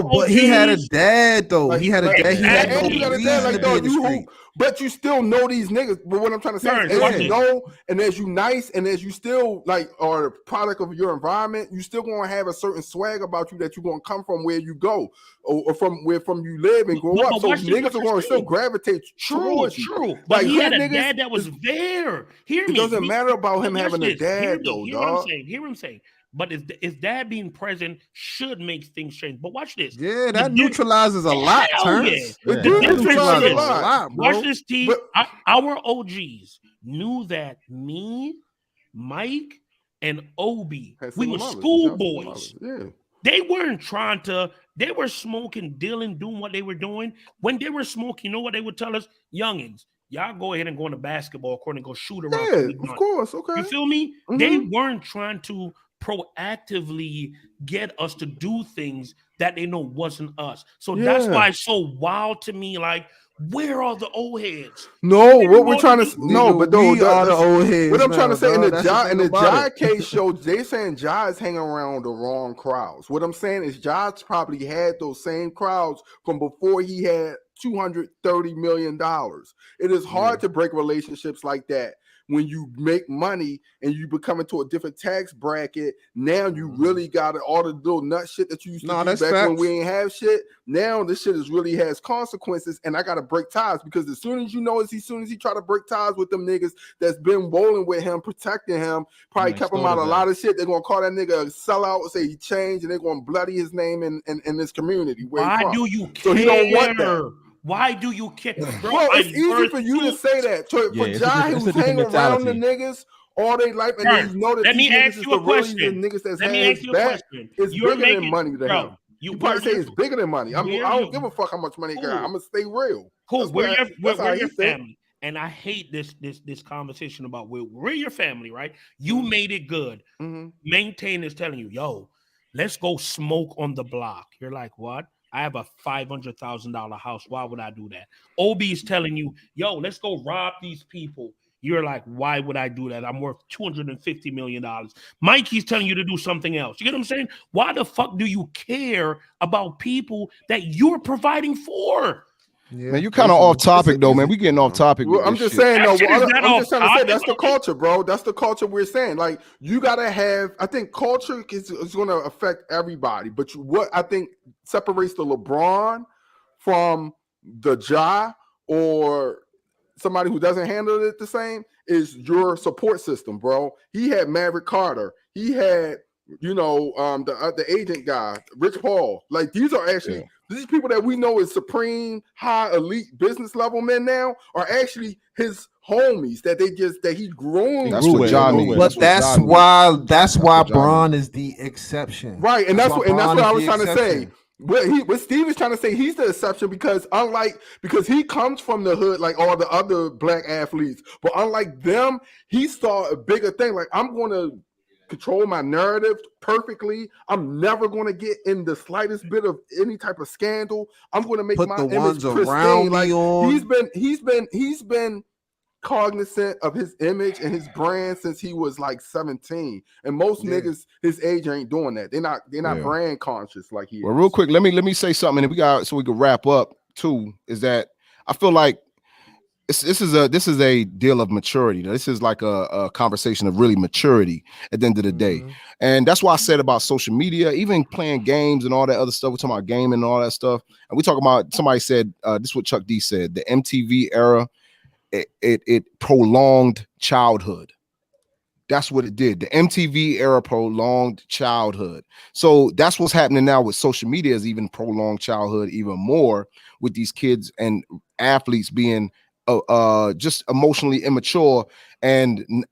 Speaker 2: but he had a dad though. He had a dad. He had no reason to be in the street.
Speaker 1: But you still know these niggas. But what I'm trying to say is, as you know, and as you nice, and as you still like are a product of your environment, you still gonna have a certain swag about you that you're gonna come from where you go or from where you live and grow up. So niggas are gonna still gravitate towards you.
Speaker 4: True. But he had a dad that was there. Hear me.
Speaker 1: It doesn't matter about him having a dad though, dog.
Speaker 4: Hear what I'm saying. But his dad being present should make things change. But watch this.
Speaker 2: Yeah, that neutralizes a lot, Terrence.
Speaker 1: It neutralizes a lot, bro.
Speaker 4: Watch this, T. Our OGs knew that me, Mike, and Obi, we were schoolboys.
Speaker 1: Yeah.
Speaker 4: They weren't trying to. They were smoking, dealing, doing what they were doing. When they were smoking, you know what they would tell us? Youngins, y'all go ahead and go on the basketball court and go shoot around.
Speaker 1: Yeah, of course. Okay.
Speaker 4: You feel me? They weren't trying to proactively get us to do things that they know wasn't us. So that's why it's so wild to me. Like, where are the old heads?
Speaker 1: No, what we're trying to but
Speaker 2: we are the old heads.
Speaker 1: What I'm trying to say
Speaker 2: bro,
Speaker 1: in the Jai case show, they saying Jai is hanging around the wrong crowds. What I'm saying is Jai's probably had those same crowds from before he had $230 million. It is hard to break relationships like that. When you make money and you become into a different tax bracket, now you really got all the little nut shit that you used to do back when we ain't have shit. Now this shit really has consequences, and I gotta break ties because as soon as he try to break ties with them niggas that's been rolling with him, protecting him, probably kept him out a lot of shit. They're gonna call that nigga a sellout, say he changed, and they're gonna bloody his name in this community.
Speaker 4: Why do you care?
Speaker 1: So he don't want that.
Speaker 4: Why do you care? Bro,
Speaker 1: it's easy for you to say that. For Jai, who's hanging around the niggas all their life, and then you know that these niggas is the niggas that's had his back. It's bigger than money to him. You probably say it's bigger than money. I don't give a fuck how much money he got. I'm gonna stay real.
Speaker 4: Cool. We're your family. And I hate this conversation about we're your family, right? You made it good. Maintain is telling you, yo, let's go smoke on the block. You're like, what? I have a $500,000 house. Why would I do that? Obi's telling you, yo, let's go rob these people. You're like, why would I do that? I'm worth $250 million. Mikey's telling you to do something else. You get what I'm saying? Why the fuck do you care about people that you're providing for?
Speaker 3: Yeah, man, you kind of off topic though, man. We getting off topic.
Speaker 1: Well, I'm just saying, I'm just trying to say that's the culture, bro. That's the culture we're saying. Like, you gotta have. I think culture is going to affect everybody, but what I think separates the LeBron from the Ja or somebody who doesn't handle it the same is your support system, bro. He had Maverick Carter. He had, the agent guy, Rich Paul. Like, these are actually. These people that we know is supreme, high, elite business level men now are actually his homies that he groomed.
Speaker 3: That's what John means.
Speaker 2: But that's why Bron is the exception.
Speaker 1: Right, and that's what I was trying to say. What Steve is trying to say, he's the exception because he comes from the hood like all the other black athletes. But unlike them, he saw a bigger thing. Like, I'm going to control my narrative perfectly. I'm never going to get in the slightest bit of any type of scandal. I'm going to make my image pristine. Like, he's been cognizant of his image and his brand since he was like 17. And most niggas his age ain't doing that. They're not brand conscious like he is.
Speaker 3: Well, real quick, let me say something, and we can wrap up too. Is that I feel like this is a deal of maturity. This is like a conversation of really maturity at the end of the day. And that's why I said about social media, even playing games and all that other stuff. We're talking about gaming and all that stuff. And we talk about, somebody said, this is what Chuck D said, the MTV era, it prolonged childhood. That's what it did. The MTV era prolonged childhood. So that's what's happening now with social media, is even prolonged childhood even more with these kids and athletes being just emotionally immature and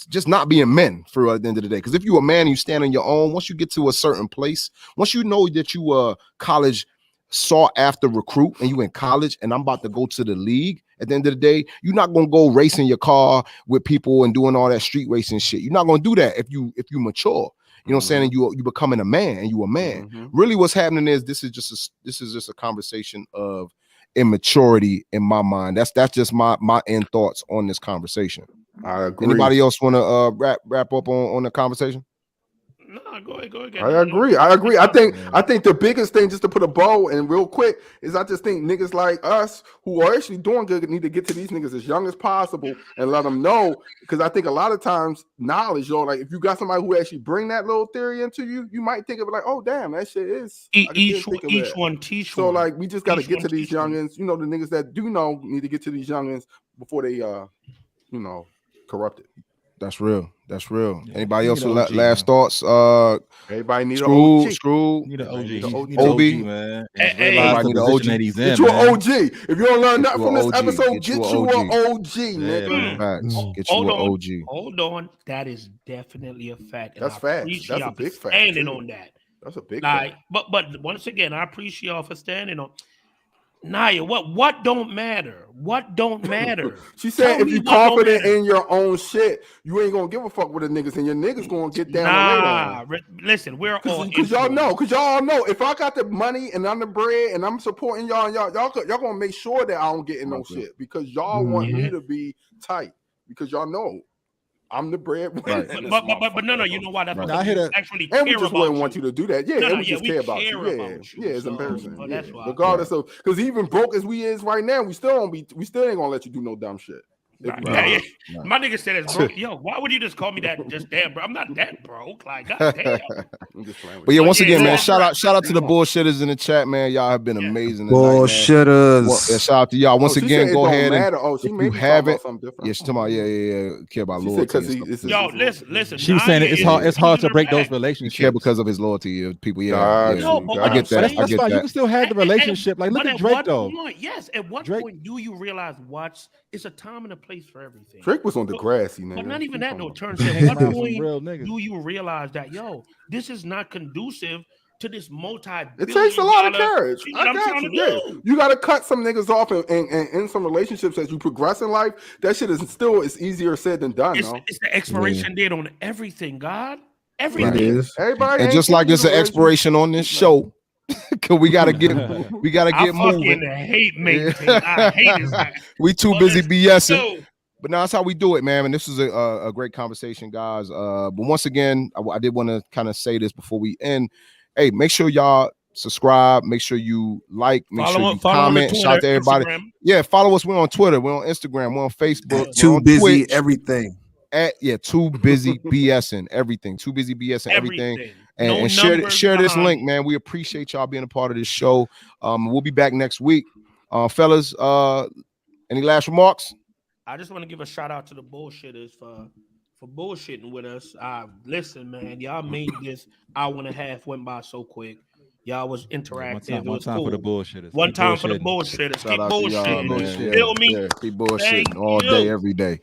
Speaker 3: just not being men for at the end of the day. Because if you're a man and you stand on your own, once you get to a certain place, once you know that you college sought after recruit and you in college and I'm about to go to the league, at the end of the day, you're not gonna go racing your car with people and doing all that street racing shit. You're not gonna do that if you mature. You know what I'm saying? And you becoming a man, and you a man. Really, what's happening is this is just a conversation of immaturity in my mind. That's just my end thoughts on this conversation.
Speaker 1: I agree.
Speaker 3: Anybody else want to wrap up on the conversation?
Speaker 4: No, go ahead.
Speaker 1: I agree. I think the biggest thing, just to put a bow in real quick, is I just think niggas like us who are actually doing good need to get to these niggas as young as possible and let them know. Because I think a lot of times knowledge, like if you got somebody who actually bring that little theory into you, you might think of it like, oh damn, that shit is
Speaker 4: each one teach.
Speaker 1: So like we just got to get to these youngins. The niggas that do know need to get to these youngins before they corrupt it.
Speaker 3: That's real. Yeah. Anybody else with last thoughts?
Speaker 1: Everybody need
Speaker 3: Screw.
Speaker 5: Need an OG.
Speaker 3: OB,
Speaker 5: man.
Speaker 3: Everybody need an OG.
Speaker 1: Get you an OG. If you don't learn nothing from this episode, get you an OG, nigga.
Speaker 3: Get you an OG.
Speaker 4: Hold on. That is definitely a fact.
Speaker 1: That's fact. That's a big fact.
Speaker 4: Standing on that.
Speaker 1: That's a big
Speaker 4: like,
Speaker 1: cut.
Speaker 4: but once again, I appreciate y'all for standing on. Naya, what don't matter? What don't matter?
Speaker 1: She said
Speaker 4: Tell
Speaker 1: if
Speaker 4: me
Speaker 1: you
Speaker 4: what don't
Speaker 1: confident
Speaker 4: matter.
Speaker 1: in your own shit, you ain't gonna give a fuck with the niggas, and your niggas gonna get down and lay down.
Speaker 4: Listen, we're all
Speaker 1: Because y'all know, if I got the money and I'm the bread and I'm supporting y'all, and y'all gonna make sure that I don't get in no shit because y'all want me to be tight because y'all know I'm the bread.
Speaker 3: Right.
Speaker 4: But no, you know why? That's because we actually
Speaker 1: and we
Speaker 4: care
Speaker 1: just
Speaker 4: about
Speaker 1: wouldn't
Speaker 4: you.
Speaker 1: want you to do that. Yeah, and we just care about you. Yeah, it's
Speaker 4: so,
Speaker 1: embarrassing.
Speaker 4: well,
Speaker 1: yeah,
Speaker 4: that's why.
Speaker 1: regardless of because even broke as we is right now, we still ain't gonna let you do no dumb shit.
Speaker 4: Right. My nigga said it's broke. Yo, why would you just call me that? Just damn, bro. I'm not that broke. Like, goddamn.
Speaker 1: I'm just playing with
Speaker 3: But yeah, once again, man, shout out to the
Speaker 1: Come on.
Speaker 3: bullshitters in the chat, man. Y'all have been amazing tonight,
Speaker 2: Bullshitters.
Speaker 3: man. Shout out to y'all. Once
Speaker 1: she
Speaker 3: again,
Speaker 1: said
Speaker 3: go
Speaker 1: it
Speaker 3: ahead
Speaker 1: don't
Speaker 3: and
Speaker 1: matter. Oh, she
Speaker 3: if
Speaker 1: may
Speaker 3: you
Speaker 1: be talking
Speaker 3: haven't,
Speaker 1: about something different.
Speaker 3: yeah, she's talking about yeah, care about
Speaker 1: She
Speaker 3: loyalty.
Speaker 1: said
Speaker 3: and stuff.
Speaker 4: Yo, listen.
Speaker 5: She was saying it's hard to break those relationships.
Speaker 3: You care because of his loyalty of people. Yeah,
Speaker 1: Gotcha,
Speaker 4: No, but
Speaker 3: I get that.
Speaker 5: That's fine. You can still have the relationship. Like, look at Drake though.
Speaker 4: At what point do you realize it's a time and a place for everything?
Speaker 1: Drake was on the grassy, man.
Speaker 4: But not even that, no turn. At what
Speaker 5: Around some
Speaker 4: point
Speaker 5: real niggas.
Speaker 4: do you realize that, this is not conducive to this
Speaker 1: It takes a lot of courage. I got you. Yeah, you got to cut some niggas off, and in some relationships as you progress in life, that shit is still easier said than done.
Speaker 4: It's the expiration date on everything, God.
Speaker 2: It is.
Speaker 1: Everybody,
Speaker 3: and just like it's an expiration on this show, cause we gotta get
Speaker 4: I
Speaker 3: moving.
Speaker 4: Hate maintain. I hate this guy.
Speaker 3: We too busy BSing. But now that's how we do it, man. And this is a great conversation, guys. But once again, I did want to kind of say this before we end. Hey, make sure y'all subscribe. Make sure you like. Make sure you comment. Shout out to everybody. Instagram. Yeah, follow us. We're on Twitter. We're on Instagram. We're on Facebook.
Speaker 2: Too busy Twitch. Everything.
Speaker 3: Too busy BSing everything. Too busy BSing everything. And share this link, man. We appreciate y'all being a part of this show. We'll be back next week. Fellas, any last remarks?
Speaker 4: I just want to give a shout out to the bullshitters for bullshitting with us. Listen, man, y'all made this hour and a half went by so quick. Y'all was interactive.
Speaker 5: One time for the bullshitters.
Speaker 4: One time for the bullshitters. Keep bullshitting.
Speaker 3: Man.
Speaker 4: Feel me?
Speaker 3: Keep bullshitting all day, every day.